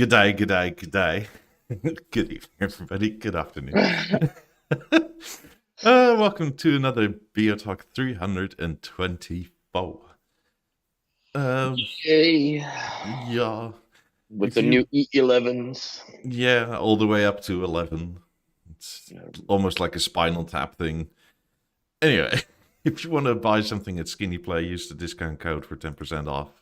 Good day. Good evening, everybody. Good afternoon. Welcome to another BeoTalk 324. Yay. Yeah, With if the new you, E11s. yeah, all the way up to 11. It's Um, almost like a Spinal Tap thing. Anyway, if you want to buy something at Skinny Play, use the discount code for 10% off.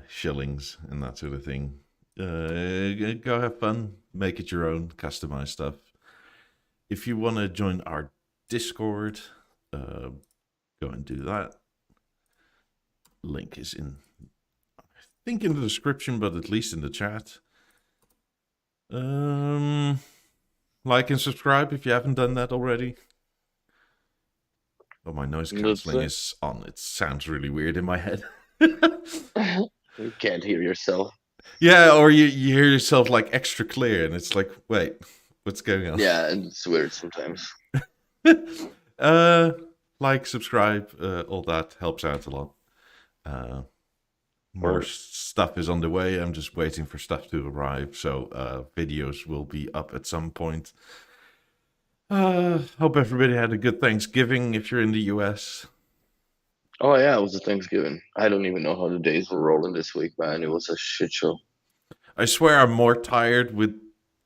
Shillings and that sort of thing. Go have fun, make it your own, customize stuff. If you want to join our Discord, go and do that. Link is I think, in the description, but at least in the chat. Like and subscribe if you haven't done that already. Oh, my noise That's cancelling it. is on. It sounds really weird in my head. You can't hear yourself. Yeah, or you hear yourself like extra clear, and it's like, wait, what's going on? Yeah, and it's weird sometimes. uh, like, subscribe, all that helps out a lot. Uh, more Or stuff is on the way. I'm just waiting for stuff to arrive, so videos will be up at some point. Hope everybody had a good Thanksgiving if you're in the US. oh yeah, it was a Thanksgiving. I don't even know how the days were rolling this week, man. It was a shit show. I swear I'm more tired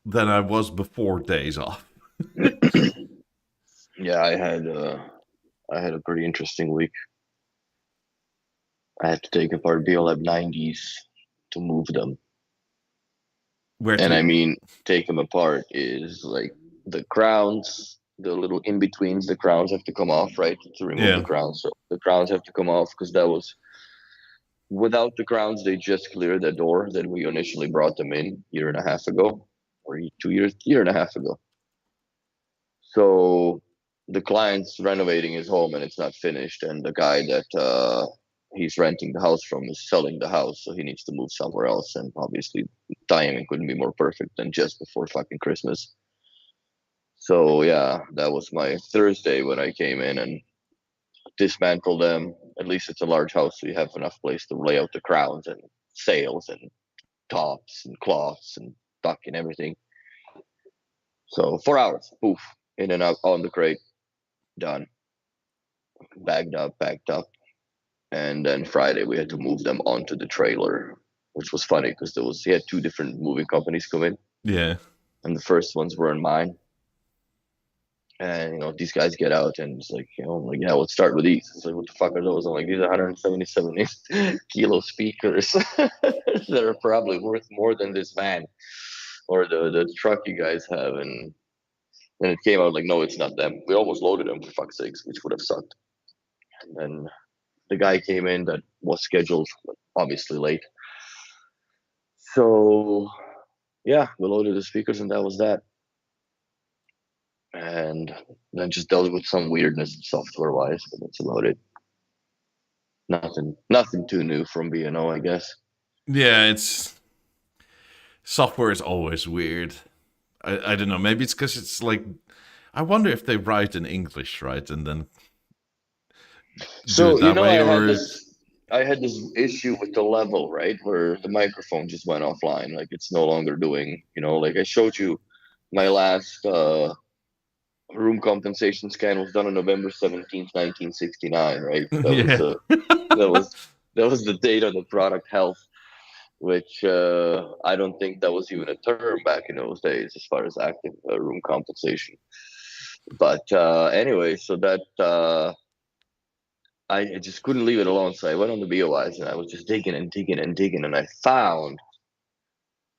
than I was before days off. Yeah, I had a pretty interesting week. I had to take apart Beolab 90s to move them. Where And I to? mean, take them apart is like the crowns, the little in betweens, the crowns have to come off, right? To remove the Yeah. crowns. So the crowns have to come off because that was without the crowns, they just cleared the door that we initially brought them in year and a half ago, or 2 years, year and a half ago. So the client's renovating his home and it's not finished, and the guy that he's renting the house from is selling the house, so he needs to move somewhere else. And obviously, timing couldn't be more perfect than just before fucking Christmas. So yeah, that was my Thursday when I came in and dismantled them. At least it's a large house, so you have enough place to lay out the crowns and sails and tops and cloths and duck and everything. So 4 hours, poof, in and out on the crate, done, bagged up, and then Friday we had to move them onto the trailer, which was funny because he had two different moving companies come in, Yeah. and the first ones were in mine. And these guys get out and it's like, I'm like, yeah, let's start with these. It's like, what the fuck are those? I'm like, these are 177 kilo speakers that are probably worth more than this van or the truck you guys have. And then it came out like, no, it's not them. We almost loaded them, for fuck's sakes, which would have sucked. And then the guy came in that was scheduled, obviously late. So yeah, we loaded the speakers and that was that. And then just dealt with some weirdness software wise, but that's about it. Nothing too new from B&O, I guess. Yeah, it's software is always weird. I don't know. Maybe it's because it's like, I wonder if they write in English, right, and then do it So that way, I or it's had this issue with the level, right, where the microphone just went offline, like it's no longer doing, like I showed you my last room compensation scan was done on November 17th, 1969, right? yeah, That was that was the date on the product health, which I don't think that was even a term back in those days as far as active room compensation. But anyway, so that I just couldn't leave it alone. So I went on the BOIs and I was just digging and digging and digging, and I found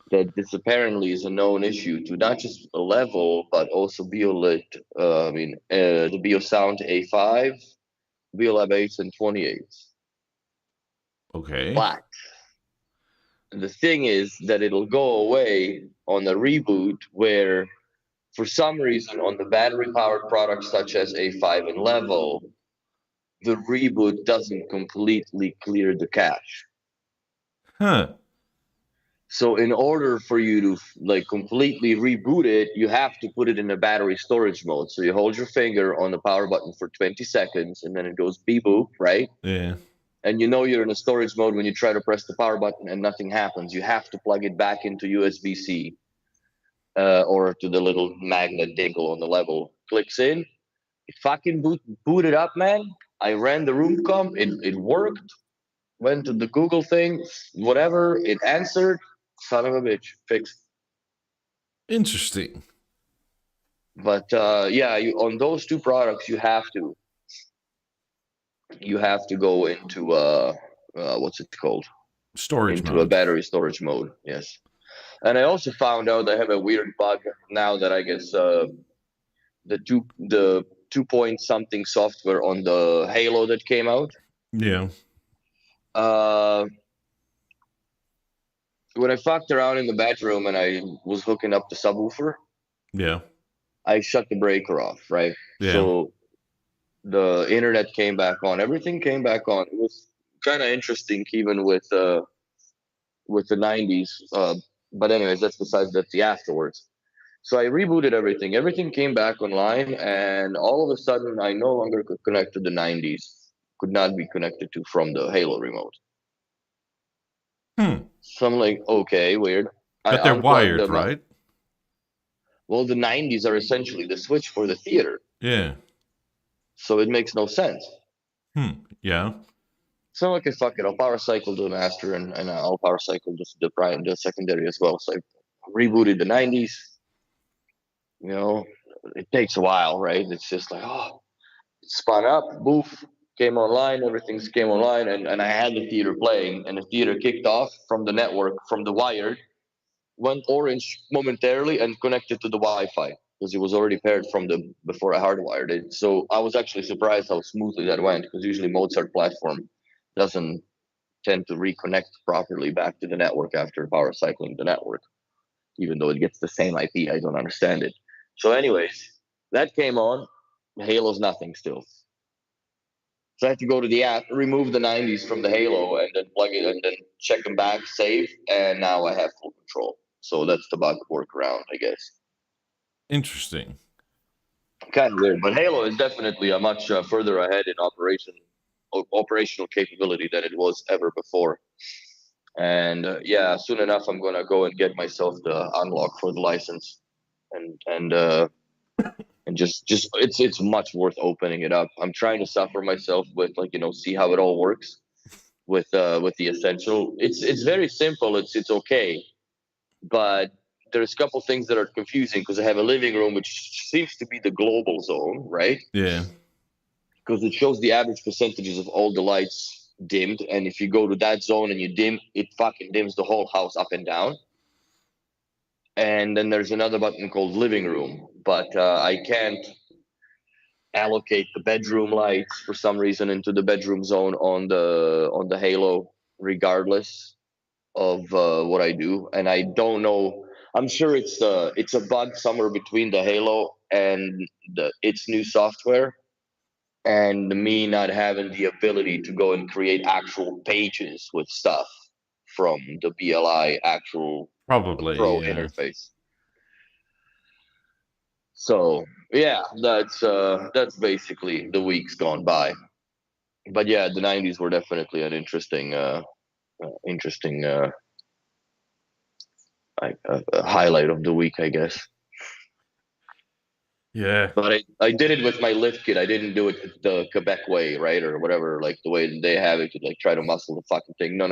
that this apparently is a known issue to not just a level, but also BioLit. The BeoSound A5, BioLab 8s and 28s. okay, But the thing is that it'll go away on the reboot where for some reason on the battery powered products such as A5 and level, the reboot doesn't completely clear the cache. huh? So in order for you to like completely reboot it, you have to put it in a battery storage mode. So you hold your finger on the power button for 20 seconds and then it goes beep boop, right? Yeah, and you know you're in a storage mode when you try to press the power button and nothing happens. You have to plug it back into USB-C or to the little magnet dingle on the level. Clicks in, it fucking booted up, man. I ran the room comp, it worked. Went to the Google thing, whatever, it answered. Son of a bitch, fixed. Interesting. But yeah, on those two products, you have to go into what's it called? Storage Into mode. a battery storage mode. Yes. And I also found out I have a weird bug now that I guess the 2 point something software on the Halo that came out. Yeah. When I fucked around in the bedroom and I was hooking up the subwoofer, Yeah. I shut the breaker off, right? Yeah. So the internet came back on, everything came back on. It was kind of interesting, even with the 90s. But anyways, that's the afterwards. So I rebooted everything. Everything came back online, and all of a sudden, I no longer could connect to the 90s. Could not be connected to from the Halo remote. So I'm like, okay, weird. But they're wired, right? Well, the 90s are essentially the switch for the theater. Yeah. So it makes no sense. Yeah. So okay, fuck it. I'll power cycle the master and I'll power cycle the secondary as well. So I rebooted the 90s. You know, it takes a while, right? It's just like, oh, it spun up, boof, came online, everything's came online, and I had the theater playing, and the theater kicked off from the network, from the wired, went orange momentarily and connected to the Wi-Fi because it was already paired from the before I hardwired it. So I was actually surprised how smoothly that went, because usually Mozart platform doesn't tend to reconnect properly back to the network after power cycling the network, even though it gets the same IP. I don't understand it. So, anyways, that came on. Halo's nothing still. So I had to go to the app, remove the 90s from the Halo, and then plug it, and then check them back, save, and now I have full control. So that's the bug workaround, I guess. Interesting. Kind of weird, but Halo is definitely a much further ahead in operational capability than it was ever before. And yeah, soon enough, I'm gonna go and get myself the unlock for the license, and just it's much worth opening it up. I'm trying to suffer myself with, like, see how it all works with the essential. It's very simple. It's okay, but there's a couple things that are confusing because I have a living room which seems to be the global zone, right? Yeah. Because it shows the average percentages of all the lights dimmed, and if you go to that zone and you dim, it fucking dims the whole house up and down. And then there's another button called living room, but I can't allocate the bedroom lights for some reason into the bedroom zone on the Halo, regardless of what I do. And I don't know. I'm sure it's a bug somewhere between the Halo and its new software, and me not having the ability to go and create actual pages with stuff from the BLI actual Probably Pro interface. So yeah, that's basically the weeks gone by. But yeah, the 90s were definitely an interesting highlight of the week, I guess. Yeah. But I did it with my lift kit. I didn't do it the Quebec way, right, or whatever, like the way they have it, to like try to muscle the fucking thing. No.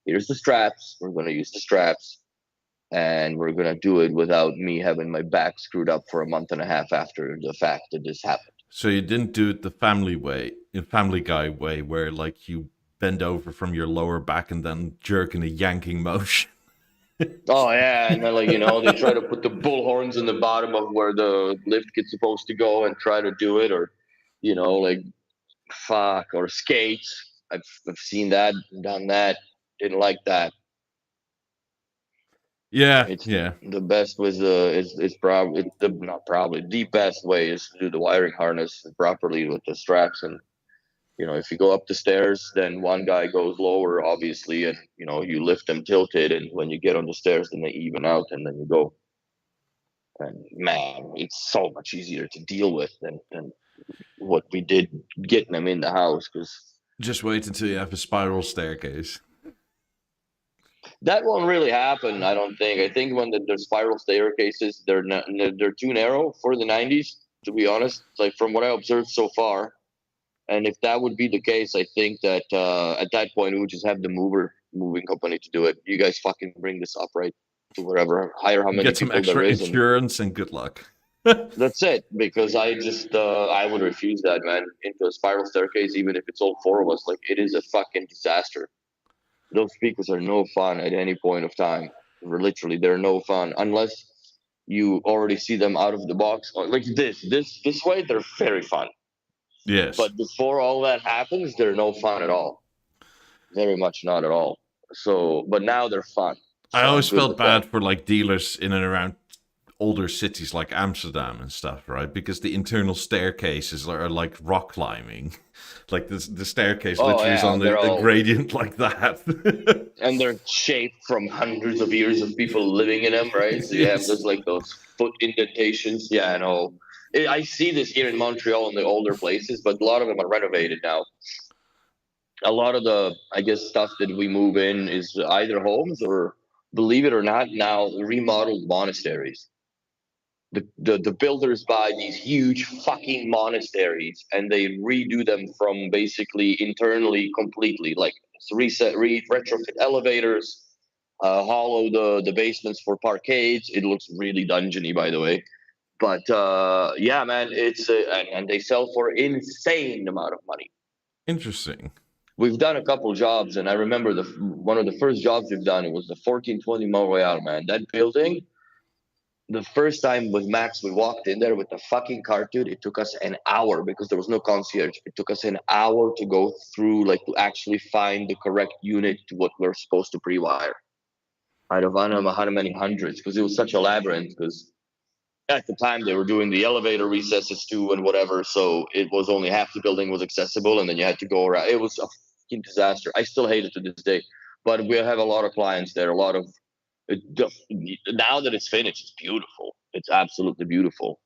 Here's the straps. We're gonna use the straps, and we're gonna do it without me having my back screwed up for a month and a half after the fact that this happened. So you didn't do it the Family Guy way, where like you bend over from your lower back and then jerk in a yanking motion. Oh yeah, and then, like, they try to put the bull horns in the bottom of where the lift kit's supposed to go and try to do it, or like, fuck, or skates. I've seen that, done that. Didn't like that. Yeah, It's yeah. the best was probably not probably the best way is to do the wiring harness properly with the straps. And if you go up the stairs, then one guy goes lower, obviously, and you lift them tilted, and when you get on the stairs, then they even out, and then you go. And man, it's so much easier to deal with than what we did getting them in the house, because Just wait until you have a spiral staircase. That won't really happen, I don't think. I think when the spiral staircases, they're too narrow for the 90s, to be honest. Like from what I observed so far. And if that would be the case, I think that at that point we would just have the moving company to do it. You guys fucking bring this up, right? To whatever, hire how many Get some people there extra is, and insurance and good luck. that's it. Because I would refuse that, man, into a spiral staircase, even if it's all four of us. Like it is a fucking disaster. Those speakers are no fun at any point of time. Literally, they're no fun unless you already see them out of the box. Like this way, they're very fun. Yes. But before all that happens, they're no fun at all. Very much not at all. So, but now they're fun. So I I'm always good felt with bad that. for like dealers in and around older cities like Amsterdam and stuff, right? Because the internal staircases are like rock climbing. Like the staircase Oh literally is yeah, on they're a all gradient like that. and they're shaped from hundreds of years of people living in them, right? So you have Yes. those like those foot indentations. Yeah, I know. I see this here in Montreal in the older places, but a lot of them are renovated now. A lot of the, I guess, stuff that we move in is either homes or, believe it or not, now remodeled monasteries. The builders buy these huge fucking monasteries and they redo them from basically internally completely, like retrofit elevators, hollow the basements for parkades. It looks really dungeony, by the way. But yeah, man, it's and they sell for insane amount of money. Interesting. We've done a couple jobs, and I remember the one of the first jobs we've done. It was the 1420 Mont Royal, man. That building, the first time with Max, we walked in there with the fucking cart, dude. It took us an hour because there was no concierge. It took us an hour to go through, like, to actually find the correct unit to what we're supposed to pre-wire. Out of I don't know how many hundreds, because it was such a labyrinth. Because at the time they were doing the elevator recesses too and whatever, so it was only half the building was accessible, and then you had to go around. It was a fucking disaster. I still hate it to this day, but we have a lot of clients there. A lot of it, now that it's finished, it's beautiful. It's absolutely beautiful.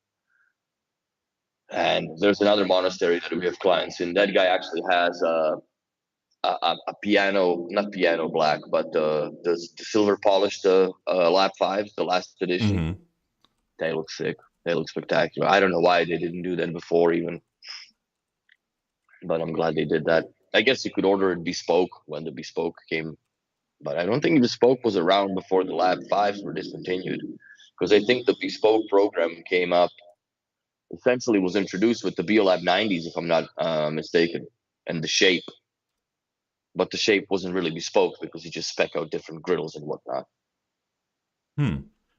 And there's another monastery that we have clients in. That guy actually has a piano, not piano black, but the silver polished lap fives, the last edition. Hmm. They look sick. They look spectacular. I don't know why they didn't do that before, even, but I'm glad they did that. I guess you could order it bespoke when the bespoke came, but I don't think bespoke was around before the lab fives were discontinued, because I think the bespoke program came up, essentially was introduced with the Beolab 90s, if I'm not mistaken, and the shape. But the shape wasn't really bespoke because you just spec out different griddles and whatnot.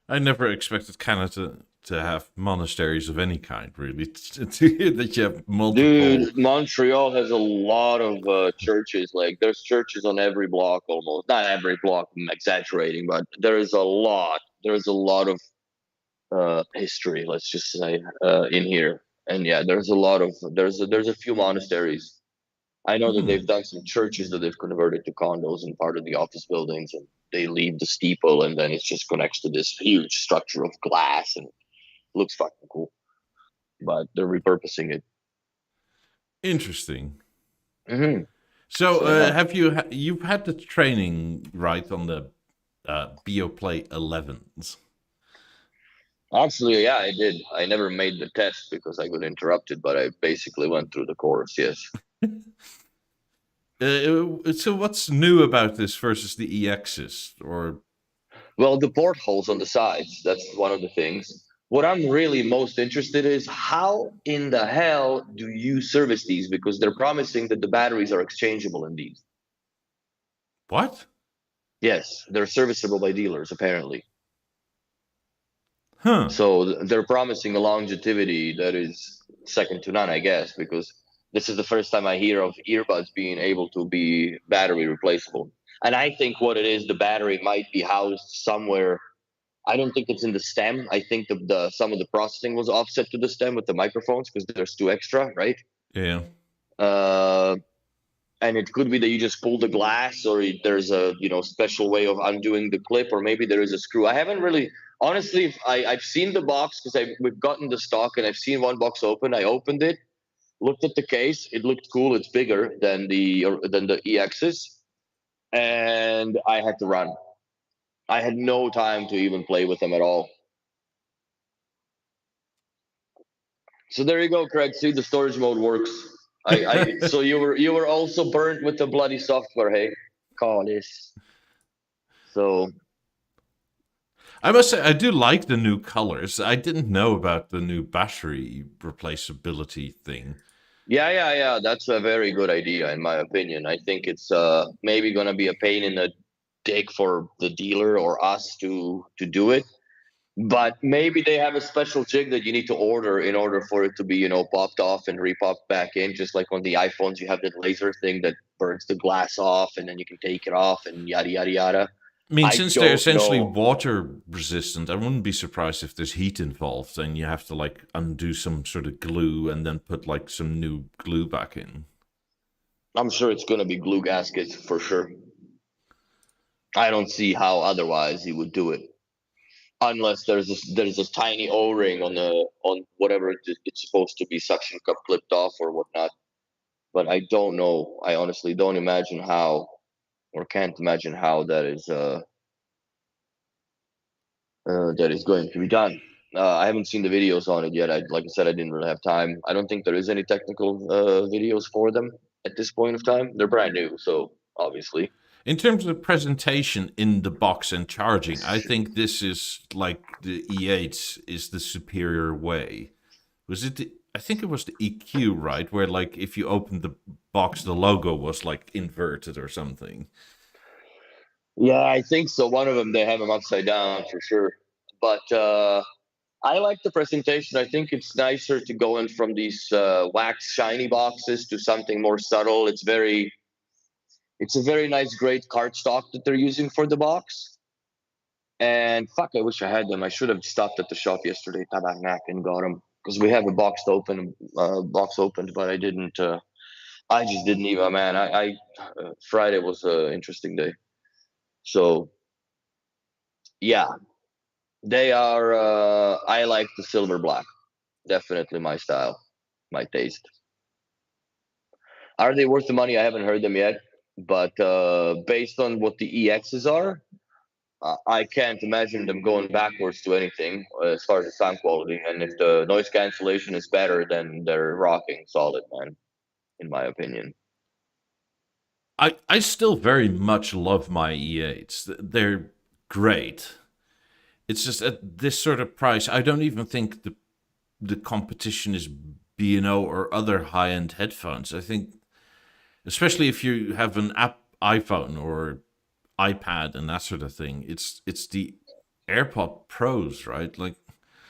I never expected Canada to have monasteries of any kind, really. That you have multiple. Dude, Montreal has a lot of churches. Like, there's churches on every block almost. Not every block, I'm exaggerating, but there is a lot. There's a lot of history, let's just say, in here. And yeah, there's a few monasteries. I know that they've done some churches that they've converted to condos and part of the office buildings, and they leave the steeple, and then it just connects to this huge structure of glass, and looks fucking cool. But they're repurposing it. Interesting. Mm-hmm. So, So yeah. have you've had the training right on the Beoplay 11s? Actually, yeah, I did. I never made the test because I got interrupted, but I basically went through the course. Yes. So, what's new about this versus the EXs? Or Well, the portholes on the sides, that's one of the things. What I'm really most interested is how in the hell do you service these? Because they're promising that the batteries are exchangeable in these. what? Yes, they're serviceable by dealers, apparently. Huh? So they're promising a longevity that is second to none, I guess, because this is the first time I hear of earbuds being able to be battery replaceable. And I think what it is, the battery might be housed somewhere. I don't think it's in the stem. I think the some of the processing was offset to the stem with the microphones because there's two extra, right? Yeah. Uh, and it could be that you just pull the glass, or there's a special way of undoing the clip, or maybe there is a screw. I haven't really, honestly, I've seen the box because we've gotten the stock and I've seen one box open. I opened it. looked at the case. It looked cool. It's bigger than the EXs, and I had to run. I had no time to even play with them at all. So there you go, Craig. See, the storage mode works. So you were also burnt with the bloody software, hey? Call this. So I must say, I do like the new colors. I didn't know about the new battery replaceability thing. yeah. That's a very good idea, in my opinion. I think it's maybe gonna be a pain in the dick for the dealer or us to do it. But maybe they have a special jig that you need to order in order for it to be, popped off and repopped back in. Just like on the iPhones, you have that laser thing that burns the glass off, and then you can take it off, and yada yada yada. I mean, I since they're don't essentially know. water resistant, I wouldn't be surprised if there's heat involved and you have to like undo some sort of glue and then put like some new glue back in. I'm sure it's gonna be glue gaskets for sure. I don't see how otherwise he would do it, unless there's this tiny O-ring on whatever it's supposed to be suction cup clipped off or whatnot. But I don't know. I honestly don't imagine how, or can't imagine how that is going to be done. I haven't seen the videos on it yet. Like I said, I didn't really have time. I don't think there is any technical videos for them at this point of time. They're brand new, so obviously. In terms of presentation in the box and charging, I think this is like the E8 is the superior way. Was it? I think it was the EQ, right? Where like if you opened the box, the logo was like inverted or something. Yeah, I think so. One of them, they have them upside down for sure. But I like the presentation. I think it's nicer to go in from these wax shiny boxes to something more subtle. It's a very nice, great cardstock that they're using for the box. And fuck, I wish I had them. I should have stopped at the shop yesterday, Tabaknak, and got them because we have a box opened, but I didn't. I just didn't even, man. Friday was an interesting day. So yeah, they are. I like the silver black. Definitely my style, my taste. Are they worth the money? I haven't heard them yet, but based on what the EXs are, I can't imagine them going backwards to anything as far as the sound quality. And if the noise cancellation is better, then they're rocking solid, man. In my opinion. I still very much love my E8s. They're great. It's just at this sort of price, I don't even think the competition is B&O or other high end headphones. I think, especially if you have an iPhone or iPad and that sort of thing, it's the AirPod Pros, right? Like,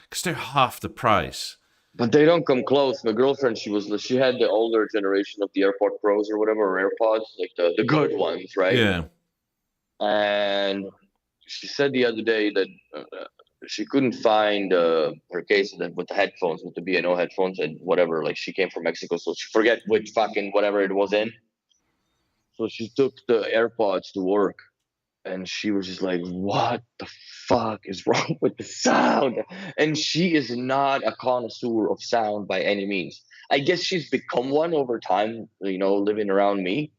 because they're half the price. But they don't come close. My girlfriend, she had the older generation of the AirPod Pros or whatever, or AirPods, like the good ones, right? Yeah. And she said the other day that she couldn't find her case with the headphones, with the B&O headphones and whatever. Like she came from Mexico, so she forget which fucking whatever it was in. So she took the AirPods to work, and she was just like, "What the fuck is wrong with the sound?" And she is not a connoisseur of sound by any means. I guess she's become one over time, living around me,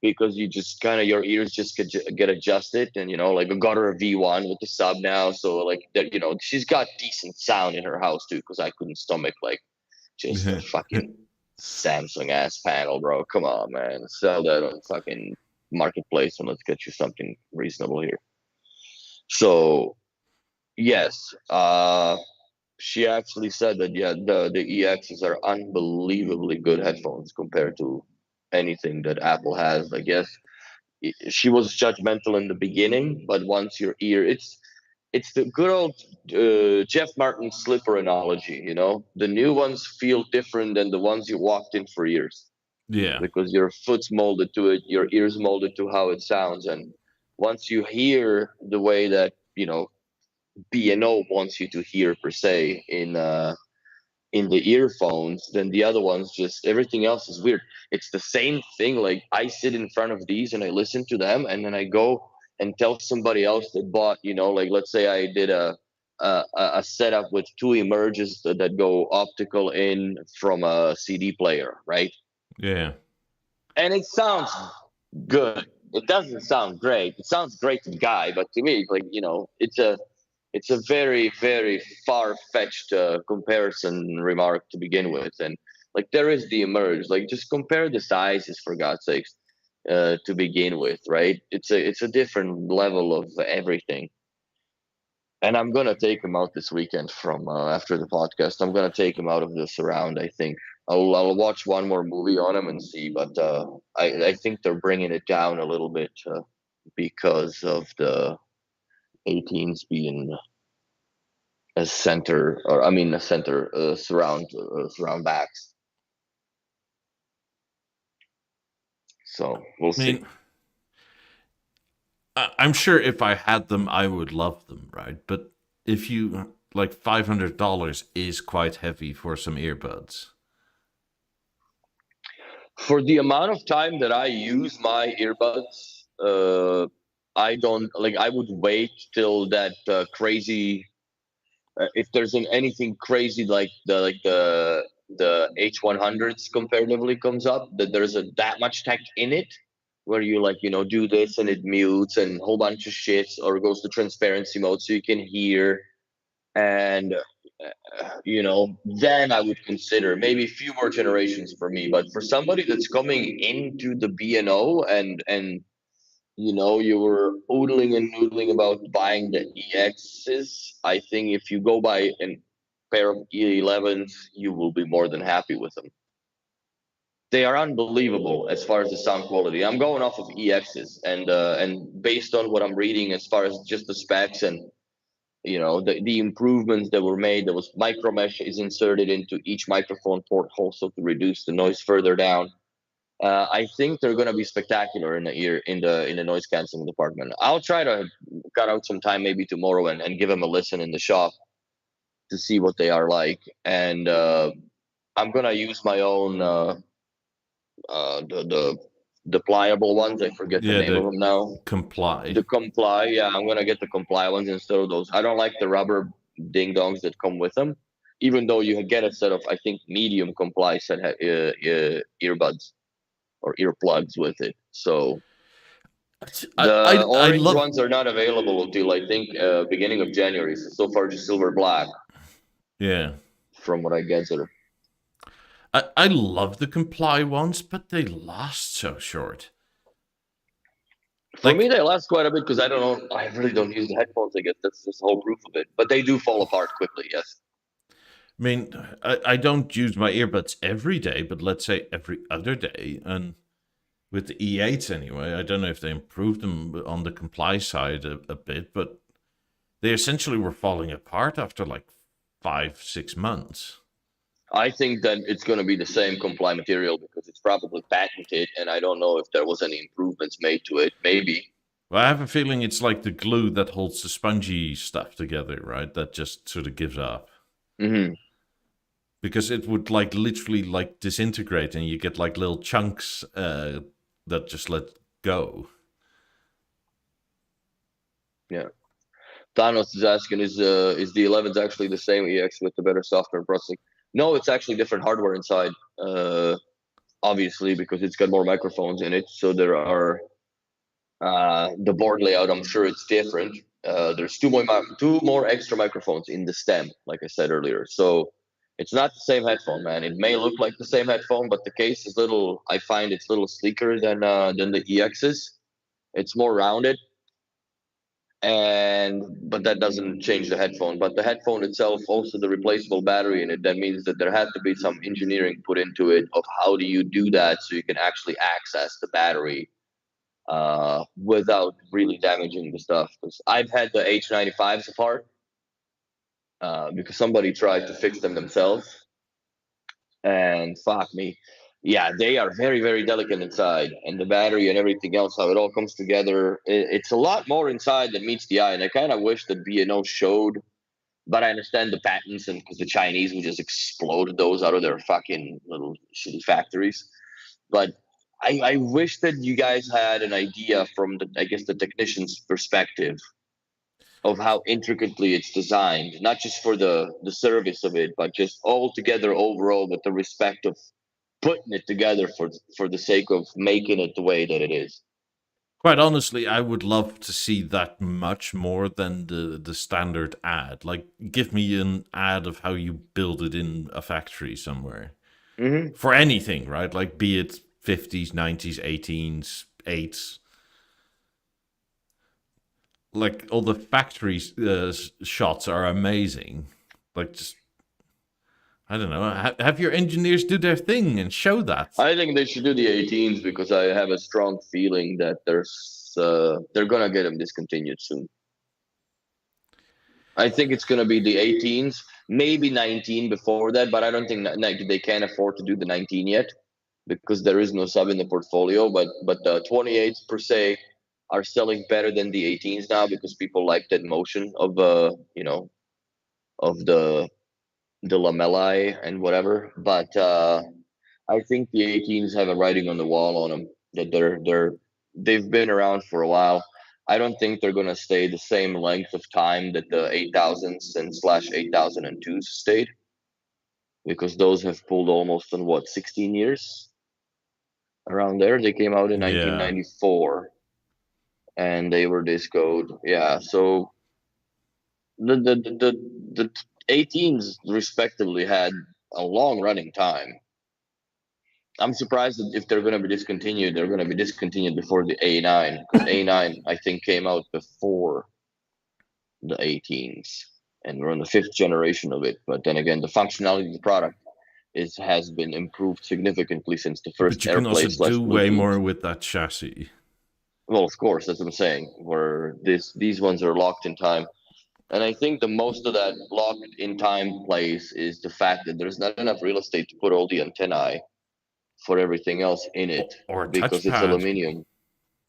because you just kind of your ears just get adjusted, and like I got her a V1 with the sub now, so like that, she's got decent sound in her house too, because I couldn't stomach like just a fucking Samsung ass panel, bro. Come on, man, sell that on fucking marketplace and let's get you something reasonable here. So yes, she actually said that yeah, the EXs are unbelievably good headphones compared to anything that Apple has. I guess she was judgmental in the beginning, but once your ear, it's the good old Jeff Martin slipper analogy. The new ones feel different than the ones you walked in for years, Yeah. because your foot's molded to it, your ears molded to how it sounds, and once you hear the way that B&O wants you to hear per se in the earphones, then the other ones just everything else is weird. It's the same thing. Like I sit in front of these and I listen to them, and then I go and tell somebody else that bought, like let's say I did a setup with 2 emerges that go optical in from a CD player, right? Yeah. And it sounds good. It doesn't sound great. It sounds great to the guy, but to me, like, it's a very, very far-fetched comparison remark to begin with. And like, there is the emerge. Like, just compare the sizes, for God's sakes, to begin with, right? It's a different level of everything. And I'm gonna take him out this weekend from after the podcast. I'm gonna take him out of the surround. I think I'll watch one more movie on him and see. But I think they're bringing it down a little bit because of the 18s being a center, or I mean a center surround backs. So we'll I see. mean, I'm sure if I had them, I would love them, right? But if you like, $500 is quite heavy for some earbuds. For the amount of time that I use my earbuds, I don't like. I would wait till that crazy. If there's anything crazy like the H100s comparatively comes up, that there's that much tech in it, where you like do this and it mutes and a whole bunch of shit, or goes to transparency mode so you can hear, and then I would consider maybe a few more generations for me. But for somebody that's coming into the B&O and you were oodling and noodling about buying the EXs, I think if you go buy a pair of E11s, you will be more than happy with them. They are unbelievable as far as the sound quality. I'm going off of EXs, and based on what I'm reading as far as just the specs and the improvements that were made, there was micro mesh is inserted into each microphone port also to reduce the noise further down. I think they're going to be spectacular in the noise canceling department. I'll try to cut out some time maybe tomorrow and give them a listen in the shop to see what they are like. And I'm going to use my own the pliable ones. I forget the Yeah, name of the them now. comply. The comply, yeah, I'm gonna get the comply ones instead of those. I don't like the rubber ding dongs that come with them, even though you get a set of, I think, medium comply set earbuds or earplugs with it. So the I orange love. ones are not available until I think beginning of January. So far, just silver black, Yeah. from what I gather. I love the comply ones, but they last so short. For me, Like, they last quite a bit because I don't know. I really don't use the headphones. I guess that's just the whole proof of it. But they do fall apart quickly. Yes. I mean, I don't use my earbuds every day, but let's say every other day. And with the E8s anyway, I don't know if they improved them on the comply side a bit, but they essentially were falling apart after like 5, 6 months. I think that it's going to be the same comply material because it's probably patented, and I don't know if there was any improvements made to it. Maybe. Well, I have a feeling it's like the glue that holds the spongy stuff together, right? That just sort of gives up. Hmm. Because it would like literally like disintegrate and you get like little chunks that just let go. Yeah. Thanos is asking, is the 11s actually the same EX with the better software and processing? No, it's actually different hardware inside. Obviously, because it's got more microphones in it, so there are the board layout. I'm sure it's different. There's two more extra microphones in the stem, like I said earlier. So it's not the same headphone, man. It may look like the same headphone, but the case is little. I find it's a little sleeker than the EXs. It's more rounded, but that doesn't change the headphone. But the headphone itself, also the replaceable battery in it, that means that there had to be some engineering put into it of how do you do that so you can actually access the battery without really damaging the stuff. Because I've had the H95s apart because somebody tried to fix them themselves, and fuck me, yeah, they are very very delicate inside, and the battery and everything else, how it all comes together, it's a lot more inside than meets the eye. And I kind of wish that B&O showed, but I understand the patents, and because the Chinese would just explode those out of their fucking little shitty factories. But I wish that you guys had an idea from the, I guess, the technician's perspective of how intricately it's designed, not just for the service of it, but just all together overall with the respect of putting it together for the sake of making it the way that it is. Quite honestly, I would love to see that much more than the standard ad. Like, give me an ad of how you build it in a factory somewhere. Mm-hmm. For anything, right? Like, be it 50s, 90s, 18s, 8s. Like, all the factory shots are amazing. Like, just, I don't know, have your engineers do their thing and show that. I think they should do the 18s because I have a strong feeling that they're gonna get them discontinued soon. I think it's gonna be the 18s, maybe 19 before that, but I don't think they can't afford to do the 19 yet because there is no sub in the portfolio. But the 28s per se are selling better than the 18s now because people like that motion of of the lamellae and whatever. But I think the 18s have a writing on the wall on them that they've been around for a while. I don't think they're gonna stay the same length of time that the 8000s and slash 8002s stayed, because those have pulled almost on what 16 years around there. They came out in Yeah. 1994 and they were discoed. Yeah, so the 18s respectively had a long running time. I'm surprised that if they're going to be discontinued, they're going to be discontinued before the A9, because A9 I think came out before the 18s, and we're on the 5th generation of it. But then again, the functionality of the product has been improved significantly since the But first you can also AirPlay slash do way Bluetooth. more with that chassis. Well, of course, that's what I'm saying. Where these ones are locked in time. And I think the most of that locked in time plays is the fact that there's not enough real estate to put all the antennae for everything else in it Or a because it's touchpad. aluminium.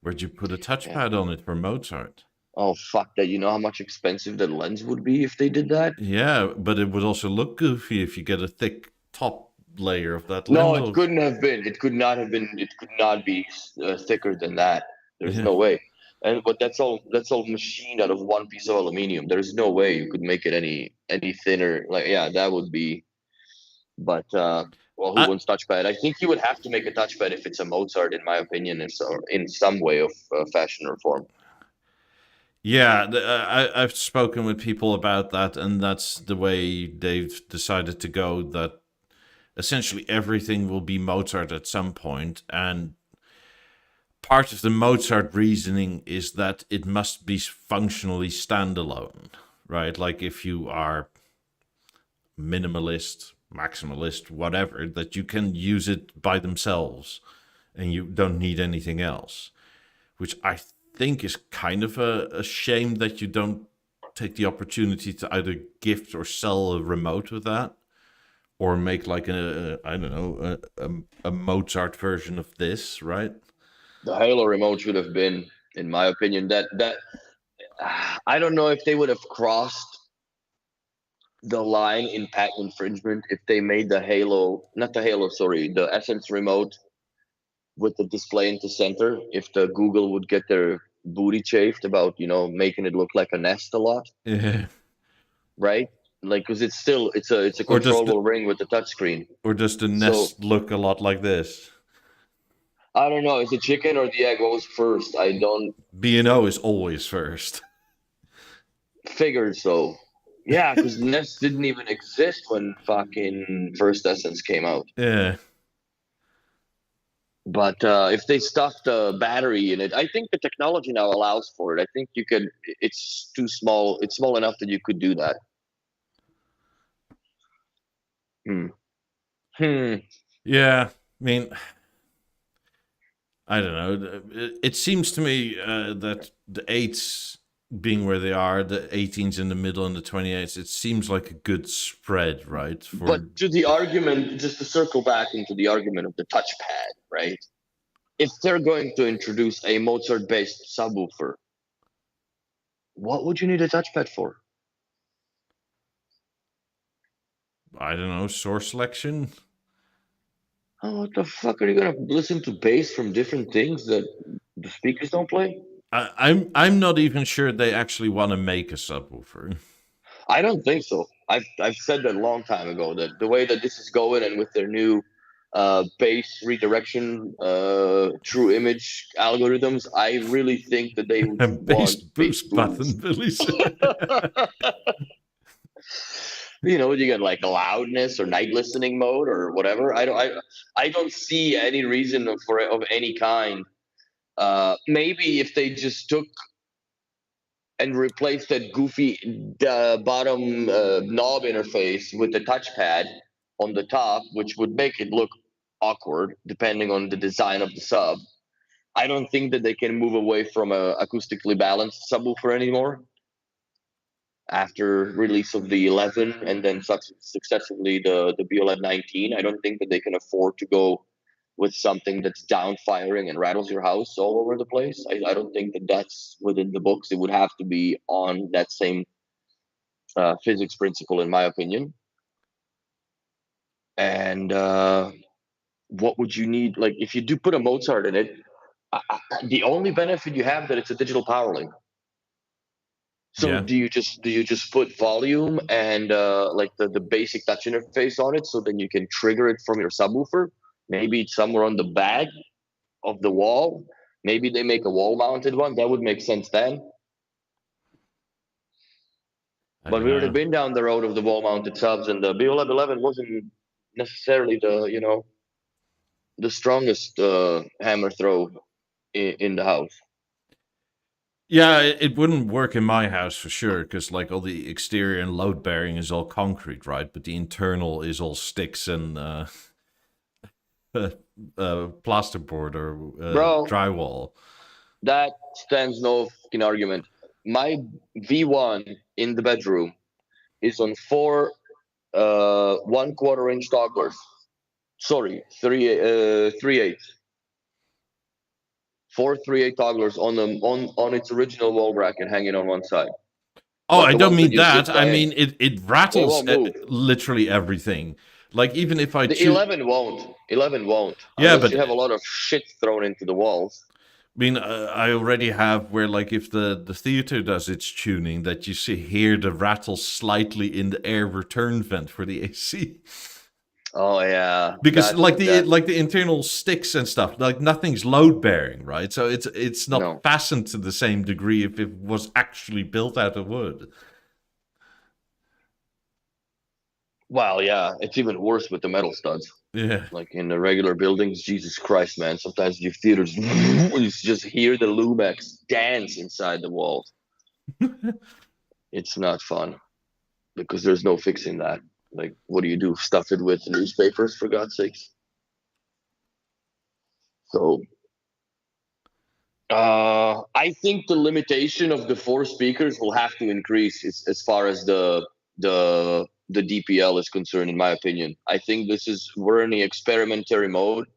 Where'd you put a Yeah. touchpad on it for Mozart? Oh fuck that! You know how much expensive that lens would be if they did that? Yeah, but it would also look goofy if you get a thick top layer of that No, lens it off. couldn't have been. It could not have been. It could not be thicker than that. There's Yeah. no way. And but that's all machined out of one piece of aluminium. There's no way you could make it any thinner. Like yeah, that would be. But well, who I, wants touchpad? I think you would have to make a touchpad if it's a Mozart, in my opinion, in some way of fashion or form. yeah, I've spoken with people about that, and that's the way they've decided to go. That essentially everything will be Mozart at some point, and part of the Mozart reasoning is that it must be functionally standalone, right? Like if you are minimalist, maximalist, whatever, that you can use it by themselves and you don't need anything else, which I think is kind of a shame that you don't take the opportunity to either gift or sell a remote with that, or make like I don't know, a Mozart version of this, right? The Halo remote should have been, in my opinion, that I don't know if they would have crossed the line in patent infringement if they made the Halo, not the Halo, sorry, the Essence remote with the display into center. If the Google would get their booty chafed about making it look like a Nest a lot, Yeah. right? Like, because it's a Or does controllable ring with the touchscreen. the So Nest look a lot like this? I don't know. Is the chicken or the egg? What was first? I don't B&O is always first. figure so. Yeah, because Nest didn't even exist when fucking first Essence came out. Yeah. But if they stuffed a battery in it, I think the technology now allows for it. I think you could. It's too small. It's small enough that you could do that. Hmm. Hmm. Yeah. I mean, I don't know. It seems to me that the 8s being where they are, the 18s in the middle and the 28s, it seems like a good spread, right? For But to the argument, just to circle back into the argument of the touchpad, right? If they're going to introduce a Mozart-based subwoofer, what would you need a touchpad for? I don't know, source selection. Oh, what the fuck are you gonna listen to bass from different things that the speakers don't play? I'm not even sure they actually want to make a subwoofer. I don't think so. I've said that a long time ago that the way that this is going and with their new base redirection true image algorithms, I really think that they would Bass want base boost button, boost. Billy's. You know, you get like a loudness or night listening mode or whatever. I don't see any reason of any kind. Maybe if they just took and replaced that goofy bottom knob interface with the touchpad on the top, which would make it look awkward depending on the design of the sub. I don't think that they can move away from a acoustically balanced subwoofer anymore after release of the 11 and then successively the BeoLab 19. I don't think that they can afford to go with something that's down firing and rattles your house all over the place. I don't think that that's within the books. It would have to be on that same physics principle, in my opinion. And what would you need? Like, if you do put a Mozart in it, the only benefit you have that it's a digital power link. So Yeah. do you just put volume and like the basic touch interface on it, so then you can trigger it from your subwoofer? Maybe it's somewhere on the back of the wall. Maybe they make a wall mounted one. That would make sense then. I But don't we already know. been down the road of the wall mounted subs, and the BeoLab 11 wasn't necessarily the strongest hammer throw in the house. Yeah, it wouldn't work in my house for sure, because like all the exterior and load bearing is all concrete, right? But the internal is all sticks and plasterboard or Bro, drywall. that stands no fucking argument. My V1 in the bedroom is on four 1/4 inch togglers. Sorry, three eighths. Four 3/8 togglers on its original wall bracket hanging on one side. Oh, Not I the don't ones that mean you that. sit I by. mean it They rattles won't move. literally everything. Like even if I The choose, 11 won't. 11 won't yeah, unless but you have a lot of shit thrown into the walls. I mean, I already have where like if the theater does its tuning, that you see hear the rattle slightly in the air return vent for the AC. Oh yeah, Because that's the that. like the internal sticks and stuff, like nothing's load bearing, right? So it's not No. fastened to the same degree if it was actually built out of wood. Well, yeah, it's even worse with the metal studs. Yeah. Like in the regular buildings, Jesus Christ, man. Sometimes your theaters, you just hear the Lumex dance inside the walls. It's not fun because there's no fixing that. Like, what do you do? Stuff it with newspapers, for God's sakes. So, I think the limitation of the four speakers will have to increase as far as the DPL is concerned, in my opinion. I think we're in the experimentary mode.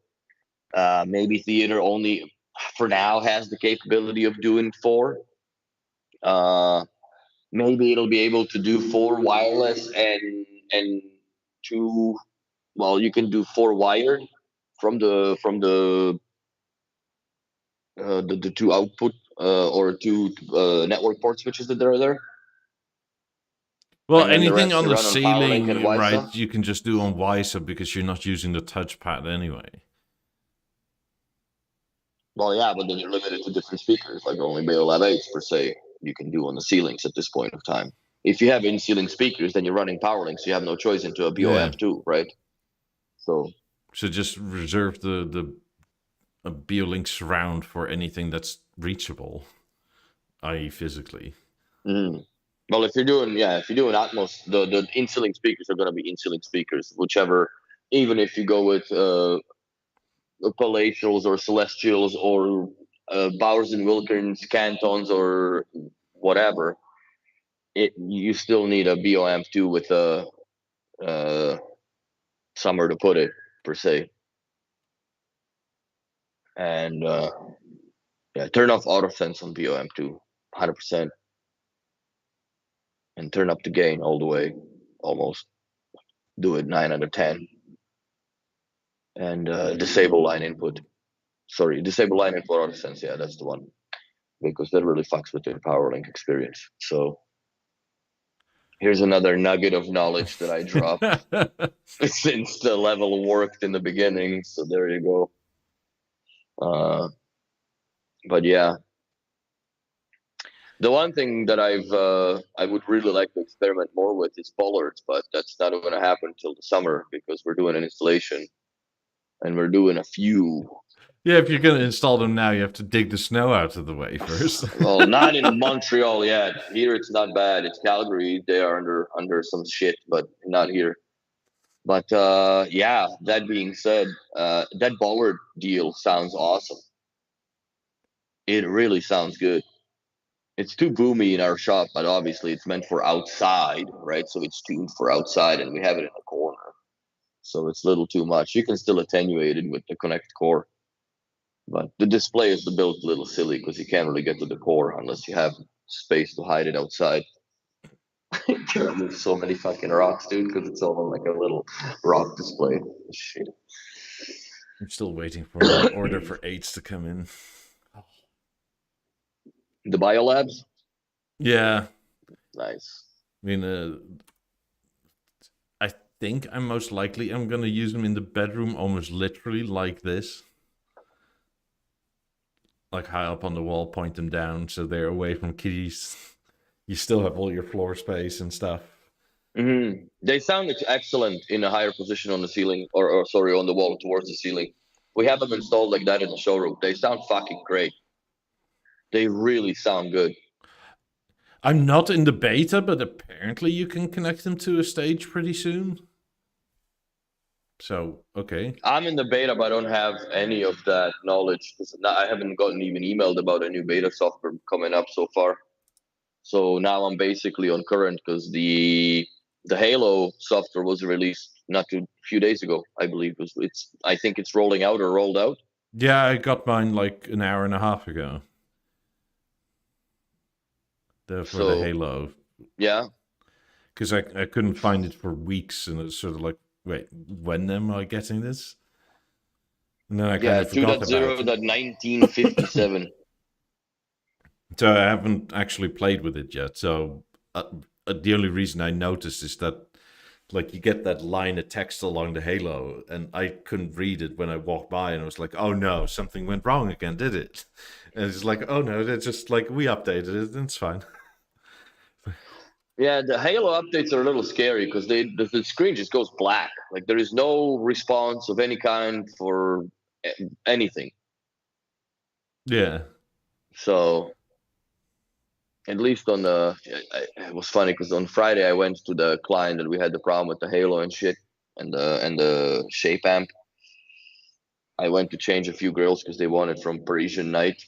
Maybe theater only for now has the capability of doing four. Maybe it'll be able to do four wireless and two. Well, you can do four wired from the two output or two network port switches that are there, Well, and then the anything rest on to the run on PowerLink and ceiling, WiSA. right, you can just do on WiSA because you're not using the touchpad anyway. Well, yeah, but then you're limited to different speakers, like only Beolab 8s per se you can do on the ceilings at this point of time. If you have in-ceiling speakers, then you're running PowerLink, so you have no choice into a Yeah. BeoAmp 2, right? So Just reserve the BeoLink surround for anything that's reachable, i.e., physically. well, if you're doing Atmos, the in-ceiling speakers are going to be in-ceiling speakers, whichever. Even if you go with palatials or celestials or Bowers and Wilkins cantons or whatever, you still need a BeoAmp 2 with a somewhere to put it per se. And yeah, turn off autosense on BeoAmp 2, 100%, and turn up the gain all the way, almost. Do it 9 out of 10, and disable line input. Sorry, disable line input autosense. Yeah, that's the one. because that really fucks with your power link experience. So here's another nugget of knowledge that I dropped since the level worked in the beginning. So there you go. But yeah, the one thing that I would really like to experiment more with is bollards, but that's not going to happen till the summer because we're doing an installation and we're doing a few. Yeah, if you're going to install them now, you have to dig the snow out of the way first. Well, not in Montreal yet. Here it's not bad. It's Calgary. They are under some shit, but not here. But yeah, that being said, that bollard deal sounds awesome. It really sounds good. It's too boomy in our shop, but obviously it's meant for outside, right? So it's tuned for outside, and we have it in the corner. So it's a little too much. You can still attenuate it with the Connect core. But the display is built a little silly because you can't really get to the core unless you have space to hide it outside. There's so many fucking rocks, dude, because it's all like a little rock display. Shit. I'm still waiting for my order for 8s to come in. The biolabs? Yeah. Nice. I mean, I think I'm most likely I'm going to use them in the bedroom almost literally like this. Like high up on the wall, point them down so they're away from kitties. You still have all your floor space and stuff. Mm-hmm. They sound excellent in a higher position on the ceiling, or sorry, on the wall towards the ceiling. We have them installed like that in the showroom. They sound fucking great. They really sound good. I'm not in the beta, but apparently you can connect them to a stage pretty soon. So, okay. I'm in the beta, but I don't have any of that knowledge. I haven't gotten even emailed about a new beta software coming up so far. So now I'm basically on current because the Halo software was released not too few days ago, I believe. I think it's rolling out or rolled out. Yeah, I got mine like an hour and a half ago. For the Halo. Yeah. Because I couldn't find it for weeks, and it's sort of like, wait, when am I getting this? And then I kind of forgot about it. 2.0.1957. So I haven't actually played with it yet. So the only reason I noticed is that, like, you get that line of text along the Halo, and I couldn't read it when I walked by, and I was like, oh no, something went wrong again, did it? And it's like, oh no, they're just like, we updated it, and it's fine. Yeah, the Halo updates are a little scary because the screen just goes black. Like there is no response of any kind for anything. Yeah. So at least on it was funny because on Friday I went to the client and we had the problem with the Halo and shit and the shape amp. I went to change a few grills because they wanted from Parisian Night.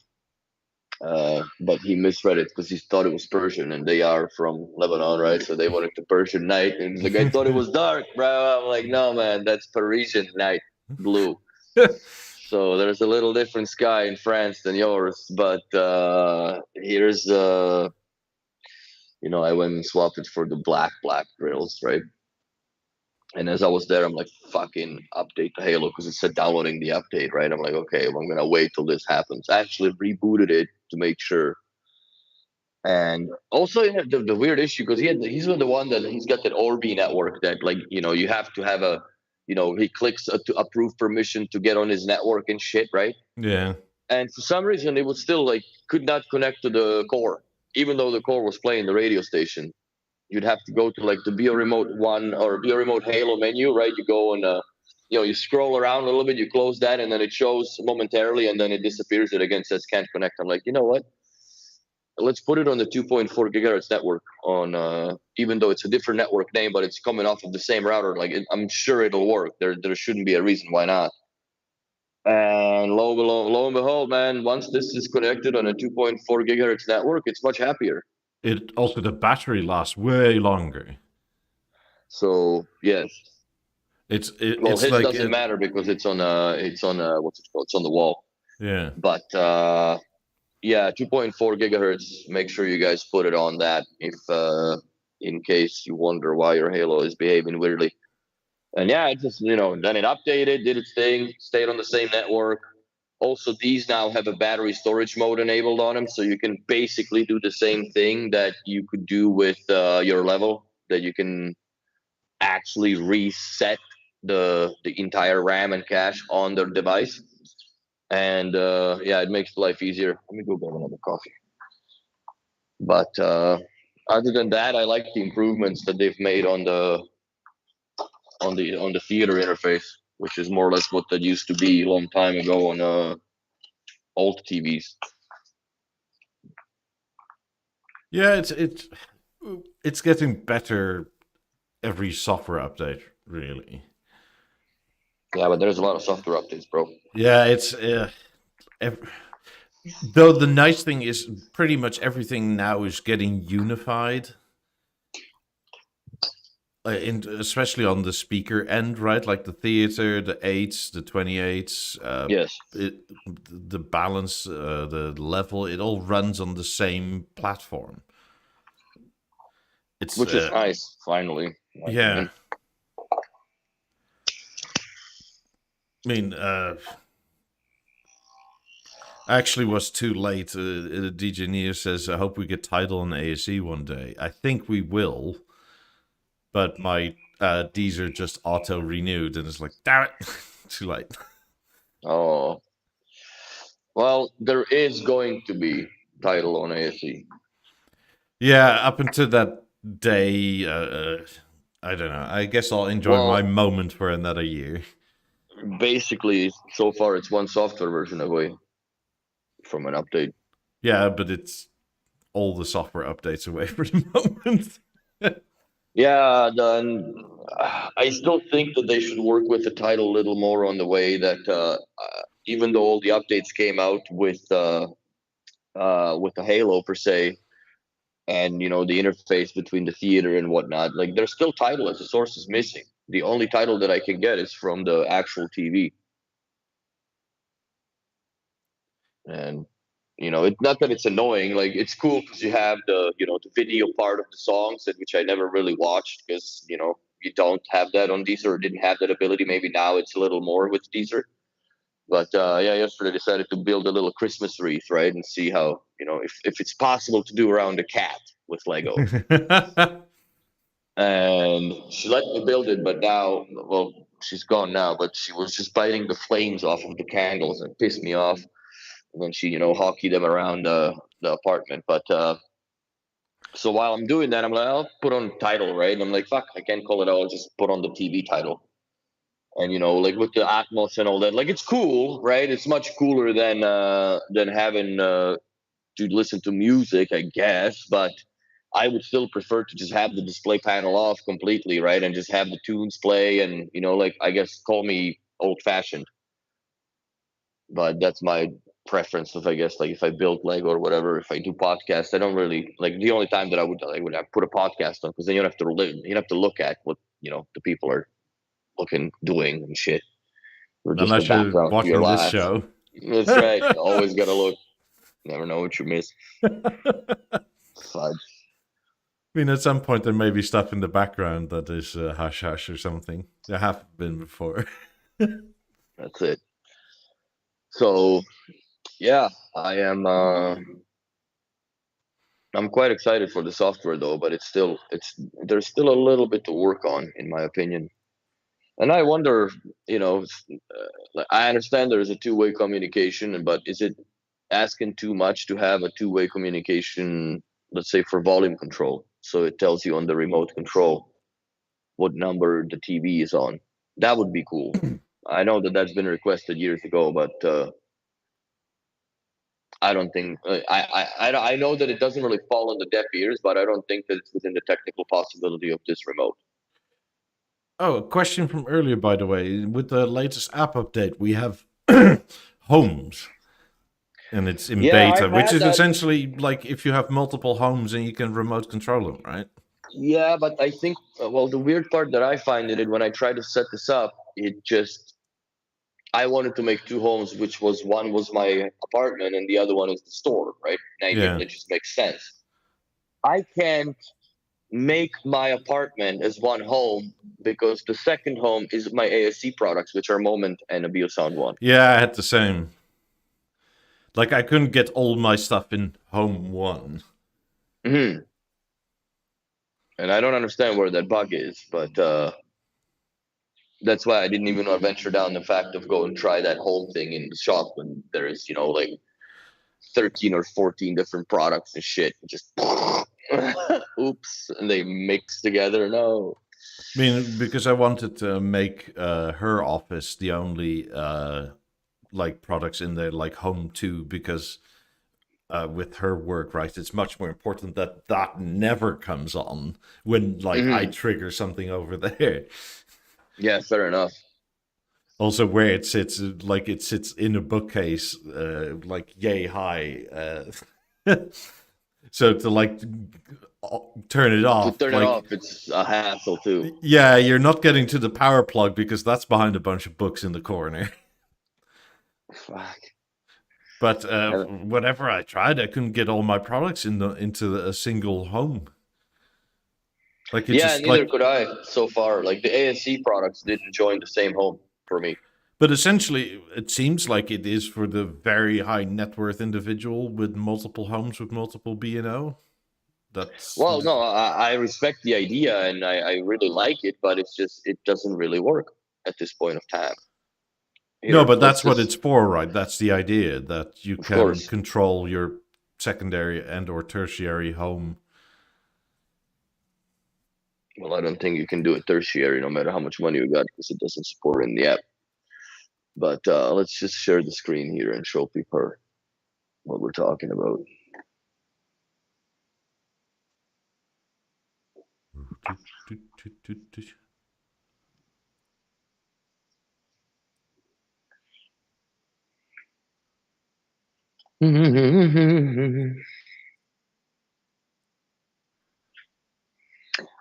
But he misread it because he thought it was Persian, and they are from Lebanon, right? So they wanted the Persian night, and the guy thought it was dark, bro. I'm like, no, man, that's Parisian night blue. So there's a little different sky in France than yours, but here's I went and swapped it for the black grills, right? And as I was there, I'm like, fucking update the Halo because it said downloading the update, right? I'm like, okay, well, I'm going to wait till this happens. I actually rebooted it to make sure. And also the weird issue because he's the one that he's got that Orbi network that, like, you have to have he clicks to approve permission to get on his network and shit, right? Yeah. And for some reason, it was still like could not connect to the core, even though the core was playing the radio station. You'd have to go to like the BeoRemote 1 or BeoRemote Halo menu, right? You go and you scroll around a little bit, you close that, and then it shows momentarily, and then it disappears. It again says can't connect. I'm like, you know what? Let's put it on the 2.4 gigahertz network on even though it's a different network name, but it's coming off of the same router. Like I'm sure it'll work. There shouldn't be a reason why not. And lo and behold, man, once this is connected on a 2.4 gigahertz network, it's much happier. It also, the battery lasts way longer. So yes, it's his like doesn't matter because it's on what's it called? It's on the wall. Yeah. But 2.4 gigahertz. Make sure you guys put it on that if in case you wonder why your Halo is behaving weirdly. And yeah, it just then it updated, did its thing, stayed on the same network. Also, these now have a battery storage mode enabled on them, so you can basically do the same thing that you could do with your level. That you can actually reset the entire RAM and cache on the device, and yeah, it makes life easier. Let me go get another coffee. But other than that, I like the improvements that they've made on the theater interface, which is more or less what that used to be a long time ago on old TVs. Yeah, it's getting better every software update, really. Yeah, but there's a lot of software updates, bro. Yeah, it's though the nice thing is pretty much everything now is getting unified. Especially on the speaker end, right? Like the theater, the 8s, the 28s, Yes, the balance, the level, it all runs on the same platform. It's which is nice, finally. Yeah. I mean, I actually was too late. DJ Neo says, I hope we get Tidal on ASE one day. I think we will. But my Deezer just auto-renewed, and it's like, damn it, too late. Oh. Well, there is going to be Tidal on ASE. Yeah, up until that day, I don't know. I guess I'll enjoy my moment for another year. Basically, so far it's one software version away from an update. Yeah, but it's all the software updates away for the moment. Yeah, then I still think that they should work with the Tidal a little more on the way that even though all the updates came out with the Halo per se, and you know the interface between the theater and whatnot, like there's still Tidal as a source is missing. The only Tidal that I can get is from the actual TV. And you know, it's not that it's annoying, like it's cool because you have the the video part of the songs, which I never really watched because you don't have that on Deezer, or didn't have that ability. Maybe now it's a little more with Deezer. But yeah, yesterday I decided to build a little Christmas wreath, right, and see how if it's possible to do around a cat with Lego. And she let me build it, but now, well, she's gone now, but she was just biting the flames off of the candles and pissed me off. And then she, hockey them around the apartment. But so while I'm doing that, I'm like, I'll put on Tidal, right? And I'm like, fuck, I can't call it out. I'll just put on the TV Tidal. And like with the Atmos and all that, like it's cool, right? It's much cooler than having to listen to music, I guess. But I would still prefer to just have the display panel off completely, right? And just have the tunes play, and like I guess call me old fashioned, but that's my preference. If I guess, like if I build Lego or whatever, if I do podcasts, I don't really like the only time that I would have put a podcast on, because then you don't have to you have to look at what the people are doing and shit. Or just Unless the you're background to your watching this life. show. That's right. Always gotta look. Never know what you miss. Fudge. I mean, at some point there may be stuff in the background that is hush hush or something. There have been before. That's it. So, yeah, I am. I'm quite excited for the software though, but there's still a little bit to work on, in my opinion. And I wonder, I understand there is a two-way communication, but is it asking too much to have a two-way communication, let's say for volume control? So it tells you on the remote control what number the TV is on. That would be cool. I know that that's been requested years ago, but I don't think I know that it doesn't really fall on the deaf ears, but I don't think that it's within the technical possibility of this remote. Oh, a question from earlier, by the way. With the latest app update, we have homes. And it's in beta, which is essentially like if you have multiple homes and you can remote control them, right? Yeah, but I think, well, the weird part that I find in it, when I try to set this up, I wanted to make two homes, which was one was my apartment and the other one is the store, right? And it just makes sense. I can't make my apartment as one home because the second home is my ASC products, which are Moment and a Beosound one. Yeah, I had the same. Like I couldn't get all my stuff in home one. And I don't understand where that bug is, but that's why I didn't even venture down the fact of go and try that whole thing in the shop when there is, like 13 or 14 different products and shit. Just oops, and they mix together. No. I mean, because I wanted to make her office the only like products in there, like home too, because with her work, right, it's much more important that that never comes on when like I trigger something over there. Yeah, fair enough. Also, where it sits, like it sits in a bookcase, like yay high. So to like turn it To off, turn it like off, it's a hassle too. yeah, you're not getting to the power plug because that's behind a bunch of books in the corner. Fuck. But whatever I tried, I couldn't get all my products into a single home. Like it Yeah, just neither like, could I so far. Like the ASC products didn't join the same home for me. but essentially, it seems like it is for the very high net worth individual with multiple homes with multiple B&O. That's Well, no, I respect the idea and I really like it, but it's just it doesn't really work at this point of time. no, Here, but let's that's what just, it's for, right? That's the idea that you of can course. control your secondary and or tertiary home. Well, I don't think you can do it tertiary no matter how much money you got because it doesn't support in the app. But let's just share the screen here and show people what we're talking about.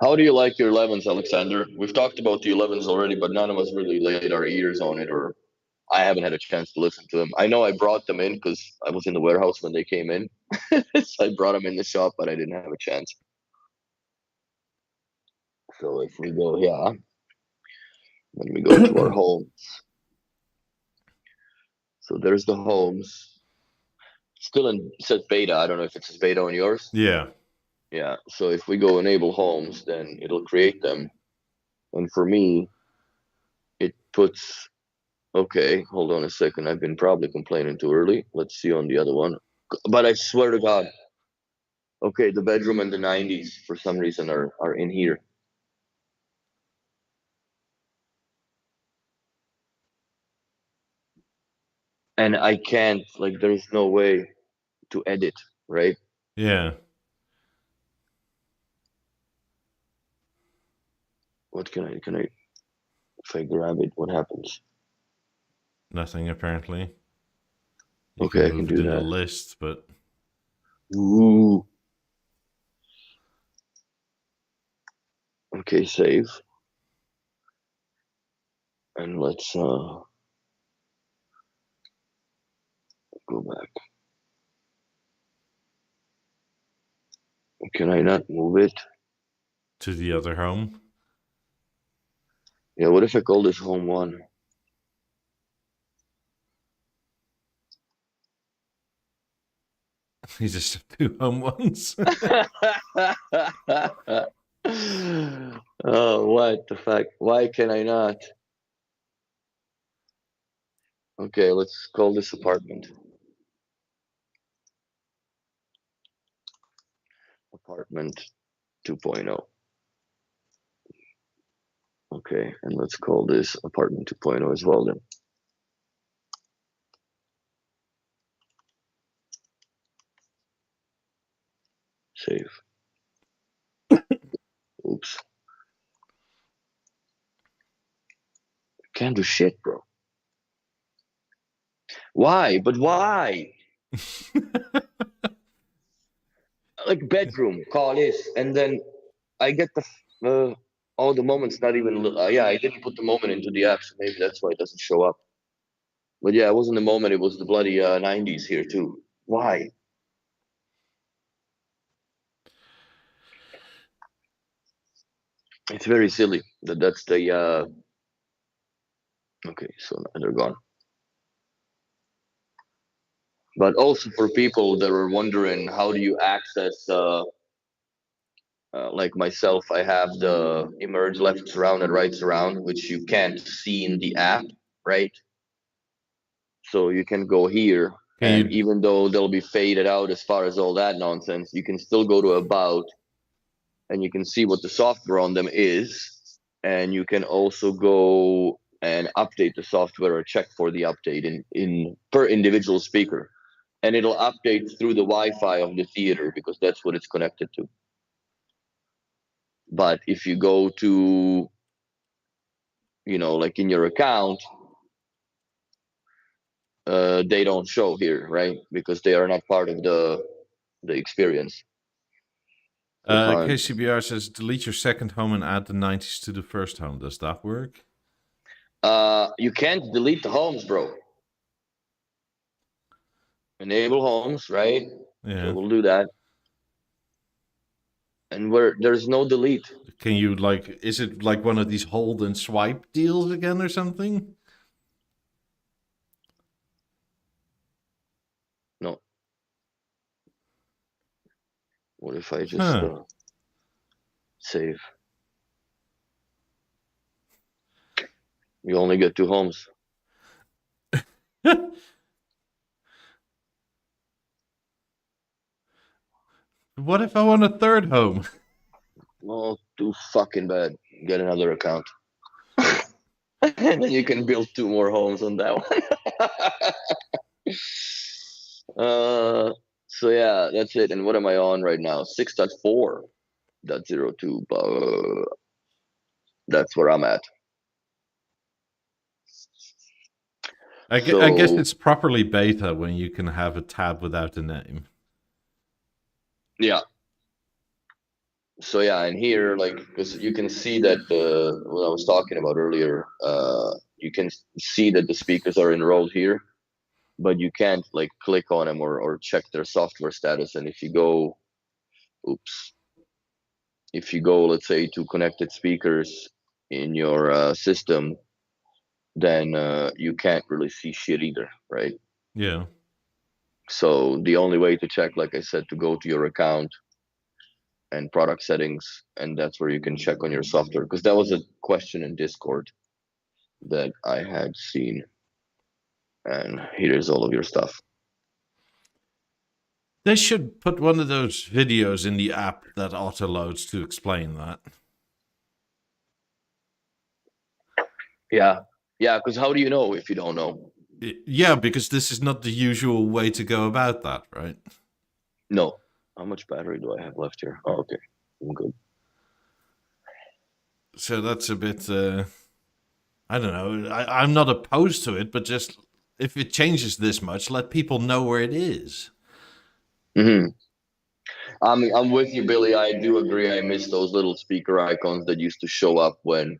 How do you like your 11s, Alexander? We've talked about the 11s already, but none of us really laid our ears on it, or I haven't had a chance to listen to them. I know I brought them in because I was in the warehouse when they came in. So I brought them in the shop, but I didn't have a chance. So if we go here, when we go to our home, so there's the homes. Still in it says beta. I don't know if it says beta on yours. Yeah. Yeah. So if we go enable homes, then it'll create them. And for me, it puts. Okay, hold on a second. I've been probably complaining too early. Let's see on the other one. But I swear to God. Okay, the bedroom and the 90s for some reason are in here. And I can't, like, there's no way to edit, right? Yeah. What can I, if I grab it, what happens? Nothing apparently. You can Okay, I can move it do in the that. list, but Ooh. Okay, save. And let's go back. Can I not move it? to the other home. Yeah, what if I call this home one? You just have two home ones. Oh, what the fuck? Why can I not? Okay, let's call this apartment. Apartment 2.0. Okay, and let's call this apartment 2.0 as well then. Save. Oops. Can't do shit, bro. Why? But why? Like bedroom, call this, and then I get oh, the moment's not even. Yeah, I didn't put the moment into the app, so maybe that's why it doesn't show up. But yeah, it wasn't the moment; it was the bloody 90s here too. Why? It's very silly that that's the. Okay, so now they're gone. But also for people that are wondering how do you access, like myself, I have the emerge left surround and right surround, which you can't see in the app, right? So you can go here, Can and you? even though they'll be faded out as far as all that nonsense, you can still go to about, and you can see what the software on them is, and you can also go and update the software or check for the update in per individual speaker, and it'll update through the Wi-Fi of the theater because that's what it's connected to. But if you go to, like in your account, they don't show here, right? Because they are not part of the experience. So fine. KCBR says delete your second home and add the 90s to the first home. Does that work? You can't delete the homes, bro. Enable homes, right? Yeah. So we'll do that. And there's no delete. Can you is it like one of these hold and swipe deals again or something? No. What if I just save? You only get 2 homes. What if I want a third home? Oh, too fucking bad. Get another account. And then you can build 2 more homes on that one. So yeah, that's it. And what am I on right now? 6.4.02. That's where I'm at. I guess it's properly beta when you can have a tab without a name. Yeah. So yeah, and here, because you can see that what I was talking about earlier, you can see that the speakers are enrolled here, but you can't click on them or check their software status. And if you go, let's say, to connected speakers in your system, then you can't really see shit either, right? Yeah. So the only way to check, like I said, to go to your account and product settings, and that's where you can check on your software, because that was a question in Discord that I had seen. And here's all of your stuff. They should put one of those videos in the app that auto loads to explain that. Yeah, because how do you know if you don't know? Yeah, because this is not the usual way to go about that, right? No. How much battery do I have left here? Oh, okay. I'm good. So that's a bit, I don't know. I'm not opposed to it, but just if it changes this much, let people know where it is. Mm-hmm. I'm with you, Billy. I do agree. I miss those little speaker icons that used to show up when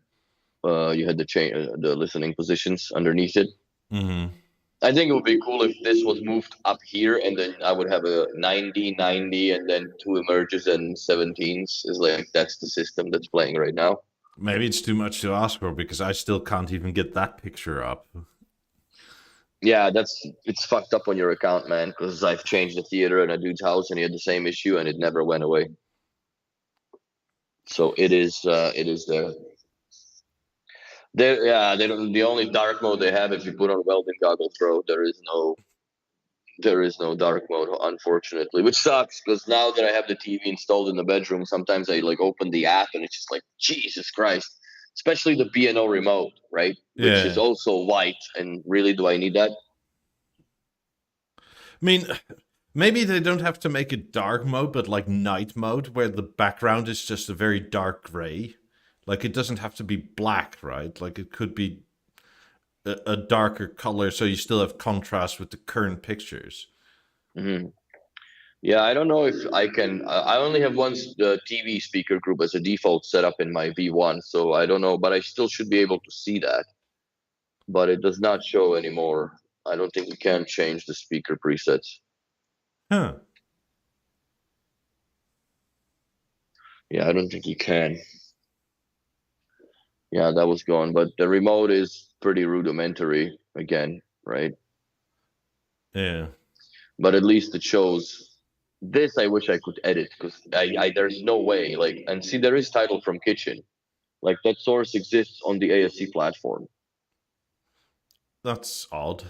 you had the listening positions underneath it. Mm-hmm. I think it would be cool if this was moved up here, and then I would have a 90, 90, and then 2 emerges and 17s. Is that's the system that's playing right now. Maybe it's too much to ask for because I still can't even get that picture up. Yeah, it's fucked up on your account, man. Because I've changed the theater in a dude's house, and he had the same issue, and it never went away. So it is there. They don't. The only dark mode they have, if you put on welding goggles, bro, there is no dark mode, unfortunately, which sucks because now that I have the TV installed in the bedroom, sometimes I open the app and it's just Jesus Christ, especially the B&O remote, right? Yeah. Which is also white. And really, do I need that? I mean, maybe they don't have to make it dark mode, but night mode where the background is just a very dark gray. It doesn't have to be black, right? It could be a darker color so you still have contrast with the current pictures. Mm-hmm. Yeah, I don't know if I can. I only have one TV speaker group as a default setup in my V1, so I don't know, but I still should be able to see that. But it does not show anymore. I don't think you can change the speaker presets. Huh. Yeah, I don't think you can. Yeah, that was gone, but the remote is pretty rudimentary again, right? Yeah. but at least it shows. This I wish I could edit because I there's no way like, and see there is title from kitchen, like that source exists on the ASC platform That's odd.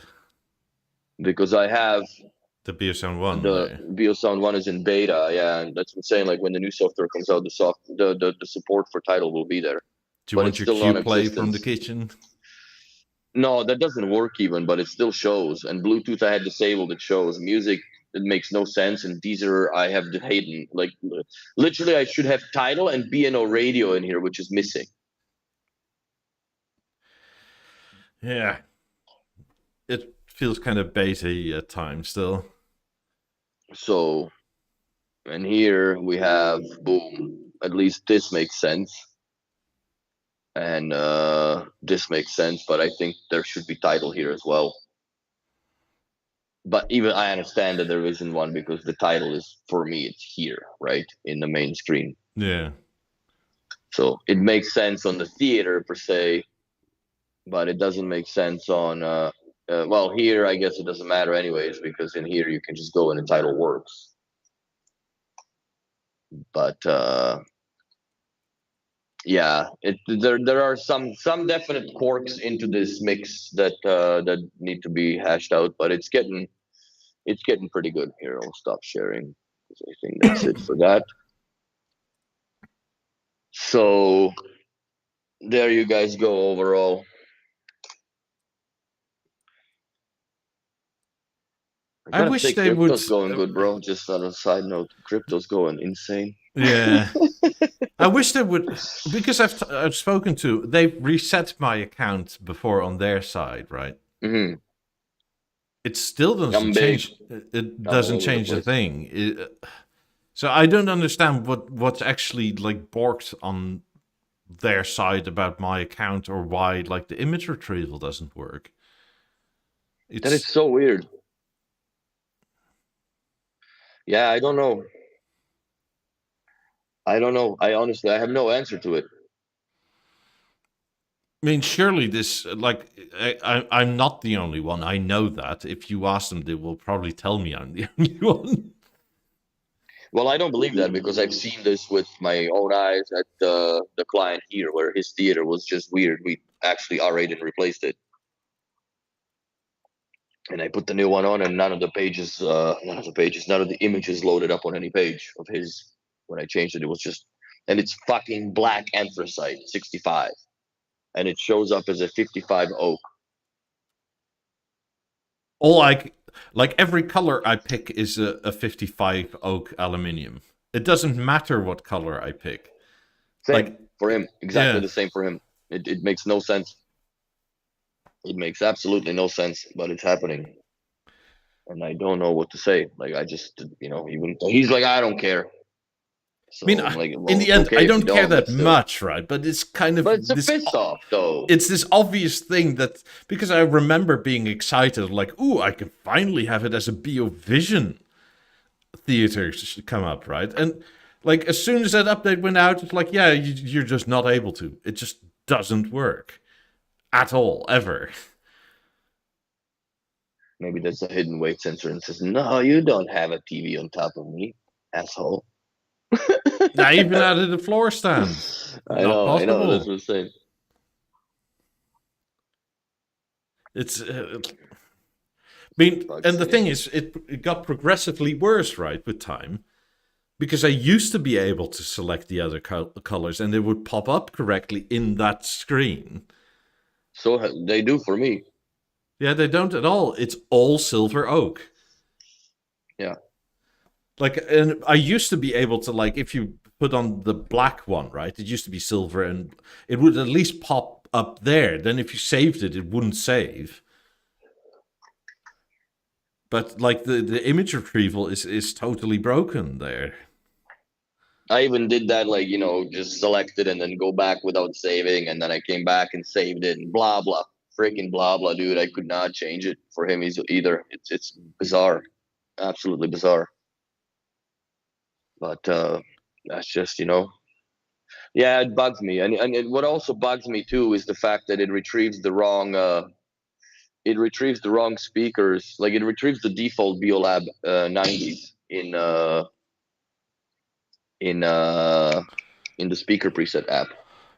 because I have The Beosound 1 the there. Beosound 1 is in beta, yeah, and that's what I'm saying. Like when the new software comes out, the support for title will be there, Do you but want it's your still Q play from non-existent. the kitchen? No, that doesn't work even, but it still shows. And Bluetooth I had disabled, it shows. Music, it makes no sense. And Deezer I have the hidden. Like literally, I should have title and BNO radio in here, which is missing. Yeah. It feels kind of beta at times still. So, and here we have boom. At least this makes sense, and this makes sense. But I think there should be title here as well. But even I understand that there isn't one because the title is, for me, it's here, right in the main screen. Yeah. So it makes sense on the theater per se, but it doesn't make sense on. Well, here I guess it doesn't matter anyways because in here you can just go and the title works. But yeah, there are some definite quirks into this mix that that need to be hashed out, but it's getting pretty good here. I'll stop sharing because I think that's it for that. So there you guys go overall. I I gotta wish say, they would. crypto's going good, bro. Just on a side note, crypto's going insane. Yeah. I wish they would, because I've spoken to, they've reset my account before on their side, right? Mm-hmm. It still doesn't I'm big. change. It I'm all doesn't over the change the place. thing. So I don't understand what's actually like borked on their side about my account, or why like the image retrieval doesn't work. That is so weird. Yeah, I don't know. I don't know. I honestly, I have no answer to it. I mean, surely this, like, I'm not the only one. I know that. If you ask them, they will probably tell me I'm the only one. Well, I don't believe that because I've seen this with my own eyes at the client here, where his theater was just weird. We actually R-rated and replaced it, and I put the new one on, and none of the images loaded up on any page of his. When I changed it, it was just, and it's fucking black anthracite 65, and it shows up as a 55 oak. All like every color I pick is a 55 oak aluminium. It doesn't matter what color I pick. Same Like, for him, exactly yeah. the same for him. It makes no sense. It makes absolutely no sense, but it's happening. And I don't know what to say. Like I just, even he's like, I don't care. So I mean, I'm like, in well, the it's end, okay I if you don't care don't, but that still. much, right? But it's kind of But it's a this. piss off, though. It's this obvious thing that, because I remember being excited, like, ooh, I can finally have it as a BeoVision theater come up, right? And like as soon as that update went out, it's like, yeah, you're just not able to. It just doesn't work at all, ever. Maybe that's a hidden weight sensor and says, no, you don't have a TV on top of me, asshole. I even added a floor stand. I Not know. That's possible. what I'm saying. It's. I mean, and the thing is, it got progressively worse, right, with time. Because I used to be able to select the other colors and they would pop up correctly in that screen. So they do for me. Yeah, they don't at all. It's all silver oak. Yeah. Like, and I used to be able to, like, if you put on the black one, right? It used to be silver and it would at least pop up there. Then if you saved it, it wouldn't save. But like the image retrieval is totally broken there. I even did that, like, just select it and then go back without saving. And then I came back and saved it and blah, blah. Freaking blah, blah, dude. I could not change it for him either. It's bizarre. Absolutely bizarre. But that's just, yeah, it bugs me. And what also bugs me too is the fact that it retrieves the wrong it retrieves the wrong speakers. Like it retrieves the default Beolab 90s in the speaker preset app.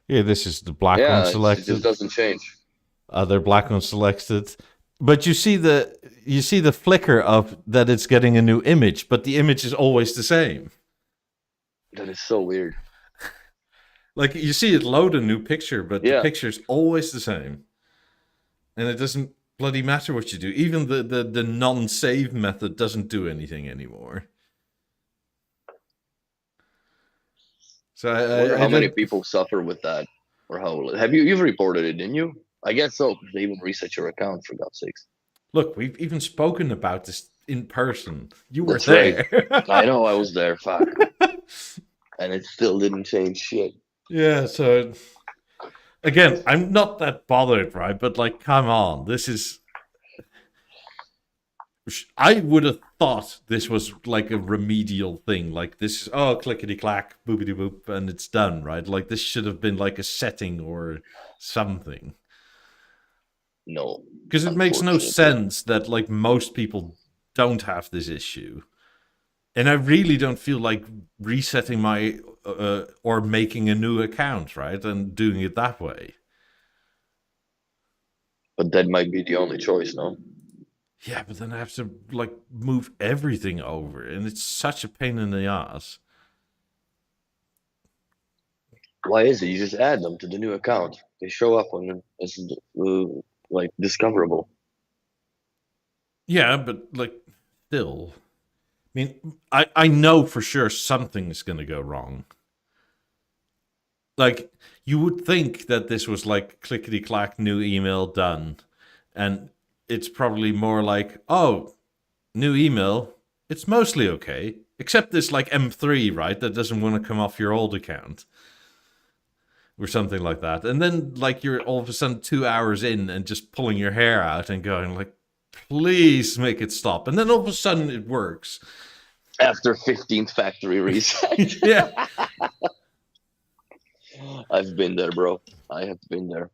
Yeah, this is the black one Yeah, it just selected. doesn't change. Other black one selected. But you see the flicker of that it's getting a new image, but the image is always the same. That is so weird. Like you see it load a new picture, but Yeah. the picture's always the same. And it doesn't bloody matter what you do. Even the non-save method doesn't do anything anymore. So I wonder how many people suffer with that, or how you've reported it, didn't you? I guess so. They even reset your account, for God's sakes. Look, we've even spoken about this in person. You were That's there. right. I know I was there. Fuck. And it still didn't change shit. Yeah, so again, I'm not that bothered, right? But like, come on, this is. I would have thought this was like a remedial thing. Like this is clickety clack, boopity boop, and it's done, right? Like this should have been like a setting or something. No, because it makes no sense that like most people don't have this issue, and I really don't feel like resetting my or making a new account, right, and doing it that way. But that might be the only choice, no? Yeah, but then I have to like move everything over, and it's such a pain in the ass. Why is it? You just add them to the new account. They show up on as like discoverable. Yeah, but like still, I mean, I know for sure something's gonna go wrong. Like you would think that this was like clickety clack, new email done, and it's probably more like, oh, new email, it's mostly okay, except this like M3, right, that doesn't want to come off your old account. Or something like that. And then like you're all of a sudden 2 hours in and just pulling your hair out and going like, please make it stop. And then all of a sudden it works. After 15th factory reset. Yeah. I've been there, bro. I have been there.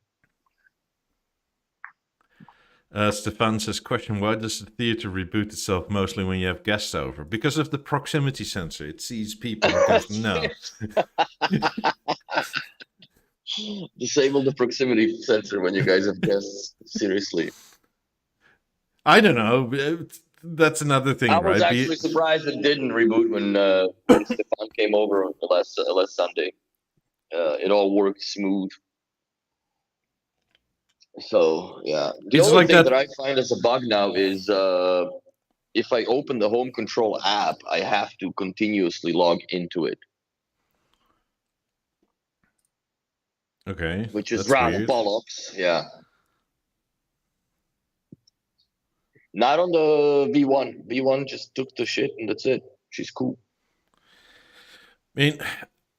Stefan says, question, why does the theater reboot itself mostly when you have guests over? Because of the proximity sensor. It sees people and goes, no. Disable the proximity sensor when you guys have guests. Seriously. I don't know. That's another thing, right? I was actually surprised it didn't reboot when Stefan came over last Sunday. It all worked smooth. So yeah, the only like thing that I find as a bug now is if I open the home control app, I have to continuously log into it. Okay, which is rather bollocks. Yeah. Not on the V1. V1 just took the shit and that's it. She's cool. I mean,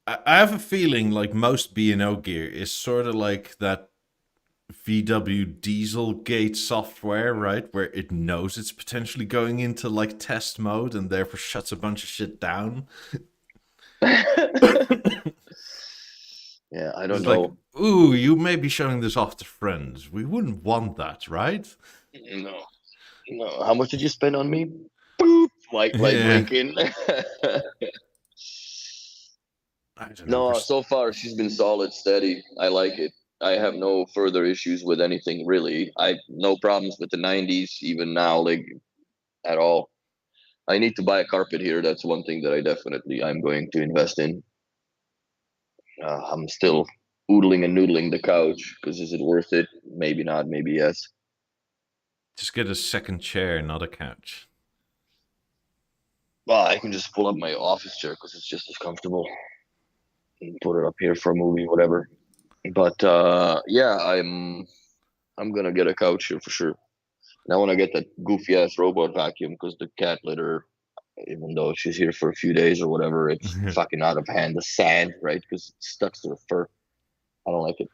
I have a feeling like most B&O gear is sort of like that VW Dieselgate software, right? Where it knows it's potentially going into like test mode and therefore shuts a bunch of shit down. Yeah, I don't know. Like, ooh, you may be showing this off to friends. We wouldn't want that, right? No. How much did you spend on me? Boop! Like blinking. I don't know. No, so far she's been solid, steady. I like it. I have no further issues with anything really. I no problems with the 90s even now, like at all. I need to buy a carpet here. That's one thing that I'm going to invest in. I'm still oodling and noodling the couch because is it worth it? Maybe not. Maybe yes. Just get a second chair, not a couch. Well, I can just pull up my office chair because it's just as comfortable. And put it up here for a movie, whatever. But yeah, I'm gonna get a couch here for sure. And I want to get that goofy ass robot vacuum because the cat litter, even though she's here for a few days or whatever, it's fucking out of hand. The sand, right? Because it's stuck to the fur. I don't like it.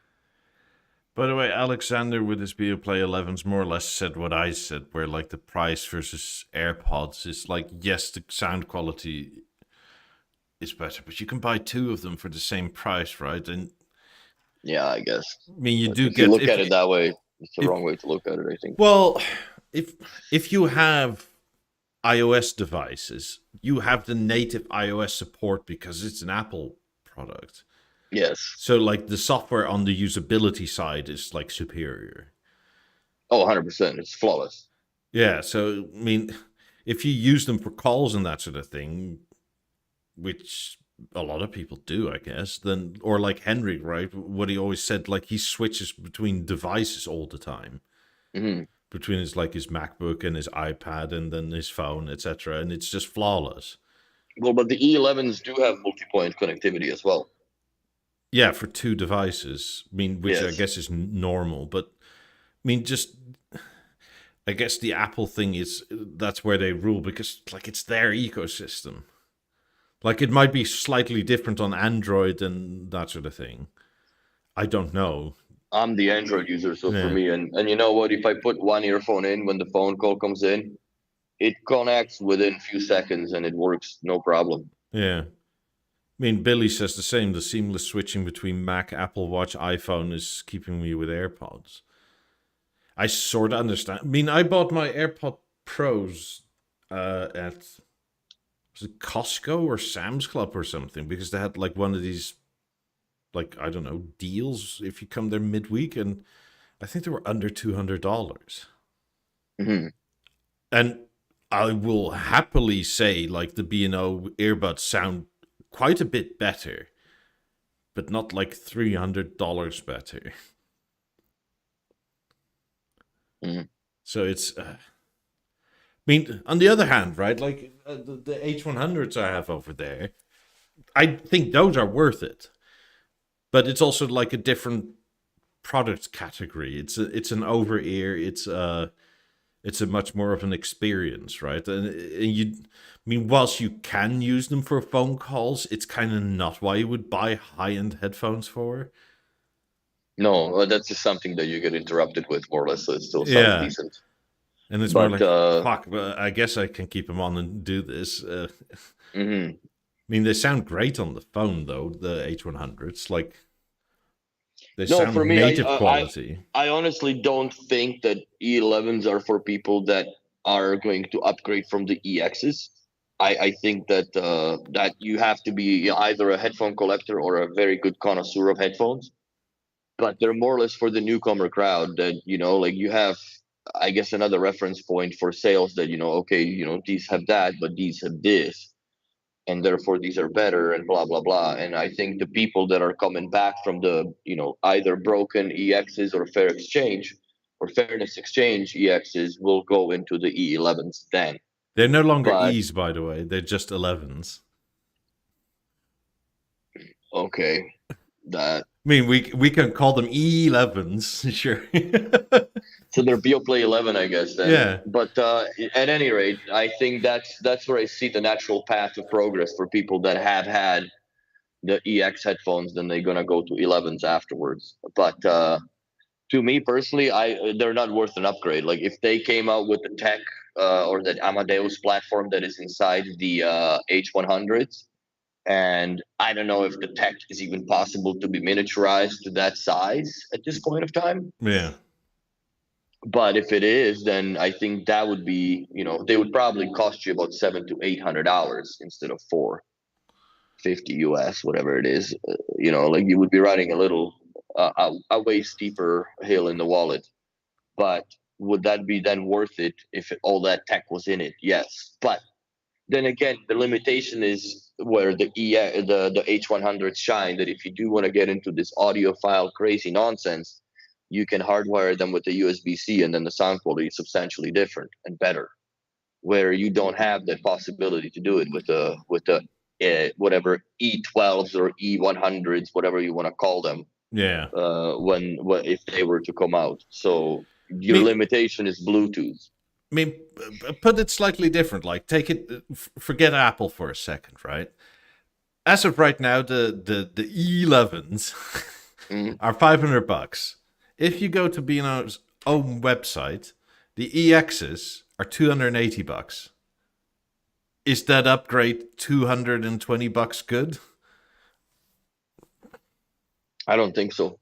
By the way, Alexander with his Beoplay 11s more or less said what I said, where like the price versus AirPods is like, yes, the sound quality is better, but you can buy two of them for the same price, right? And yeah, I guess. I mean, you but do if get. You look at it that way. It's the If wrong way to look at it, I think. well, if you have iOS devices, you have the native iOS support because it's an Apple product. Yes. So like the software on the usability side is like superior. Oh, 100%. It's flawless. Yeah, so I mean, if you use them for calls and that sort of thing, which a lot of people do, I guess, then or like Henry, right? What he always said, like he switches between devices all the time, Hmm. between his like his MacBook and his iPad and then his phone, etc. And it's just flawless. Well, but the E11s do have multi-point connectivity as well. Yeah, for two devices. I mean, which I Yes. guess is normal, but I mean, just I guess the Apple thing is that's where they rule because like it's their ecosystem. Like it might be slightly different on Android and that sort of thing. I don't know. I'm the Android user, so for Yeah, me, and you know what? If I put one earphone in when the phone call comes in, it connects within a few seconds and it works no problem. yeah. I mean, Billy says the same. The seamless switching between Mac, Apple Watch, iPhone is keeping me with AirPods. I sort of understand. I mean, I bought my AirPod Pros at was it Costco or Sam's Club or something because they had like one of these like I don't know deals if you come there midweek, and I think they were under $200. Hmm. And I will happily say like the B&O earbuds sound quite a bit better, but not like $300 better. Hmm. So it's I mean, on the other hand, right? Like the H100s I have over there, I think those are worth it. But it's also like a different product category. It's an over ear. It's a much more of an experience, right? And you, I mean, whilst you can use them for phone calls, it's kind of not why you would buy high end headphones for. No, that's just something that you get interrupted with more or less, so it still sounds Yeah, decent. and it's more But like fuck. Well, I guess I can keep them on and do this. mhm. I mean, they sound great on the phone though. The H100s, like they No, for sound me, native quality. I honestly don't think that E11s are for people that are going to upgrade from the EXs. I think that that you have to be either a headphone collector or a very good connoisseur of headphones. But they're more or less for the newcomer crowd that like you have, I guess, another reference point for sales that okay, these have that, but these have this, and therefore these are better and blah blah blah. And I think the people that are coming back from the either broken EXs or fair exchange or fairness exchange EXs will go into the E11s then. They're no longer But E's, by the way. They're just 11s. okay, that I mean, we can call them E11s, sure. so they're Beoplay 11, I guess then. Yeah, But at any rate, I think that's where I see the natural path of progress for people that have had the EX headphones. Then they're gonna go to 11s afterwards. But to me personally, they're not worth an upgrade. Like if they came out with the tech or that Amadeus platform that is inside the H100s, and I don't know if the tech is even possible to be miniaturized to that size at this point of time. yeah. But if it is, then I think that would be, they would probably cost you about $700 to $800 instead of 450 US, whatever it is. Like you would be riding a little, a way steeper hill in the wallet. But would that be then worth it if all that tech was in it? Yes. But then again, the limitation is where the H100s shine. That if you do want to get into this audiophile crazy nonsense, you can hardwire them with the USB-C, and then the sound quality is substantially different and better. Where you don't have that possibility to do it with the whatever E12s or E100s, whatever you want to call them, Yeah. when if they were to come out. So I your mean, limitation is Bluetooth. I mean, put it slightly different. Like, take it, forget Apple for a second, right? As of right now, the E11s Mhm. are $500. If you go to B&O's own website, the EXs are $280. Is that upgrade $220 good? I don't think so.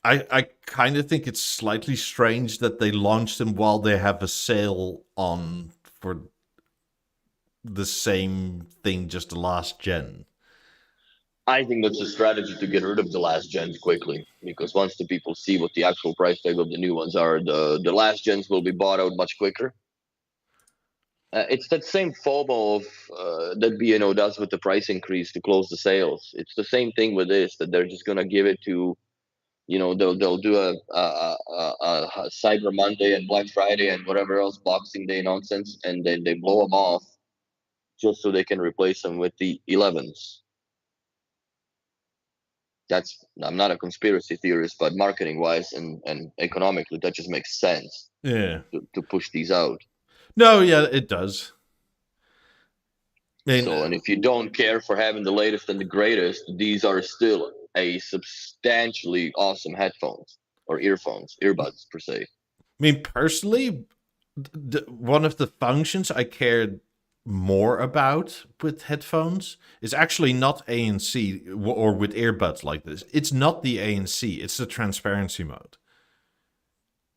I kind of think it's slightly strange that they launched them while they have a sale on for the same thing, just the last gen. I think that's a strategy to get rid of the last gens quickly, because once the people see what the actual price tag of the new ones are, the last gens will be bought out much quicker. It's that same FOMO of that B&O does with the price increase to close the sales. It's the same thing with this, that they're just gonna give it to, they'll do a Cyber Monday and Black Friday and whatever else Boxing Day nonsense, and then they blow them off just so they can replace them with the 11s. I'm not a conspiracy theorist, but marketing wise and economically, that just makes sense Yeah. to push these out. No, yeah, it does. I mean, So, and if you don't care for having the latest and the greatest, these are still a substantially awesome headphones or earbuds per se. I mean, personally, one of the functions I cared more about with headphones is actually not ANC or with earbuds like this. It's not the ANC, it's the transparency mode.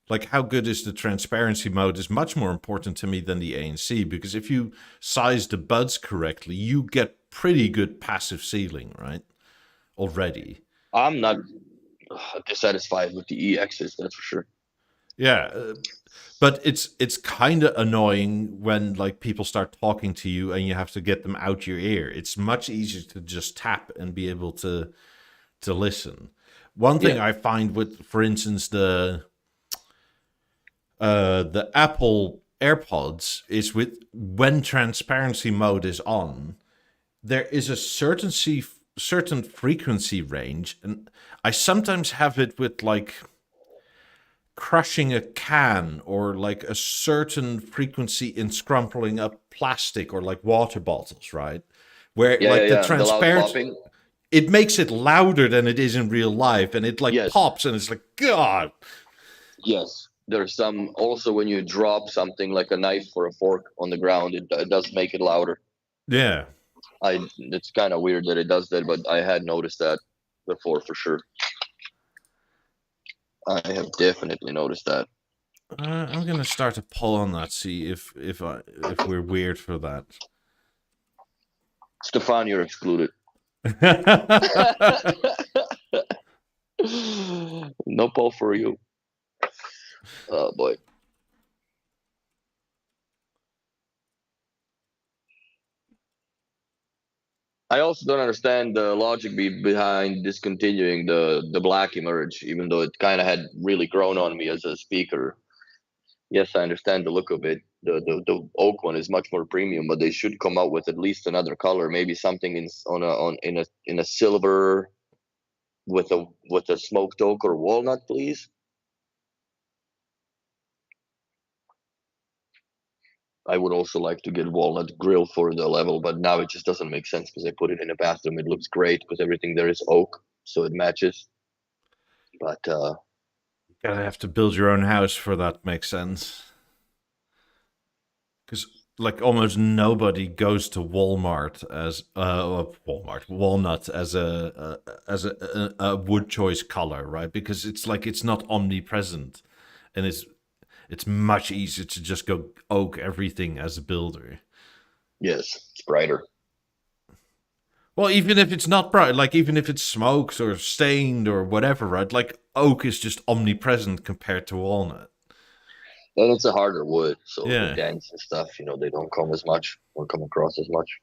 Like, how good is the transparency mode is much more important to me than the ANC, because if you size the buds correctly, you get pretty good passive ceiling, right? Already. I'm not dissatisfied with the EXs, that's for sure. Yeah, but it's kind of annoying when like people start talking to you and you have to get them out your ear. It's much easier to just tap and be able to listen. One thing I find with, for instance, the Apple AirPods is with when transparency mode is on, there is a certain frequency range, and I sometimes have it with like crushing a can or like a certain frequency in scrumpling up plastic or like water bottles, right? Where the transparency, it makes it louder than it is in real life, and it like pops, and it's like, God. Yes. There's some also when you drop something like a knife or a fork on the ground, it does make it louder. Yeah. It's kind of weird that it does that, but I had noticed that before for sure. I have definitely noticed that. I'm gonna start a poll on that. See if we're weird for that. Stefan, you're excluded. No poll for you. Oh boy. I also don't understand the logic behind discontinuing the black emerge, even though it kind of had really grown on me as a speaker. Yes, I understand the look of it. The oak one is much more premium, but they should come out with at least another color, maybe something in a silver with a smoked oak or walnut, please. I would also like to get walnut grill for the level, but now it just doesn't make sense because I put it in a bathroom. It looks great because everything there is oak, so it matches. But you're gonna have to build your own house for that. Makes sense. Because like almost nobody goes to Walmart as walnut as a wood choice color, right? Because it's like it's not omnipresent, and it's much easier to just go oak everything as a builder. Yes, it's brighter. Well, even if it's not bright, like even if it smokes or stained or whatever, right? Like oak is just omnipresent compared to walnut. And it's a harder wood, so Yeah. the dents and stuff, they don't come as much or come across as much.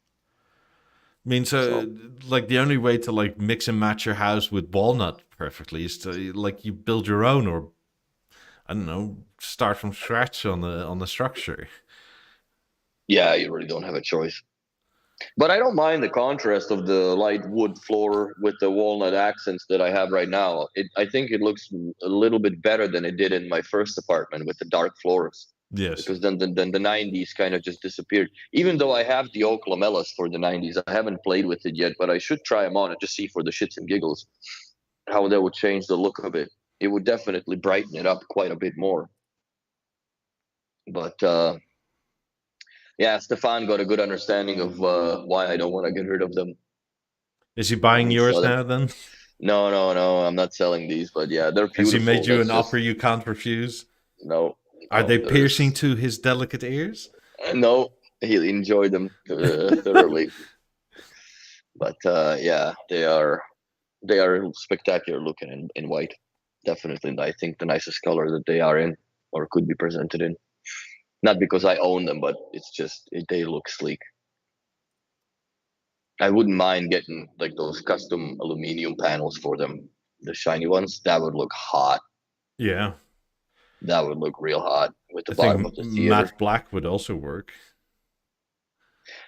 I mean, so like the only way to like mix and match your house with walnut perfectly is to like you build your own, or I don't know, start from scratch on the structure. Yeah, you really don't have a choice. But I don't mind the contrast of the light wood floor with the walnut accents that I have right now. I think it looks a little bit better than it did in my first apartment with the dark floors. Yes. Because then the 90s kind of just disappeared. Even though I have the oak lamellas for the 90s, I haven't played with it yet, but I should try them on and just see for the shits and giggles how that would change the look of it. It would definitely brighten it up quite a bit more. But yeah, Stefan got a good understanding of why I don't want to get rid of them. Is he buying yours now then? No. I'm not selling these, but yeah, they're Has he beautiful. made you That's an offer just you can't refuse? no, Are they piercing There's to his delicate ears? no. He'll enjoy them thoroughly. But yeah, they are spectacular looking in white. Definitely, I think the nicest color that they are in or could be presented in. Not because I own them, but it's just they look sleek. I wouldn't mind getting like those custom aluminum panels for them, the shiny ones. That would look hot. Yeah. That would look real hot with the I bottom of think the theater. matte black would also work.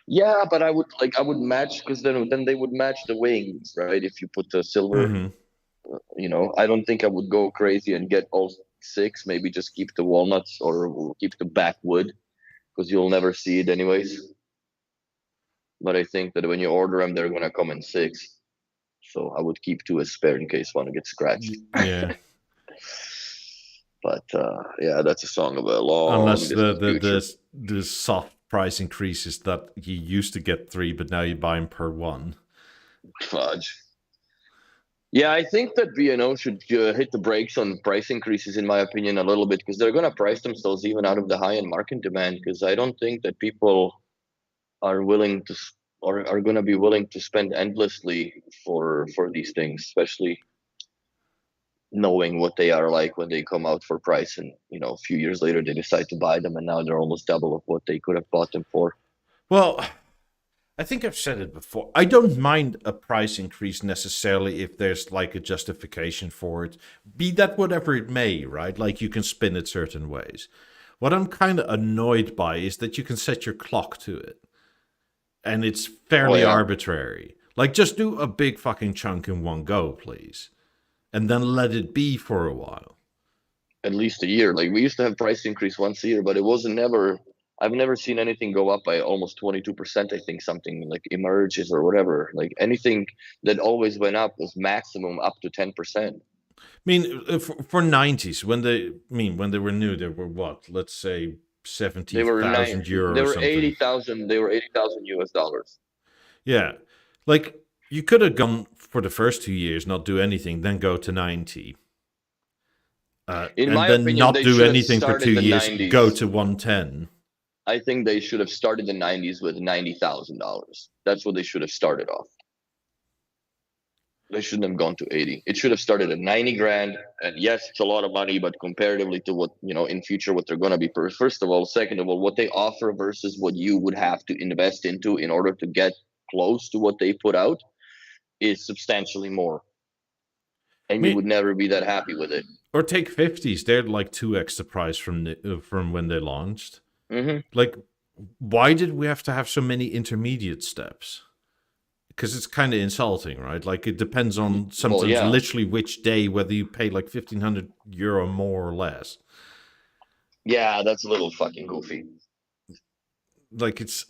Yeah, but I would match because then they would match the wings, right? If you put the silver, Hmm. I don't think I would go crazy and get all six. Maybe just keep the walnuts or keep the back wood because you'll never see it anyways. But I think that when you order them, they're gonna come in six. So I would keep two as spare in case one gets scratched. Yeah. But yeah, that's a song of a long Unless distant future. the soft price increases that you used to get 3, but now you buy them per one. Fudge. Yeah, I think that B&O should hit the brakes on price increases, in my opinion, a little bit because they're going to price themselves even out of the high end market demand. Because I don't think that people are willing to or are going to be willing to spend endlessly for these things, especially knowing what they are like when they come out for price, and a few years later they decide to buy them, and now they're almost double of what they could have bought them for. Well, I think I've said it before. I don't mind a price increase necessarily if there's like a justification for it. Be that whatever it may, right? Like you can spin it certain ways. What I'm kind of annoyed by is that you can set your clock to it. And it's Oh fairly yeah, arbitrary. Like just do a big fucking chunk in one go, please. And then let it be for a while. at least a year. Like we used to have price increase once a year, but it wasn't never. I've never seen anything go up by almost 22%. I think something like emerges or whatever. Like anything that always went up was maximum up to 10%. I mean, for 90s, when they were new, they were what? Let's say They were nine. 70,000 euro They or were something. 80,000. They were 80,000 US dollars. Yeah. Like, you could have gone for the first 2 years, not do anything, then go to 90. In And my then opinion, not they do should have anything for started two the years, go 90s. to 110. I think they should have started the 90s with $90,000. That's what they should have started off. They shouldn't have gone to 80. It should have started at 90 grand. And yes, it's a lot of money, but comparatively to what, in future, what they're going to be, first of all, second of all, what they offer versus what you would have to invest into in order to get close to what they put out is substantially more. I And you mean, would never be that happy with it. or take 50s. They're like 2x the price from when they launched. Hmm. Like, why did we have to have so many intermediate steps? Because it's kind of insulting, right? Like it depends on Well, sometimes yeah. literally which day whether you pay like 1,500 euro more or less. Yeah, that's a little fucking goofy. Like it's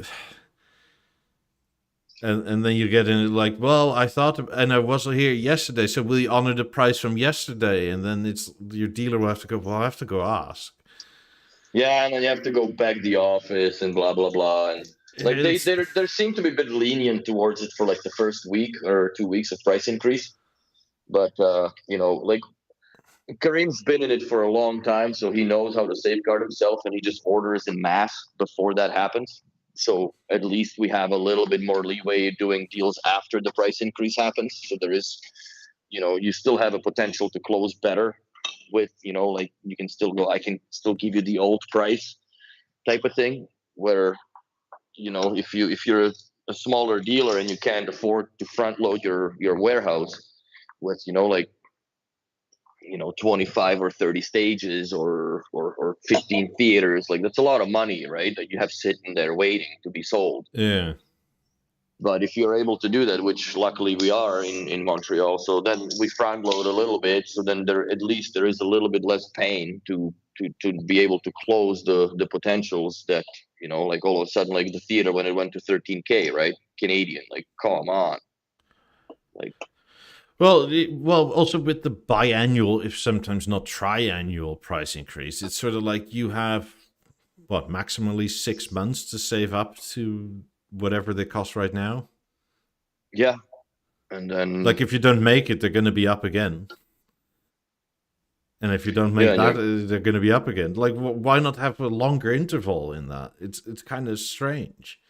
and then you get in it like, well, I thought and I wasn't here yesterday, so will you honor the price from yesterday? And then it's your dealer will have to go. Well, I have to go ask. Yeah, and then you have to go back the office and blah blah blah, and like they It's they seem to be a bit lenient towards it for like the first week or 2 weeks of price increase. But like Kareem's been in it for a long time, so he knows how to safeguard himself, and he just orders in mass before that happens. So at least we have a little bit more leeway doing deals after the price increase happens. So there is, you still have a potential to close better with, like you can still go, I can still give you the old price type of thing. Where if you're a smaller dealer and you can't afford to front load your warehouse with like 25 or 30 stages or 15 theaters, like that's a lot of money, right, that you have sitting there waiting to be sold. yeah. But if you're able to do that, which luckily we are in Montreal, so then we front load a little bit, so then there is a little bit less pain to be able to close the potentials that like all of a sudden, like the theater when it went to 13K, right, Canadian, like come on, like Well, also with the biannual, if sometimes not triannual price increase, it's sort of like you have what maximally 6 months to save up to whatever they cost right now. yeah. And then Like if you don't make it, they're going to be up again. And if you don't make yeah, and that, you they're going to be up again. Like, why not have a longer interval in that? It's kind of strange.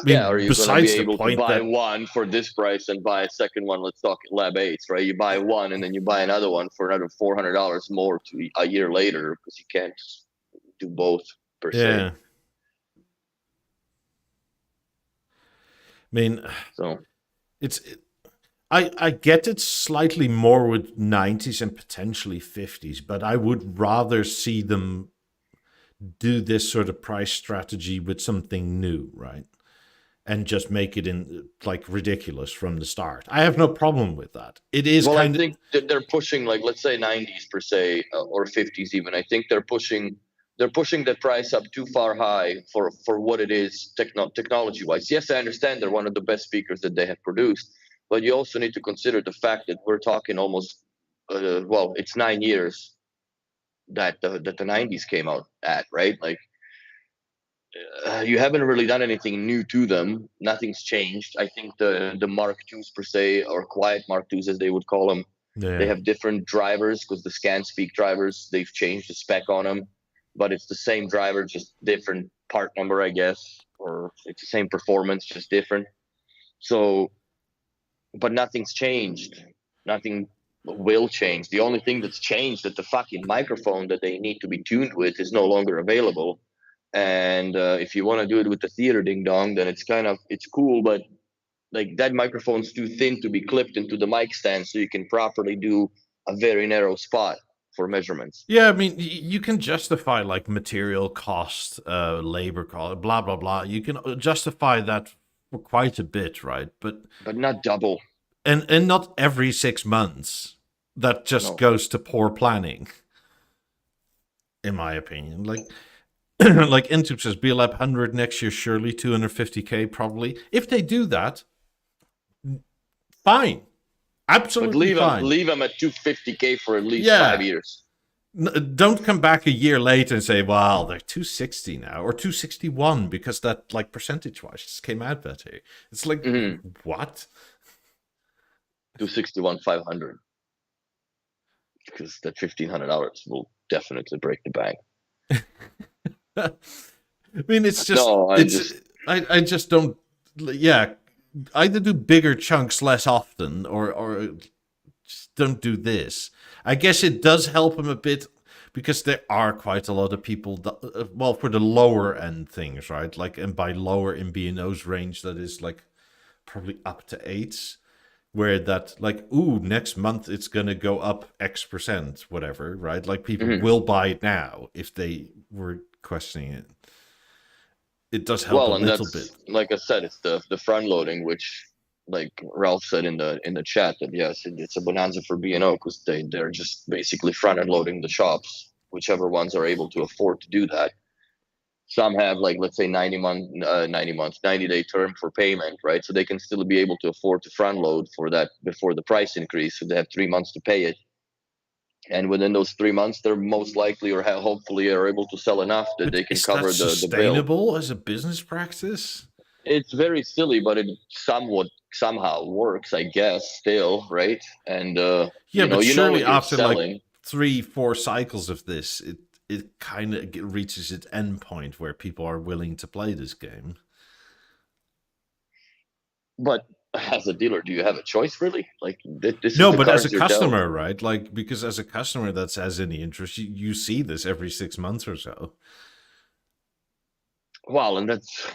I yeah, mean, are you gonna be besides the able to point buy that, one for this price and buy a second one? Let's talk Lab 8s, right? You buy one and then you buy another one for another $400 more a year later because you can't do both per se. yeah. I mean, So it's. I get it slightly more with 90s and potentially 50s, but I would rather see them do this sort of price strategy with something new, right? And just make it in like ridiculous from the start. I have no problem with that. It is well, I kind of think that they're pushing, like, let's say 90s per se, or 50s even. I think they're pushing the price up too far high for what it is technology wise. Yes, I understand they're one of the best speakers that they have produced, but you also need to consider the fact that we're talking almost well, it's 9 years that the 90s came out at, right? Like, you haven't really done anything new to them. Nothing's changed. I think the Mark IIs per se, or quiet Mark IIs as they would call them, they yeah. have different drivers because the scan speak drivers, they've changed the spec on them, but it's the same driver, just different part number, I guess, or it's the same performance, just different. So, but nothing's changed. Nothing will change. The only thing that's changed that the fucking microphone that they need to be tuned with is no longer available. And if you want to do it with the theater ding dong, then it's cool, but like that microphone's too thin to be clipped into the mic stand, so you can properly do a very narrow spot for measurements. Yeah, I mean, you can justify like material cost, labor cost, blah blah blah. You can justify that for quite a bit, right? But not double. And not every 6 months. That just No. goes to poor planning, in my opinion. Like like Intube says, BLab 100 next year, surely 250K probably. If they do that, fine, But absolutely fine. leave them at 250K for at least Yeah. 5 years. Don't come back a year later and say, well, they're 260 now or 261 because that, like, percentage wise just came out better. It's like, what? 261 500, because that $1,500 will definitely break the bank. I mean, it's just, No, I just don't, yeah, either do bigger chunks less often or just don't do this. I guess it does help him a bit because there are quite a lot of people that, well, for the lower end things, right? Like, and by lower in B&O's range, that is like probably up to 8s, where that, like, ooh, next month it's gonna go up X%, whatever, right? Like, people will buy it now if they were questioning it. It does help a well, and little that's, bit. like I said, it's the front loading, which, like Ralph said in the chat, that yes, it's a bonanza for B&O because they're just basically front end loading the shops, whichever ones are able to afford to do that. Some have, like, let's say 90-day term for payment, right? So they can still be able to afford to front load for that before the price increase. So they have 3 months to pay it, and within those 3 months, they're most likely or hopefully are able to sell enough that But they can is that cover the bill. sustainable as a business practice? It's very silly, but it somewhat somehow works, I guess, still, right? And Yeah, but you know surely what you're after like selling. 3-4 cycles of this, it kind of reaches its end point where people are willing to play this game. But as a dealer, do you have a choice, really? Like, this is No, the but as a cards you're dealt. customer, right? Like, because as a customer that has any interest, you see this every 6 months or so. Well, and that's,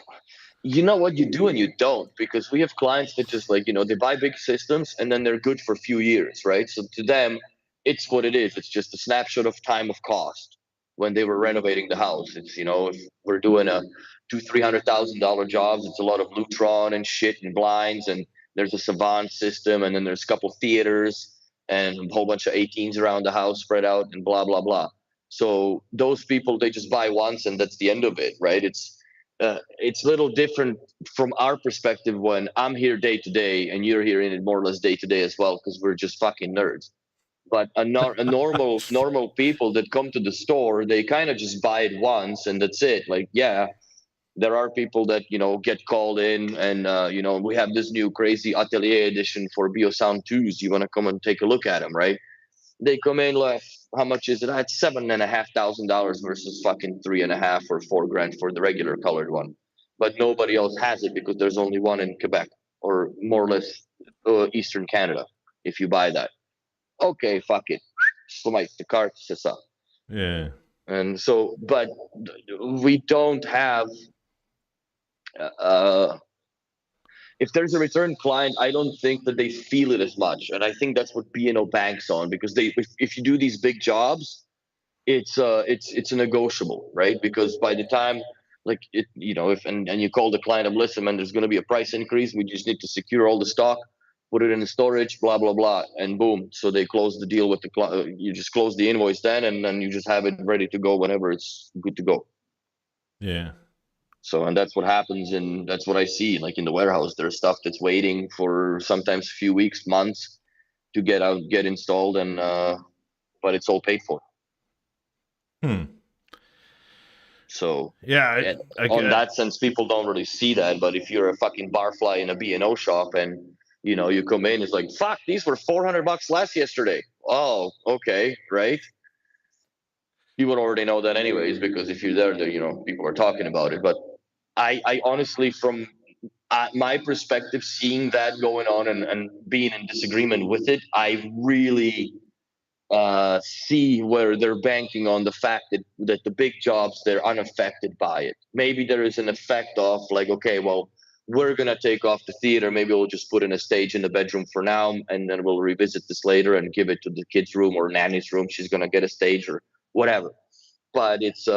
you know what you do and you don't, because we have clients that just, like, they buy big systems and then they're good for a few years, right? So to them, it's what it is. It's just a snapshot of time of cost when they were renovating the house. It's, if we're doing a $200,000-300,000 jobs, it's a lot of Lutron and shit and blinds, and there's a Savant system, and then there's a couple theaters and a whole bunch of 18s around the house spread out and blah blah blah. So those people, they just buy once and that's the end of it, right? It's a little different from our perspective when I'm here day to day and you're here in it more or less day to day as well, because we're just fucking nerds. But a normal people that come to the store, they kind of just buy it once and that's it. Like, yeah, There are people that, get called in and, we have this new crazy Atelier edition for Beosound 2s. You want to come and take a look at them, right? They come in like, how much is it? It's $7,500 versus fucking 3.5 or $4,000 for the regular colored one. But nobody else has it because there's only one in Quebec, or more or less Eastern Canada. If you buy that, okay, fuck it, swipe the card, c'est ça. Yeah. And so, but we don't have. If there's a return client, I don't think that they feel it as much, and I think that's what B&O banks on, because if you do these big jobs, it's a negotiable, right? Because by the time, like, it, if and you call the client up, listen, man, there's going to be a price increase. We just need to secure all the stock, put it in the storage, blah blah blah, and boom. So they close the deal with the client. You just close the invoice then, and then you just have it ready to go whenever it's good to go. Yeah. So, and that's what happens, and that's what I see. Like in the warehouse, there's stuff that's waiting for sometimes a few weeks, months to get installed, and but it's all paid for. So yeah, on that sense, people don't really see that. But if you're a fucking barfly in a B&O shop and you come in, it's like, fuck, these were $400 less yesterday. Oh, okay, right. You would already know that anyways, because if you're there, people are talking about it. But I honestly, from my perspective, seeing that going on and being in disagreement with it, I really see where they're banking on the fact that the big jobs, they're unaffected by it. Maybe there is an effect of like, okay, well, we're going to take off the theater. Maybe we'll just put in a stage in the bedroom for now, and then we'll revisit this later and give it to the kids' room or nanny's room. She's going to get a stage or whatever. But it's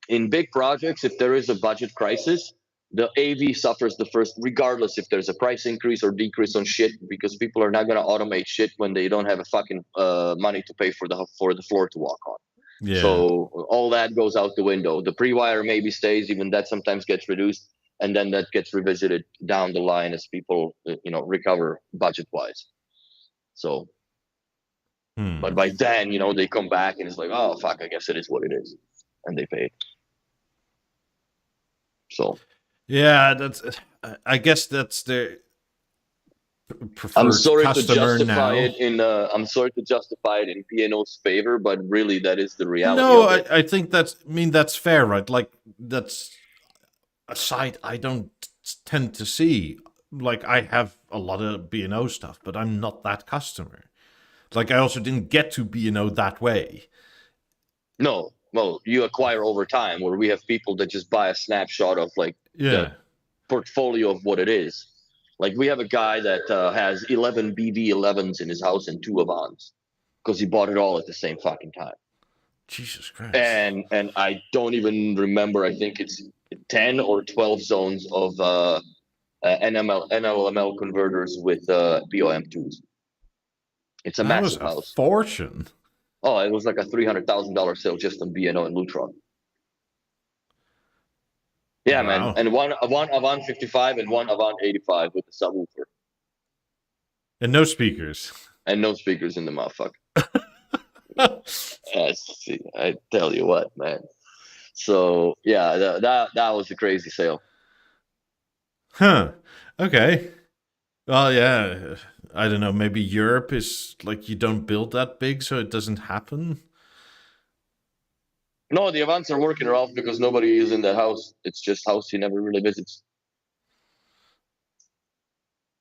in big projects, if there is a budget crisis, the AV suffers the first, regardless if there's a price increase or decrease on shit, because people are not going to automate shit when they don't have a fucking money to pay for the floor to walk on. Yeah. So all that goes out the window. The pre-wire maybe stays, even that sometimes gets reduced, and then that gets revisited down the line as people, recover budget-wise. So, but by then, they come back and it's like, oh fuck, I guess it is what it is, and they pay it. So. Yeah, I guess that's their preferred I'm sorry to customer justify now. it in. I'm sorry to justify it in P&O's favor, but really, that is the reality. No, of it. I think that's fair, right? Like, that's a side I don't tend to see. Like, I have a lot of B&O stuff, but I'm not that customer. Like, I also didn't get to B&O that way. No, well, you acquire over time, where we have people that just buy a snapshot of like the portfolio of what it is. Like we have a guy that has 11 BV11s in his house and 2 Avants because he bought it all at the same fucking time. Jesus Christ. And I don't even remember. I think it's 10 or 12 zones of NLML converters with BOM2s. It's a massive house. Fortune. Oh, it was like a $300,000 sale just on B&O and Lutron. Yeah, wow. Man, and one Avant 55 and one Avant 85 with the subwoofer. And no speakers. And no speakers in the motherfucker. I tell you what, man. So yeah, that was a crazy sale. Huh. Okay. Well, yeah. I don't know. Maybe Europe is like you don't build that big, so it doesn't happen. No, the Avants are working her off because nobody is in that house. It's just house he never really visits.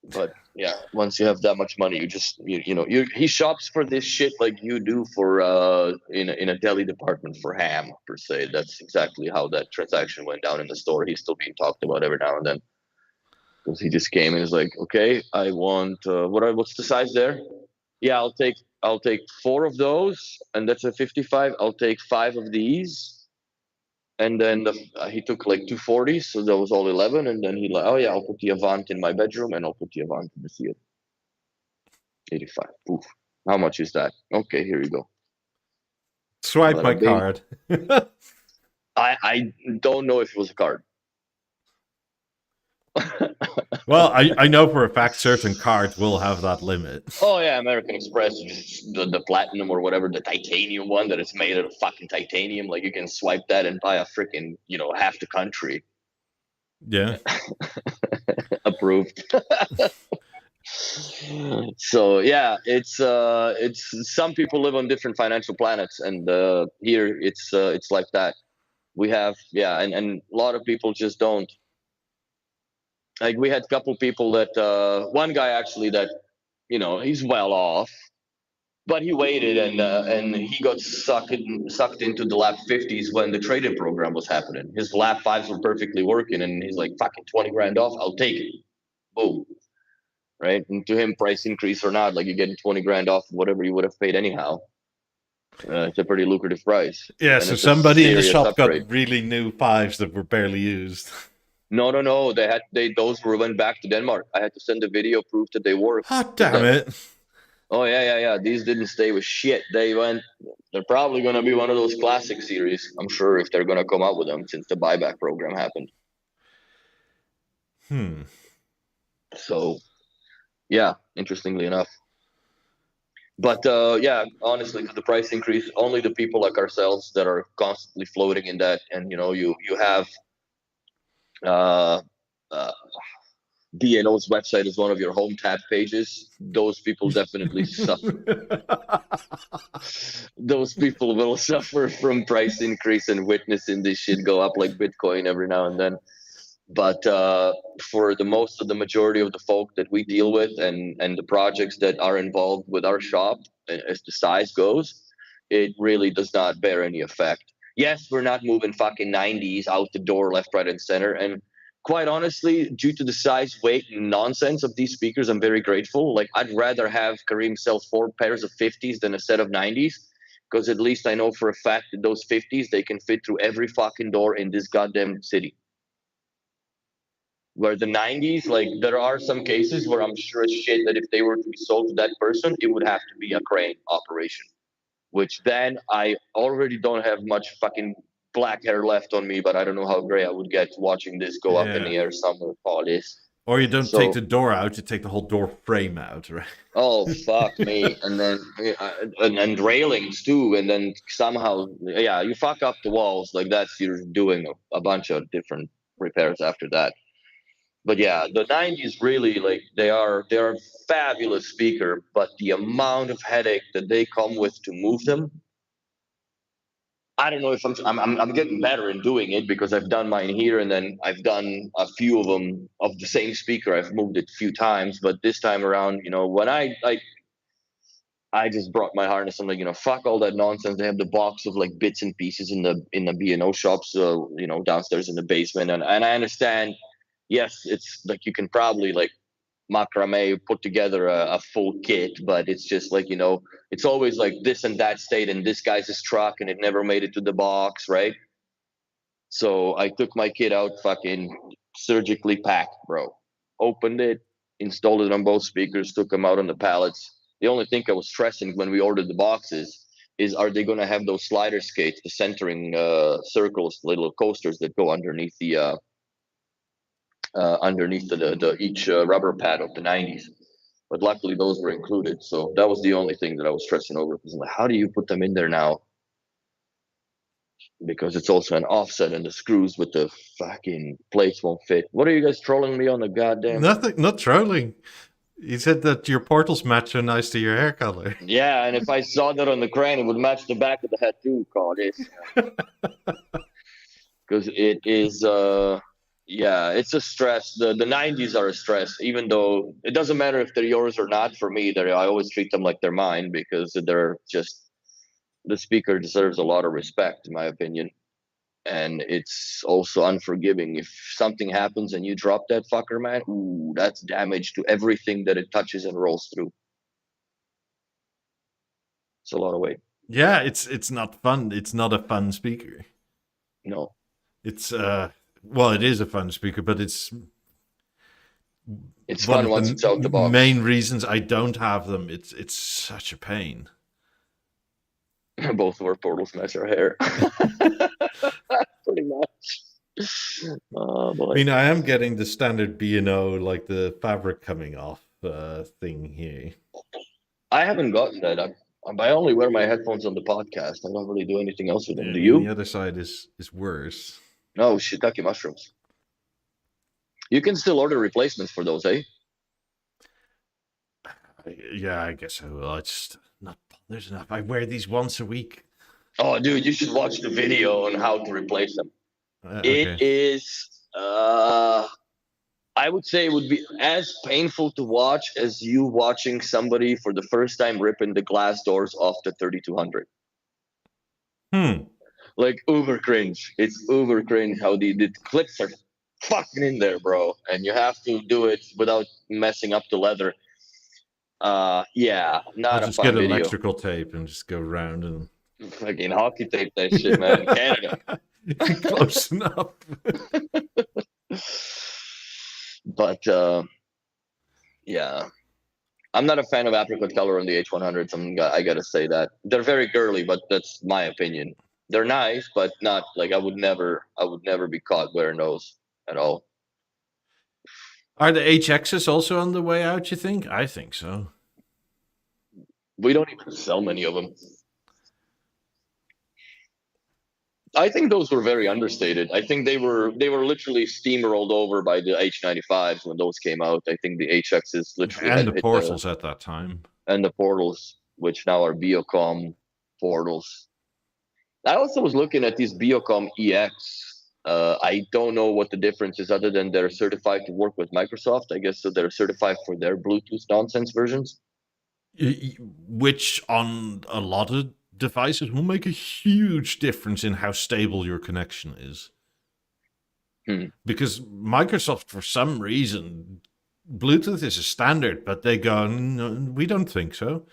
But yeah, once you have that much money, you just he shops for this shit like you do for in a deli department for ham per se. That's exactly how that transaction went down in the store. He's still being talked about every now and then because he just came and is like, okay, I want what's the size there? Yeah, I'll take 4 of those, and that's a 55. I'll take 5 of these, and then he took like 240s, so that was all 11. And then he like, oh yeah, I'll put the Avant in my bedroom, and I'll put the Avant in the theater. 85. Oof. How much is that? Okay, here you go. Swipe my card. I don't know if it was a card. Well, I know for a fact certain cards will have that limit. Oh yeah, American Express, the platinum or whatever, the titanium one that is made out of fucking titanium. Like you can swipe that and buy a freaking, half the country. Yeah. Approved. So yeah, it's some people live on different financial planets, and here it's like that. We have, yeah, and a lot of people just don't. Like we had a couple people that one guy actually that he's well off, but he waited and he got sucked into the lap 50s when the trade-in program was happening. His lap fives were perfectly working, and he's like, fucking 20 grand off, I'll take it. Boom. Right? And to him, price increase or not, like you're getting 20 grand off whatever you would have paid anyhow. It's a pretty lucrative price. Yeah, and so it's a somebody in the serious shop upgrade. got really new fives that were barely used. No. Those went back to Denmark. I had to send a video proof that they worked. Hot damn it. Oh yeah. These didn't stay with shit. They're probably gonna be one of those classic series, I'm sure, if they're gonna come out with them since the buyback program happened. So yeah, interestingly enough. But yeah, honestly, the price increase, only the people like ourselves that are constantly floating in that, and you have uh, B&O's website as one of your home tab pages. Those people definitely suffer. Those people will suffer from price increase and witnessing this shit go up like Bitcoin every now and then. But for the majority of the folk that we deal with, and the projects that are involved with our shop, as the size goes, it really does not bear any effect. Yes, we're not moving fucking 90s out the door left, right, and center. And quite honestly, due to the size, weight, and nonsense of these speakers, I'm very grateful. Like, I'd rather have Kareem sell 4 pairs of 50s than a set of 90s, because at least I know for a fact that those 50s, they can fit through every fucking door in this goddamn city. Where the 90s, like, there are some cases where I'm sure as shit that if they were to be sold to that person, it would have to be a crane operation, which then I already don't have much fucking black hair left on me, but I don't know how gray I would get watching this go up in the air somewhere. All this. Or you don't take So, the door out, you take the whole door frame out, right? oh fuck me, and then and railings too, and then somehow, yeah, you fuck up the walls, like that's, you're doing a bunch of different repairs after that. But yeah, the 90s really, like, they're a fabulous speaker, but the amount of headache that they come with to move them, I don't know if I'm getting better in doing it, because I've done mine here, and then I've done a few of them of the same speaker. I've moved it a few times, but this time around, when I just brought my harness. I'm like, fuck all that nonsense. They have the box of like bits and pieces in the B&O shops, downstairs in the basement, and I understand. Yes, it's like you can probably like macrame put together a full kit, but it's just like, it's always like this and that stayed in this guy's truck and it never made it to the box, right? So I took my kit out, fucking surgically packed, bro. Opened it, installed it on both speakers, took them out on the pallets. The only thing I was stressing when we ordered the boxes is, are they going to have those slider skates, the centering circles, little coasters that go underneath the each rubber pad of the 90s. But luckily those were included, so that was the only thing that I was stressing over, because I'm like, how do you put them in there now? Because it's also an offset, and the screws with the fucking plates won't fit. What are you guys trolling me on the goddamn? Nothing, not trolling. You said that your portals match so nice to your hair color. Yeah, and if I saw that on the crane, it would match the back of the head too, call this. Because it is yeah, it's a stress. The 90s are a stress, even though it doesn't matter if they're yours or not. For me, I always treat them like they're mine, because they're just, the speaker deserves a lot of respect, in my opinion. And it's also unforgiving. If something happens and you drop that fucker, man, ooh, that's damage to everything that it touches and rolls through. It's a lot of weight. Yeah, it's not fun. It's not a fun speaker. No. It's well, it is a fun speaker, but it's fun once it's out the box. Main reasons I don't have them. It's such a pain. Both of our portals match our hair. Pretty much. Oh I boy. mean, I am getting the standard B&O, like the fabric coming off thing here. I haven't gotten that. I only wear my headphones on the podcast. I don't really do anything else with them. I Do mean, the you? other side is worse. No, shiitake mushrooms. You can still order replacements for those, eh? Yeah, I guess I will. It's just not bothered enough. I wear these once a week. Oh, dude, you should watch the video on how to replace them. It Okay. is, I would say, it would be as painful to watch as you watching somebody for the first time ripping the glass doors off the 3200. Like uber cringe. It's uber cringe how the clips are fucking in there, bro, and you have to do it without messing up the leather. Yeah, I'll not a just get fun video. electrical tape and just go around and Fucking hockey tape that shit, man. Canada. close enough. But yeah, I'm not a fan of apricot color on the H100s. I gotta say that they're very girly, but that's my opinion. They're nice, but not like I would never be caught wearing those at all. Are the HXs also on the way out, you think? I think so. We don't even sell many of them. I think those were very understated. I think they were literally steamrolled over by the H95s when those came out. I think the HXs literally And had the hit portals at that time. and the portals, which now are Beocom portals. I also was looking at these Beocom EX. I don't know what the difference is other than they're certified to work with Microsoft. I guess so they're certified for their Bluetooth nonsense versions. Which on a lot of devices will make a huge difference in how stable your connection is. Because Microsoft, for some reason, Bluetooth is a standard, but they go, no, we don't think so.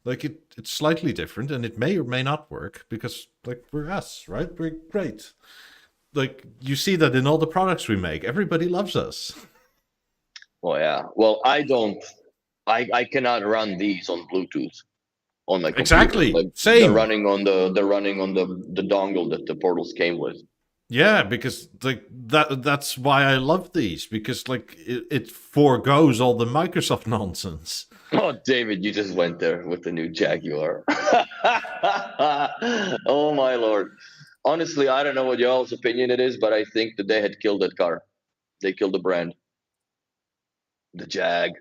Like it's slightly different, and it may or may not work because, like, we're us, right? We're great. Like you see that in all the products we make, everybody loves us. Well, yeah. Well, I don't. I cannot run these on Bluetooth on my computer. Exactly. Like, Same. They're running on the dongle that the portals came with. Yeah, because like that's why I love these, because like it foregoes all the Microsoft nonsense. Oh, David, you just went there with the new Jaguar. Oh my lord. Honestly, I don't know what y'all's opinion it is, but I think that they had killed that car. They killed the brand. The Jag.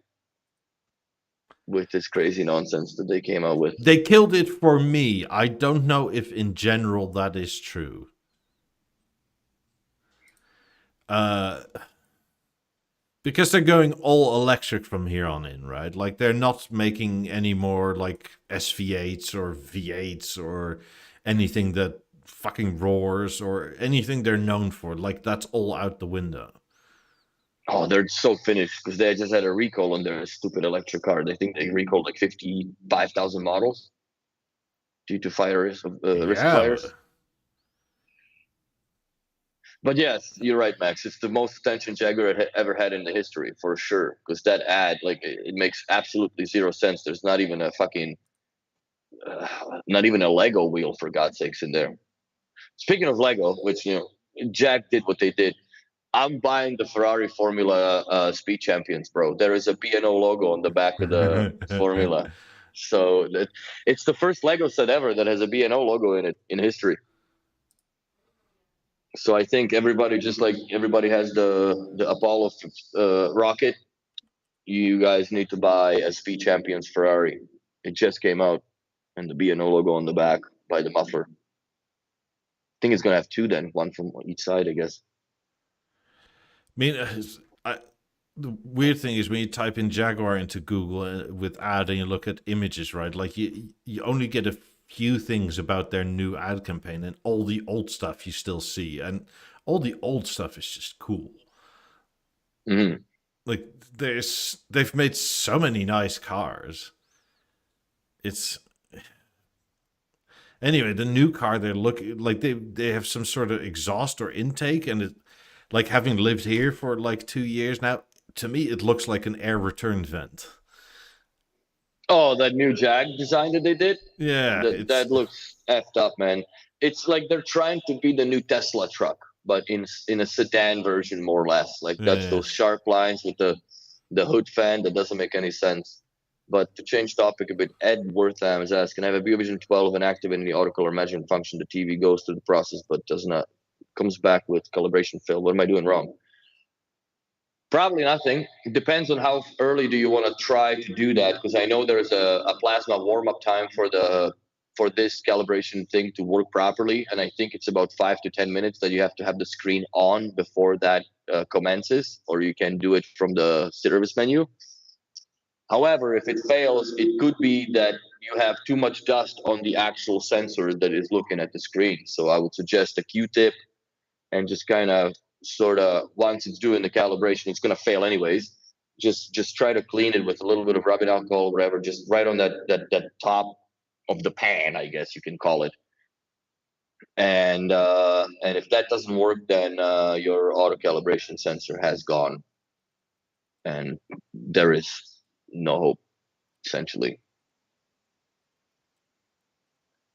With this crazy nonsense that they came out with. They killed it for me. I don't know if in general that is true. Because they're going all electric from here on in, right? Like they're not making any more like SV8s or V8s or anything that fucking roars or anything they're known for. Like that's all out the window. Oh, they're so finished because they just had a recall on their stupid electric car. They think they recalled like 55,000 models due to fire risk fires. But yes, you're right, Max. It's the most attention Jaguar ever had in the history, for sure. Because that ad, like, it makes absolutely zero sense. There's not even a fucking, not even a Lego wheel, for God's sakes, in there. Speaking of Lego, which, Jag did what they did. I'm buying the Ferrari Formula Speed Champions, bro. There is a B&O logo on the back of the Formula. So it's the first Lego set ever that has a B&O logo in it in history. So I think everybody, just like everybody has the Apollo rocket, you guys need to buy a Speed Champions Ferrari. It just came out, and the B&O logo on the back by the muffler. I think it's gonna have two then, one from each side, I guess. I mean, the weird thing is when you type in Jaguar into Google with ad and you look at images, right? Like you only get a few things about their new ad campaign, and all the old stuff you still see, and all the old stuff is just cool. Mm-hmm. Like they've made so many nice cars. It's anyway, the new car, they look like they have some sort of exhaust or intake, and it, like having lived here for like 2 years now, to me it looks like an air return vent. Oh, that new Jag design that they did? Yeah. That looks effed up, man. It's like they're trying to be the new Tesla truck. but in a sedan version, more or less. Like that's Yeah. those sharp lines with the hood fan that doesn't make any sense. But to change topic a bit, Ed Wortham is asking, I have a BeoVision 12 and activating the autocolor measuring function. The TV goes through the process, but does not comes back with calibration fail. What am I doing wrong? Probably nothing. It depends on how early do you want to try to do that, because I know there's a plasma warm-up time for this calibration thing to work properly, and I think it's about 5 to 10 minutes that you have to have the screen on before that commences, or you can do it from the service menu. However, if it fails, it could be that you have too much dust on the actual sensor that is looking at the screen. So I would suggest a Q-tip and just kind of sort of, once it's doing the calibration, it's going to fail anyways. Just try to clean it with a little bit of rubbing alcohol, whatever, just right on that top of the pan, I guess you can call it. And if that doesn't work, then your auto calibration sensor has gone, and there is no hope, essentially.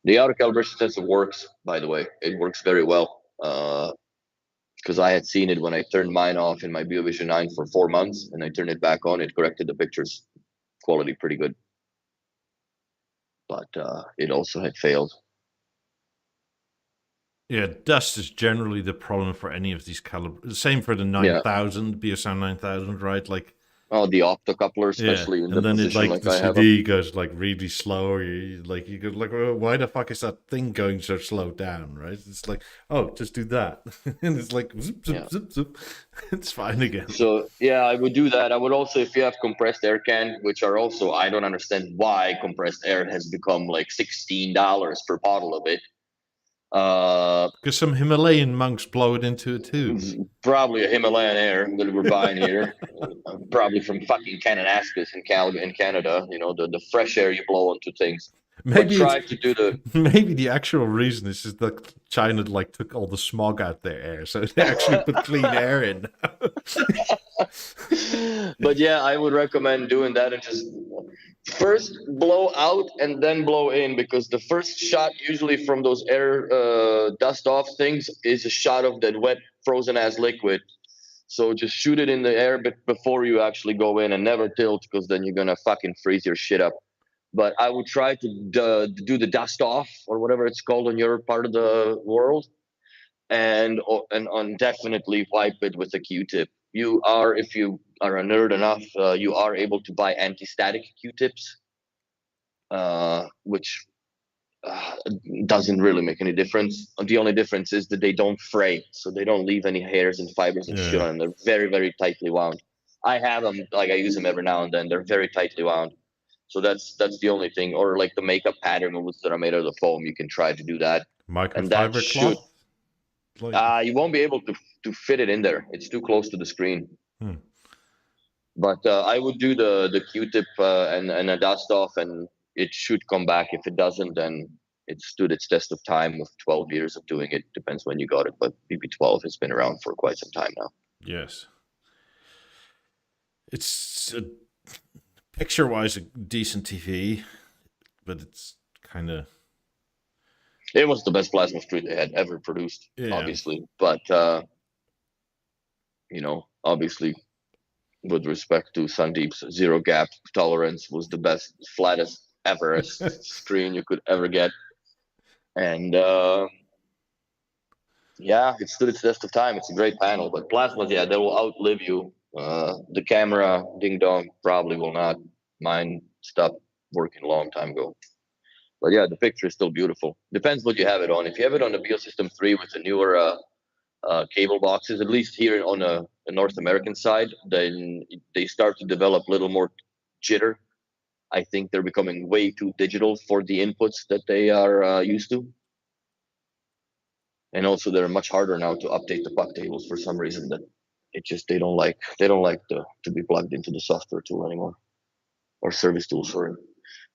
The auto calibration sensor works, by the way. It works very well. Because I had seen it when I turned mine off in my BeoVision 9 for 4 months, and I turned it back on. It corrected the pictures quality pretty good, but it also had failed. Yeah, dust is generally the problem for any of these Same for the 9000, Beosound 9000, right? Like, oh, the optocoupler, especially in and the then position like like the I have CD goes like really slow, or you go like, well, why the fuck is that thing going so slow down, right? It's like, oh, just do that, and it's like zip, zip, zip, zip. It's fine again. So yeah, I would do that. I would also, if you have compressed air can, which are also, I don't understand why compressed air has become like $16 per bottle of it. Because some Himalayan monks blow it into a tube. Probably a Himalayan air that we're buying here. Probably from fucking Kananaskis in Canada. You know, the fresh air you blow onto things. Maybe try to do the. Maybe the actual reason is that China like took all the smog out their air, so they actually put clean air in. But yeah, I would recommend doing that and just first blow out and then blow in, because the first shot usually from those air dust off things is a shot of that wet frozen ass liquid. So just shoot it in the air before you actually go in, and never tilt, because then you're gonna fucking freeze your shit up. But I would try to do the dust off, or whatever it's called on your part of the world, and definitely wipe it with a Q-tip. You are, if you are a nerd enough, you are able to buy anti-static Q-tips, which doesn't really make any difference. The only difference is that they don't fray, so they don't leave any hairs and fibers and shit on them. They're very, very tightly wound. I have them, like I use them every now and then. They're very tightly wound. So that's the only thing. Or like the makeup pattern removers that are made out of the foam, you can try to do that. Microfiber cloth? You won't be able to fit it in there. It's too close to the screen. But I would do the Q-tip and a dust off, and it should come back. If it doesn't, then it stood its test of time of 12 years of doing it. Depends when you got it, but BB12 has been around for quite some time now. Yes. It's picture-wise a decent TV, but it's kind of... It was the best plasma screen they had ever produced, obviously. But, you know, obviously, with respect to Sandeep's zero gap tolerance, was the best, flattest ever screen you could ever get. And, yeah, it stood its test of time. It's a great panel. But plasmas, yeah, they will outlive you. The camera, ding dong, probably will not. Mine stopped working a long time ago. But yeah, the picture is still beautiful. Depends what you have it on. If you have it on the Beosystem 3 with the newer cable boxes, at least here on the North American side, then they start to develop a little more jitter. I think they're becoming way too digital for the inputs that they are used to. And also they're much harder now to update the puck tables for some reason. That they don't like to be plugged into the software tool anymore, or service tool. Sorry,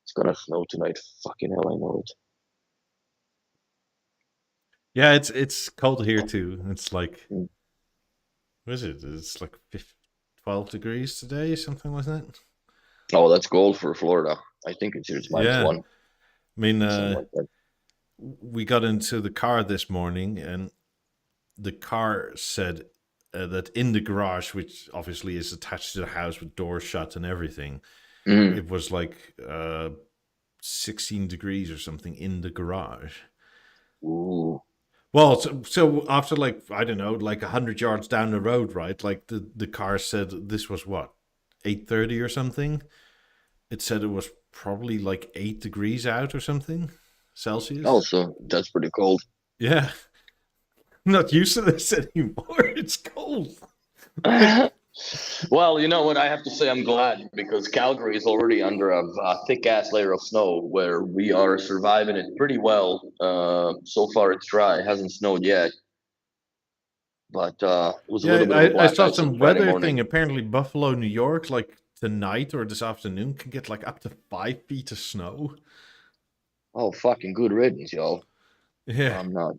it's gonna snow tonight. Fucking hell, I know it. Yeah, it's cold here too. It's like, what is it? It's like 12 degrees today, something like that. Oh, that's gold for Florida. I think it's -1. I mean, we got into the car this morning, and the car said that in the garage, which obviously is attached to the house with doors shut and everything, it was like 16 degrees or something in the garage. Ooh. Well, so after like, I don't know, like 100 yards down the road, right? Like the car said this was what, 8:30 or something. It said it was probably like 8 degrees out or something Celsius. Also, that's pretty cold. Yeah. I'm not used to this anymore. It's cold. Well, you know what? I have to say I'm glad because Calgary is already under a thick ass layer of snow where we are surviving it pretty well. So far, it's dry. It hasn't snowed yet, but it was a Yeah, little bit of a I black saw ice on some Friday weather morning. thing. Apparently, Buffalo, New York, like tonight or this afternoon, can get like up to 5 feet of snow. Oh, fucking good riddance, y'all. Yeah. I'm not.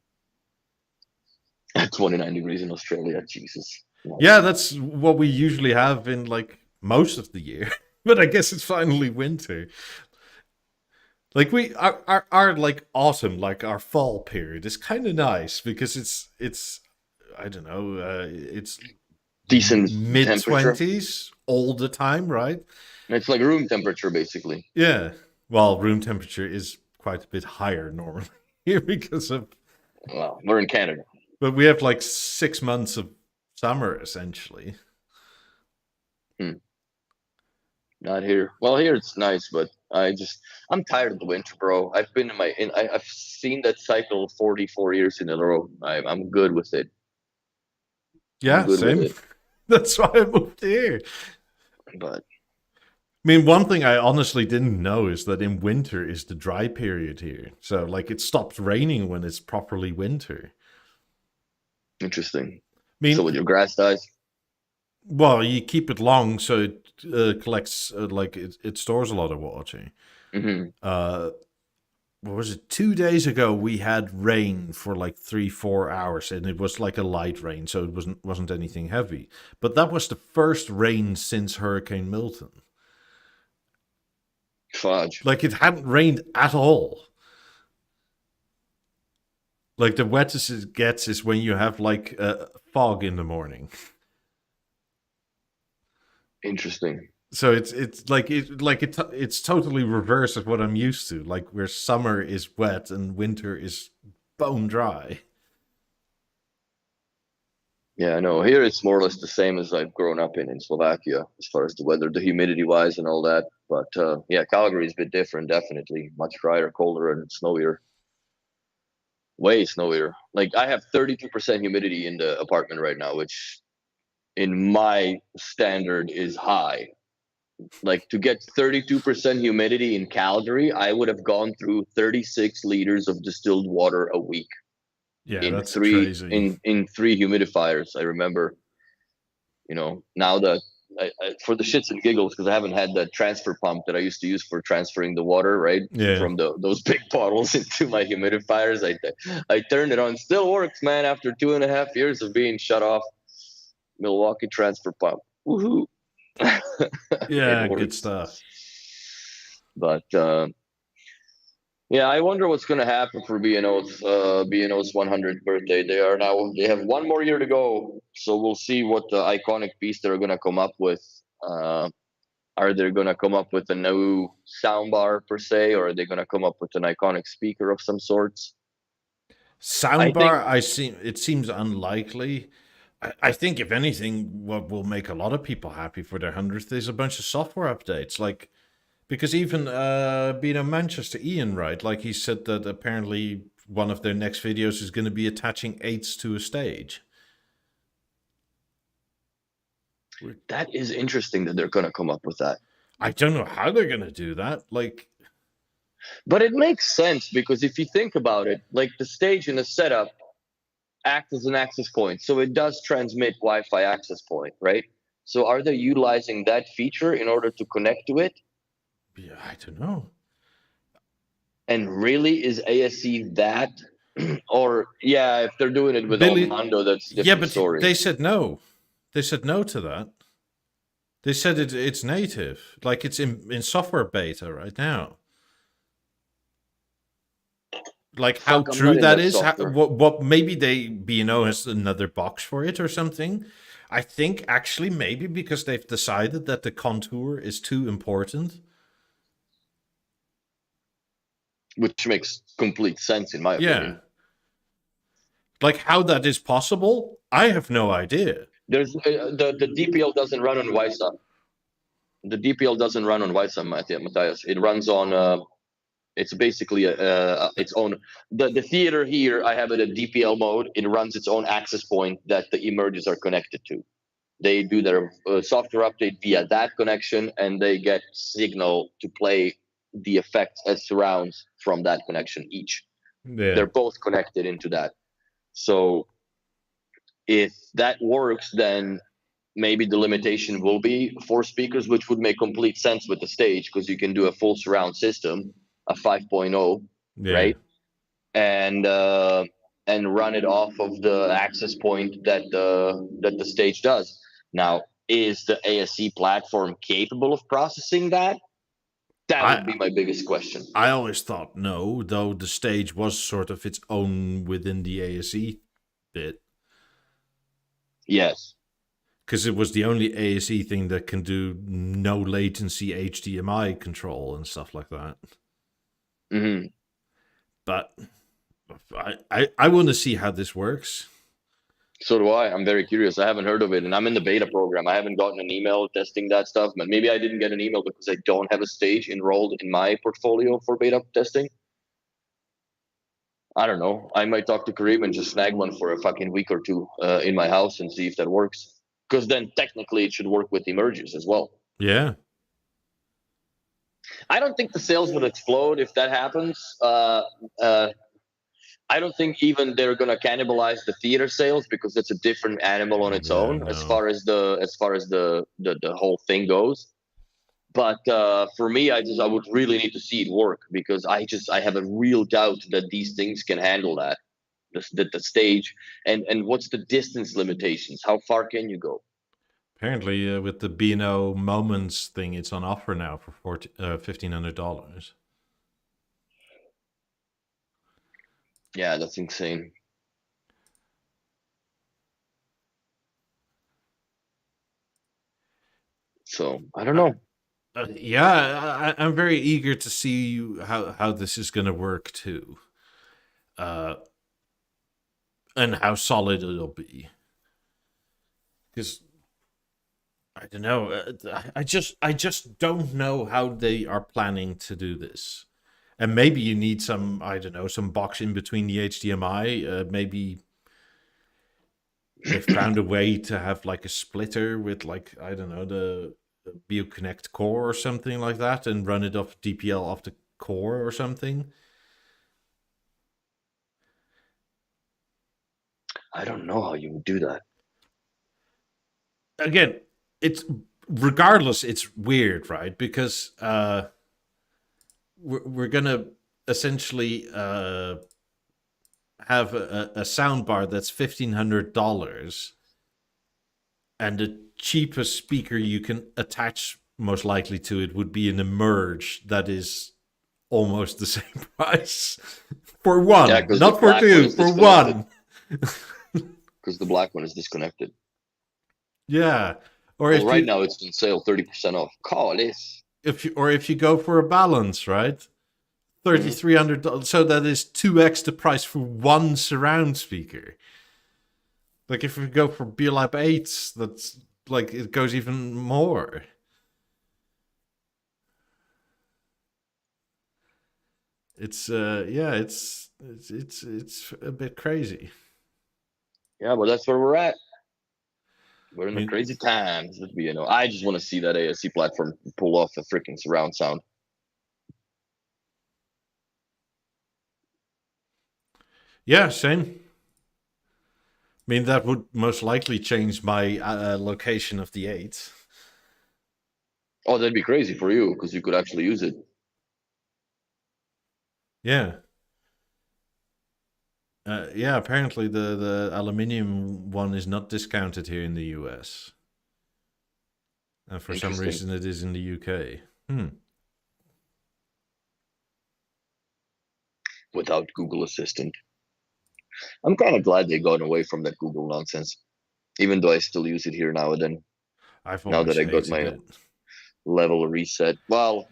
29 degrees in Australia. Jesus. No. Yeah, that's what we usually have in like most of the year. But I guess it's finally winter. Like our like autumn, like our fall period is kind of nice because it's I don't know, it's Decent mid temperature. 20s all the time, right? It's like room temperature, basically. Yeah. Well, room temperature is quite a bit higher normally here because of, Well, we're in Canada. but we have like 6 months of summer essentially. Not here. Well, here it's nice, but I'm tired of the winter, bro. I've been I've seen that cycle 44 years in a row. I'm good with it. I'm Yeah, good with same. it. That's why I moved here. But I mean, one thing I honestly didn't know is that in winter is the dry period here. So, like, it stops raining when it's properly winter. interesting. I mean, So with your grass dies? well, you keep it long so it collects, like, it stores a lot of water. Hmm. What was it? 2 days ago, we had rain for like 3-4 hours, and it was like a light rain, so it wasn't anything heavy. But that was the first rain since Hurricane Milton. Fudge. Like it hadn't rained at all. Like the wettest it gets is when you have like fog in the morning. Interesting. So it's totally reverse of what I'm used to. Like where summer is wet and winter is bone dry. Yeah, I know. Here it's more or less the same as I've grown up in Slovakia, as far as the weather, the humidity wise, and all that. But yeah, Calgary is a bit different, definitely. Much drier, colder, and snowier. Way snowier. Like I have 32% humidity in the apartment right now, which in my standard is high. Like to get 32% humidity in Calgary, I would have gone through 36 liters of distilled water a week Yeah, in that's crazy. in three humidifiers. I remember, now that for the shits and giggles, because I haven't had that transfer pump that I used to use for transferring the water, right, Yeah. from those big bottles into my humidifiers. I turned it on. Still works, man. After 2.5 years of being shut off, Milwaukee transfer pump. Woohoo! Yeah, It good works. stuff. But yeah, I wonder what's going to happen for B&O's 100th birthday. They have one more year to go, so we'll see what the iconic piece they're going to come up with. Are they going to come up with a new soundbar per se, or are they going to come up with an iconic speaker of some sorts? I think Soundbar, it seems unlikely. I think if anything, what will make a lot of people happy for their 100th is a bunch of software updates. Like because even being a Manchester Ian, right? Like he said that apparently one of their next videos is going to be attaching eights to a stage. that is interesting that they're going to come up with that. I don't know how they're going to do that. Like, But it makes sense because if you think about it, like the stage and the setup act as an access point. So it does transmit Wi-Fi access point, right? So are they utilizing that feature in order to connect to it? yeah, I don't know. And really, is ASC that? Or yeah, if they're doing it with Billy, Almando, that's a yeah, different but story. they said no. They said no to that. They said it's native, like it's in software beta right now. Like how Fuck, I'm true not in that that is. software. What maybe they B&O has another box for it or something. I think actually maybe because they've decided that the contour is too important. Which makes complete sense in my Yeah. opinion. Like how that is possible, I have no idea. There's the DPL doesn't run on WiSA. The DPL doesn't run on WiSA, Matthias. It runs on it's basically its own. The theater here, I have it at DPL mode. It runs its own access point that the emerges are connected to. They do their software update via that connection, and they get signal to play the effects as surrounds from that connection each. Yeah. They're both connected into that. So if that works, then maybe the limitation will be 4 speakers, which would make complete sense with the stage because you can do a full surround system, a 5.0, Yeah. right? And run it off of the access point that the stage does. Now, is the ASC platform capable of processing that? That would be I my biggest question. I always thought no, though the stage was sort of its own within the ASE bit. Yes. Because it was the only ASE thing that can do no latency HDMI control and stuff like that. Hmm. But I want to see how this works. So do I. I'm very curious. I haven't heard of it, and I'm in the beta program. I haven't gotten an email testing that stuff, but maybe I didn't get an email because I don't have a stage enrolled in my portfolio for beta testing. I don't know. I might talk to Kareem and just snag one for a fucking week or two in my house and see if that works. Because then technically it should work with emerges as well. Yeah. I don't think the sales would explode if that happens. I don't think even they're gonna cannibalize the theater sales because it's a different animal on its Yeah, own as no. far as the whole thing goes. But for me, I would really need to see it work because I have a real doubt that these things can handle that. The stage and what's the distance limitations? How far can you go? Apparently, with the B&O Moments thing, it's on offer now for $1,500. Yeah, that's insane. So I don't Uh, know. yeah, I'm very eager to see how this is going to work too, uh, and how solid it'll be. Because I don't know, I just don't know how they are planning to do this. And maybe you need some, I don't know, some box in between the HDMI. Maybe they've found a way to have like a splitter with like, I don't know, the BeoConnect core or something like that, and run it off DPL off the core or something. I don't know how you would do that. Again, it's regardless, it's weird, right? Because we're gonna essentially have a sound bar that's $1,500, and the cheapest speaker you can attach most likely to it would be an Emerge that is almost the same price for Yeah, one, because the not for black one two, is for disconnected. one. Because the black one is disconnected. Yeah, or Well, if right you now it's on sale 30% off. Call this. if you go for a balance, right? Mm-hmm. $3,300. So that is 2x the price for one surround speaker. Like if we go for Beoplay EX, that's like it goes even more. It's yeah, it's a bit crazy. Yeah, but that's where we're at. We're I in the mean, crazy times with BNO. I just want to see that ASC platform pull off a freaking surround sound. yeah, same. I mean, that would most likely change my location of the eight. Oh, that'd be crazy for you because you could actually use it. Yeah. Yeah, apparently the aluminium one is not discounted here in the US. And for some Interesting. reason it is in the UK. Hmm. without Google Assistant. I'm kind of glad they've gone away from that Google nonsense, even though I still use it here now and then. I've Now always that I got hated my it. level reset. Well,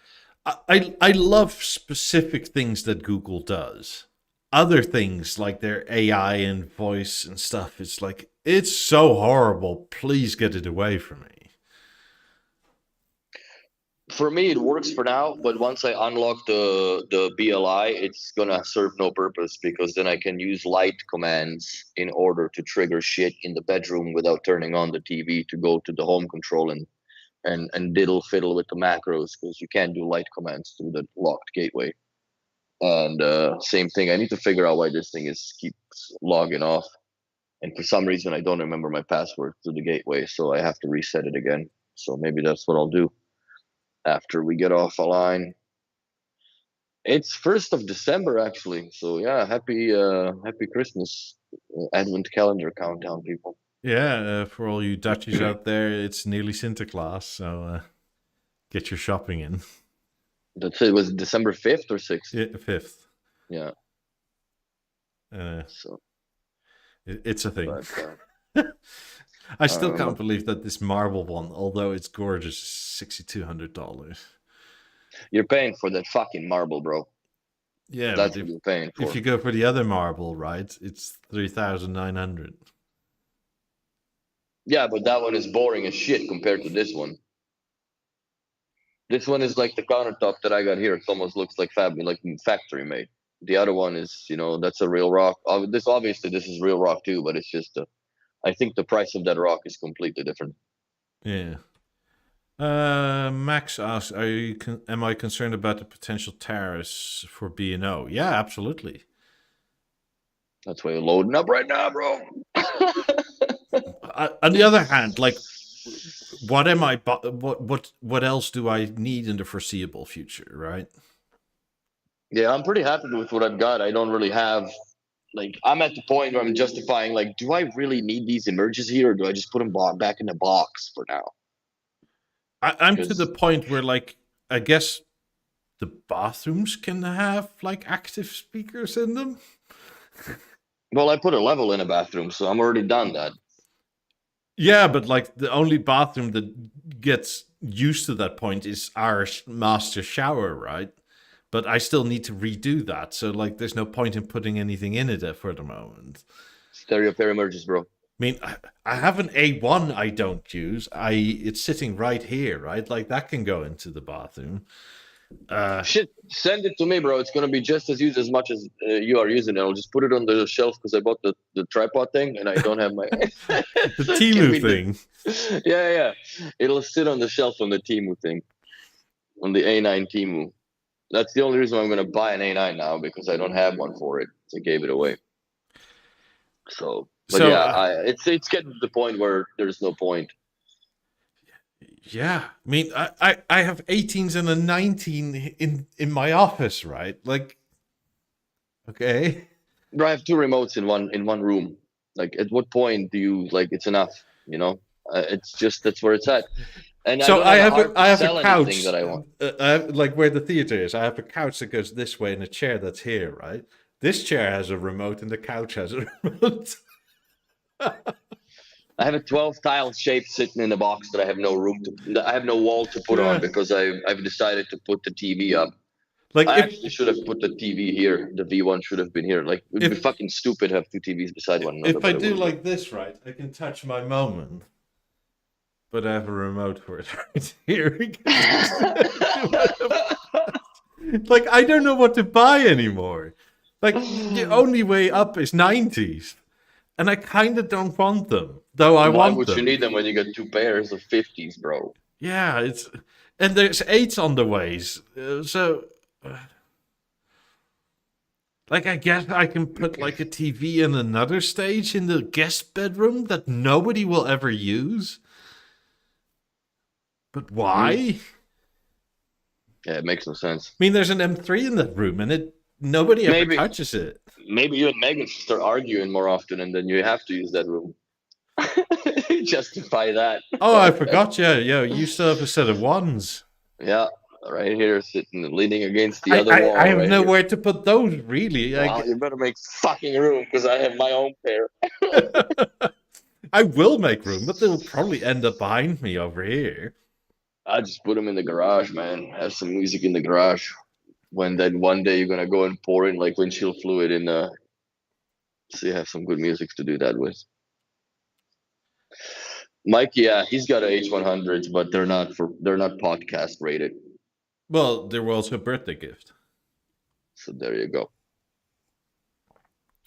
I love specific things that Google does. Other things like their AI and voice and stuff, it's like, it's so horrible. Please get it away from me. for me, it works for now, but once I unlock the BLI, it's gonna serve no purpose because then I can use light commands in order to trigger shit in the bedroom without turning on the TV to go to the home control and diddle fiddle with the macros because you can't do light commands through the locked gateway. And same thing, I need to figure out why this thing keeps logging off. And for some reason, I don't remember my password to the gateway, so I have to reset it again. So maybe that's what I'll do after we get off a line. It's 1st of December, actually. So yeah, happy Christmas, Advent calendar countdown, people. Yeah, for all you Dutchies out there, it's nearly Sinterklaas, so get your shopping in. That's it. Was it December 5th or 6th? Yeah, 5th. Yeah. So it's a thing. But, I still can't believe that this marble one, although it's gorgeous, is $6,200. You're paying for that fucking marble, bro. Yeah, that's what you're paying for. If you go for the other marble, right, it's $3,900. Yeah, but that one is boring as shit compared to this one. This one is like the countertop that I got here. It almost looks like factory made. The other one is, that's a real rock. This is real rock too, but it's just I think the price of that rock is completely different. Yeah. Max asks, am I concerned about the potential tariffs for B&O? Yeah, absolutely. That's why you're loading up right now, bro. On the other hand, like, what else do I need in the foreseeable future, right? Yeah, I'm pretty happy with what I've got. I don't really have, I'm at the point where I'm justifying, do I really need these emerges here, or do I just put them back in the box for now? I'm to the point where, I guess the bathrooms can have, active speakers in them. Well, I put a level in a bathroom, so I'm already done that. Yeah, but, the only bathroom that gets used to that point is our master shower, right? But I still need to redo that, so, there's no point in putting anything in it for the moment. Stereo pair emerges, bro. I mean, I have an A1 I don't use. It's sitting right here, right? That can go into the bathroom. Shit, send it to me, bro. It's going to be just as used as much as you are using it. I'll just put it on the shelf because I bought the tripod thing and I don't have my... the Temu thing. Yeah. It'll sit on the shelf on the Temu thing. On the A9 Temu. That's the only reason I'm going to buy an A9 now, because I don't have one for it. So I gave it away. But it's getting to the point where there's no point. Yeah, I mean, I have 18s and a 19 in my office, right? Okay. Bro, I have two remotes in one room. At what point do you it's enough? It's just that's where it's at. And so I have a couch that I want. Where the theater is. I have a couch that goes this way and a chair that's here, right? This chair has a remote and the couch has a remote. I have a 12 tile shape sitting in a box that I have no wall to put on because I've decided to put the TV up. I actually should have put the TV here. The V1 should have been here. It'd be fucking stupid to have two TVs beside one another. If I do this, right, I can touch my moment. But I have a remote for it right here. I don't know what to buy anymore. The only way up is 90s. And I kind of don't want them. Though I want them. Why would you need them when you get two pairs of 50s, bro? Yeah, and there's 8s on the ways. I guess I can put a TV in another stage in the guest bedroom that nobody will ever use. But why? Yeah, it makes no sense. I mean, there's an M3 in that room, and nobody ever touches it. Maybe you and Megan should start arguing more often, and then you have to use that room. Justify that. Oh, I forgot. Yeah, you still have a set of ones. Yeah, right here, sitting and leaning against the other I wall, have right here. nowhere to put those, really. Well, you better make fucking room because I have my own pair. I will make room, but they'll probably end up behind me over here. I just put them in the garage, man. Have some music in the garage. When then one day you're gonna go and pour in like windshield fluid in, so you have some good music to do that with. Mike, yeah, he's got a H100s, but they're not podcast rated. Well, there was a birthday gift. So there you go.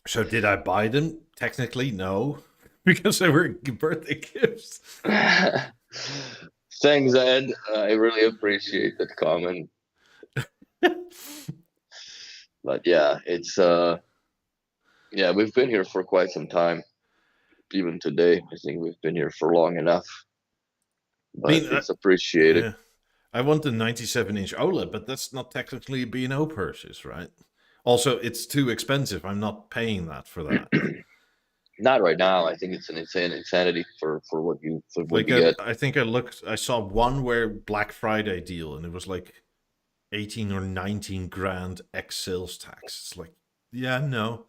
So did I buy them? Technically, no, because they were birthday gifts. Thanks, Ed. I really appreciate that comment. But yeah, it's yeah, we've been here for quite some time. Even today, I think we've been here for long enough. But it's appreciated. Yeah. I want the 97-inch OLED, but that's not technically a B&O purchase, right? Also, it's too expensive. I'm not paying that for that. Not right now. I think it's an insanity for what you get. I think I saw one where Black Friday deal, and it was like 18 or 19 grand ex sales tax. It's like, yeah, no.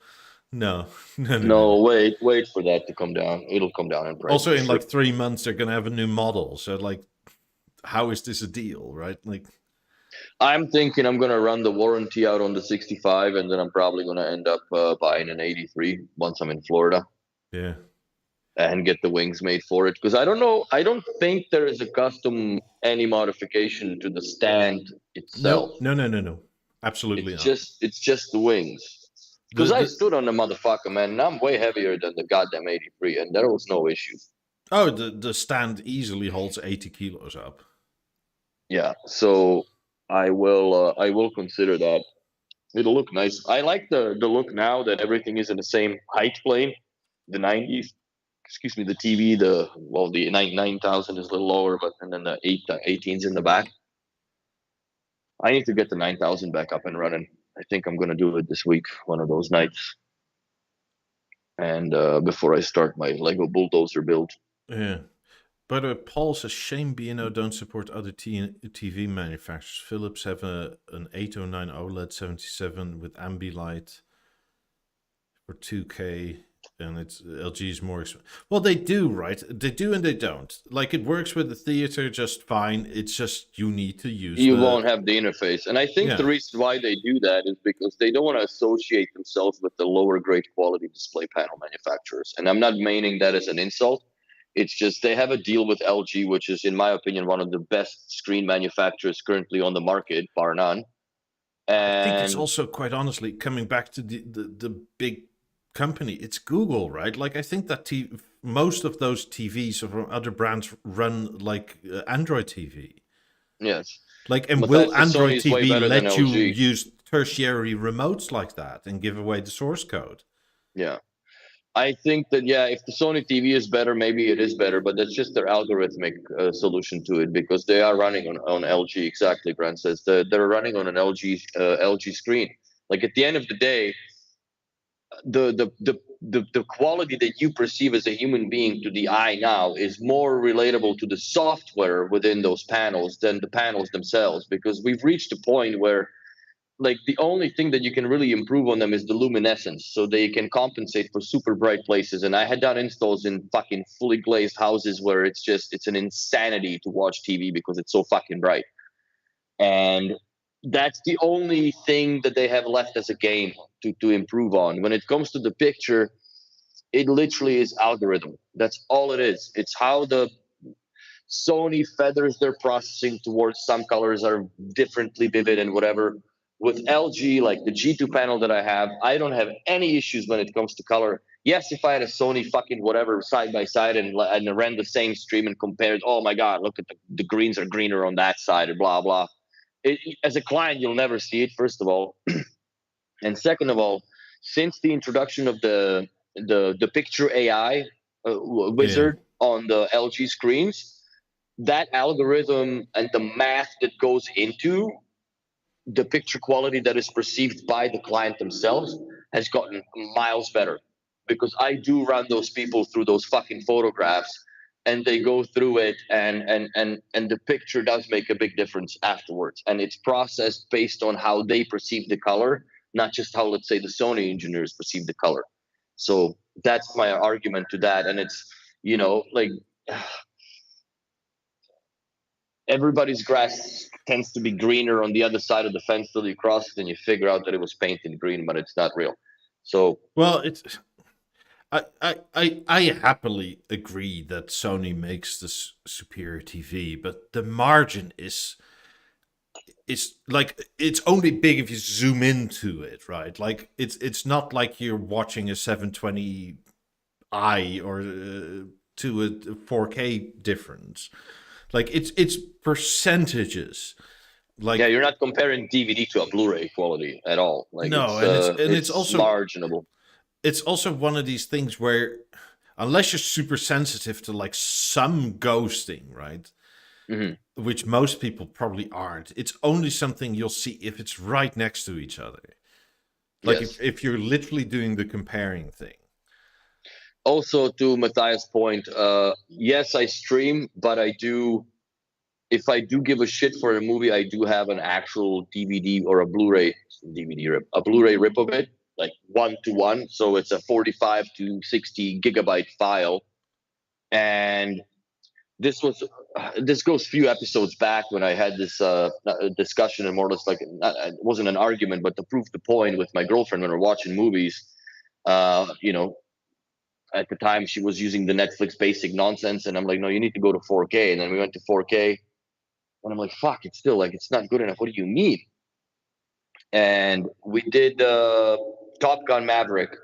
Wait for that to come down. It'll come down in price. Also, in like 3 months, they're gonna have a new model. So, like, how is this a deal, right? Like, I'm thinking I'm gonna run the warranty out on the 65, and then I'm probably gonna end up buying an 83 once I'm in Florida. Yeah. And get the wings made for it, because I don't know. I don't think there is a custom any modification to the stand itself. No. Absolutely not. It's just the wings. Because I stood on the motherfucker, man, and I'm way heavier than the goddamn 83, and there was no issue. Oh, the stand easily holds 80 kilos up. Yeah, so I will consider that. It'll look nice. I like the look now that everything is in the same height plane. The 90s, excuse me, the TV, the 9000 is a little lower, but and then the 18's in the back. I need to get the 9000 back up and running. I think I'm gonna do it this week, one of those nights. And before I start my Lego bulldozer build. Yeah. But Paul says, shame B&O don't support other TV manufacturers. Philips have an 809 OLED 77 with Ambilight for 2K, and it's LG is more expensive. Well, they do, right? They do and they don't. Like, it works with the theater just fine. It's just you need to use You won't have the interface. And I think the reason why they do that is because they don't want to associate themselves with the lower grade quality display panel manufacturers. And I'm not meaning that as an insult. It's just they have a deal with LG, which is, in my opinion, one of the best screen manufacturers currently on the market, bar none. And I think it's also, quite honestly, coming back to the big company, it's Google, right? Like, I think that most of those TVs from other brands run like Android TV. Yes. Like, and will Android TV let you use tertiary remotes like that and give away the source code? Yeah. I think that, yeah, if the Sony TV is better, maybe it is better, but that's just their algorithmic solution to it, because they are running on LG. Exactly, Grant says they're running on an LG screen. Like, at the end of the day, the quality that you perceive as a human being to the eye now is more relatable to the software within those panels than the panels themselves, because we've reached a point where, like, the only thing that you can really improve on them is the luminescence, so they can compensate for super bright places. And I had done installs in fucking fully glazed houses where it's an insanity to watch TV because it's so fucking bright. And that's the only thing that they have left as a game to improve on. When it comes to the picture, it literally is algorithm. That's all it is. It's how the Sony feathers their processing towards some colors are differently vivid and whatever. With LG, like the G2 panel that I have, I don't have any issues when it comes to color. Yes, if I had a Sony fucking whatever side by side and ran the same stream and compared, oh my God, look at the greens are greener on that side and blah, blah. As a client, you'll never see it, first of all. And second of all, since the introduction of the picture AI wizard on the LG screens, that algorithm and the math that goes into the picture quality that is perceived by the client themselves has gotten miles better, because I do run those people through those fucking photographs, and they go through it, and the picture does make a big difference afterwards, and it's processed based on how they perceive the color, not just how, let's say, the Sony engineers perceive the color. So that's my argument to that. And it's, like, everybody's grass tends to be greener on the other side of the fence till you cross it and you figure out that it was painted green, but it's not real. So, well, it's I happily agree that Sony makes this superior TV, but the margin is like, it's only big if you zoom into it, right? Like, it's not like you're watching a 720i or to a 4K difference. Like, it's percentages. Like, yeah, you're not comparing DVD to a Blu-ray quality at all. Like, no, it's also marginable. It's also one of these things where, unless you're super sensitive to like some ghosting, right? Mm-hmm. Which most people probably aren't. It's only something you'll see if it's right next to each other. Like, Yes. if you're literally doing the comparing thing. Also, to Matthias' point, yes, I stream, but I do. If I do give a shit for a movie, I do have an actual DVD or a Blu-ray a Blu-ray rip of it, like 1-to-1. So it's a 45 to 60 gigabyte file, and this goes a few episodes back when I had this discussion, and more or less like, it wasn't an argument, but to prove the point with my girlfriend when we're watching movies. At the time she was using the Netflix basic nonsense, and I'm like, no, you need to go to 4K. And then we went to 4K, and I'm like, fuck, it's still like, it's not good enough. What do you need? And we did Top Gun Maverick,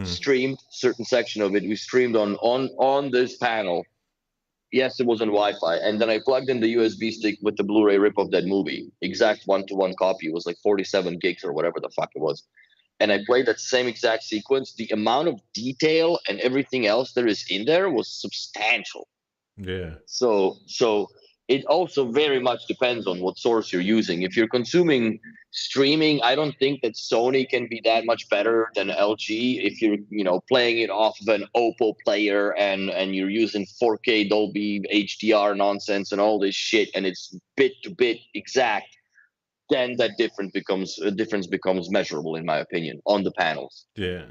streamed certain section of it. We streamed on this panel. Yes, it was on Wi-Fi, and then I plugged in the USB stick with the Blu-ray rip of that movie. Exact 1-to-1 copy. It was like 47 gigs or whatever the fuck it was. And I played that same exact sequence. The amount of detail and everything else there is in there was substantial. Yeah. So it also very much depends on what source you're using. If you're consuming streaming, I don't think that Sony can be that much better than LG. If you're, playing it off of an Oppo player and you're using 4K Dolby HDR nonsense and all this shit, and it's bit to bit exact, then that difference becomes measurable, in my opinion, on the panels. Yeah.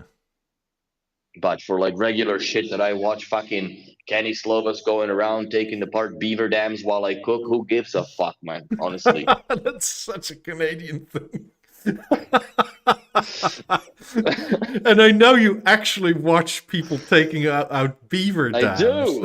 But for like regular shit that I watch, fucking Kenny Slovas going around taking apart beaver dams while I cook, who gives a fuck, man? Honestly. That's such a Canadian thing. And I know you actually watch people taking out beaver dams. I do.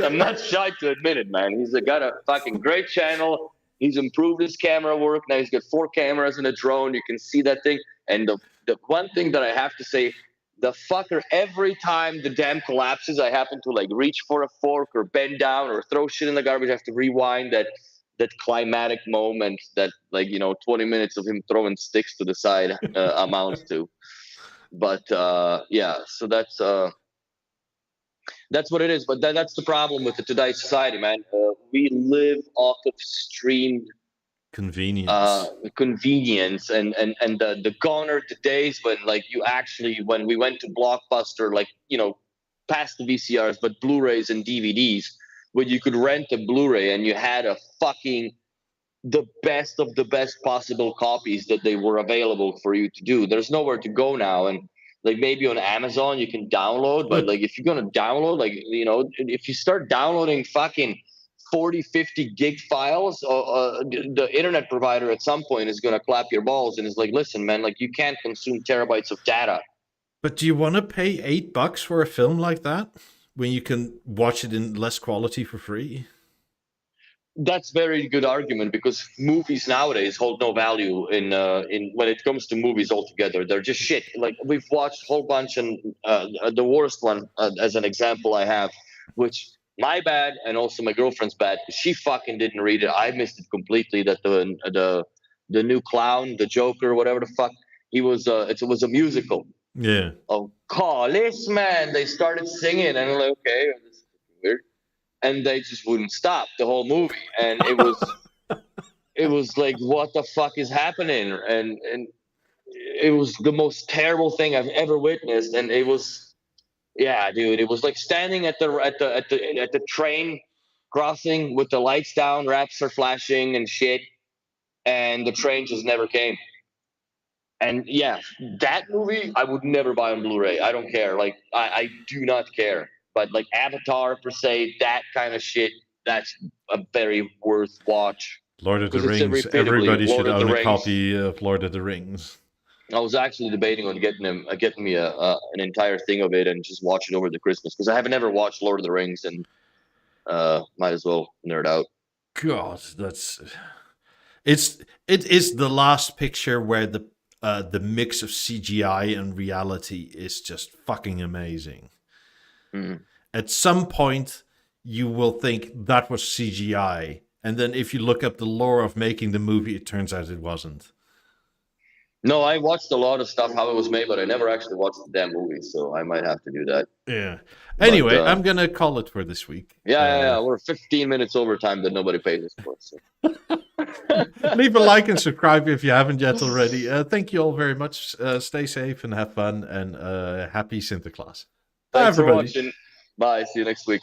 I'm not shy to admit it, man. He's got a fucking great channel. He's improved his camera work. Now he's got 4 cameras and a drone. You can see that thing. And the one thing that I have to say, the fucker, every time the dam collapses, I happen to like reach for a fork or bend down or throw shit in the garbage. I have to rewind that climatic moment that, like, 20 minutes of him throwing sticks to the side amounts to. But yeah, so that's what it is. But that's the problem with today's society, man. We live off of streamed convenience, and the gone are the days when, like, when we went to Blockbuster, like, past the VCRs, but Blu-rays and DVDs, when you could rent a Blu-ray and you had the best of the best possible copies that they were available for you to do. There's nowhere to go now. And like, maybe on Amazon you can download, but like, if you're going to download, like, if you start downloading fucking 40-50 gig files, the internet provider at some point is going to clap your balls and is like, listen, man, like, you can't consume terabytes of data. But do you want to pay $8 for a film like that when you can watch it in less quality for free? That's very good argument, because movies nowadays hold no value in when it comes to movies altogether. They're just shit. Like, we've watched a whole bunch, and the worst one, as an example, I have, which, my bad, and also my girlfriend's bad, because she fucking didn't read it. I missed it completely. That the new clown, the Joker, whatever the fuck, it was a musical. Yeah. Oh, policeman! They started singing, and I'm like, okay, this is weird. And they just wouldn't stop the whole movie, and it was like, what the fuck is happening? And it was the most terrible thing I've ever witnessed, and it was Yeah, dude, it was like standing at the train crossing with the lights down, wraps are flashing and shit, and the train just never came. And yeah, that movie I would never buy on Blu-ray. I don't care. Like I do not care. But like Avatar per se, that kind of shit, that's a very worth watch Lord of the because it's Rings. irrepeatably Everybody should Lord of the own a Rings. copy of Lord of the Rings. I was actually debating on getting me an entire thing of it and just watch it over the Christmas because I haven't ever watched Lord of the Rings and might as well nerd out. God, it is the last picture where the mix of CGI and reality is just fucking amazing. Mhm. At some point, you will think that was CGI, and then if you look up the lore of making the movie, it turns out it wasn't. No, I watched a lot of stuff how it was made, but I never actually watched the damn movie, so I might have to do that. Yeah. But Anyway, I'm gonna call it for this week. yeah, we're 15 minutes over time that nobody pays us for. So. Leave a like and subscribe if you haven't yet already. Thank you all very much. Stay safe and have fun, and happy Sinterklaas. Bye, Thanks for everybody. watching. Bye. See you next week.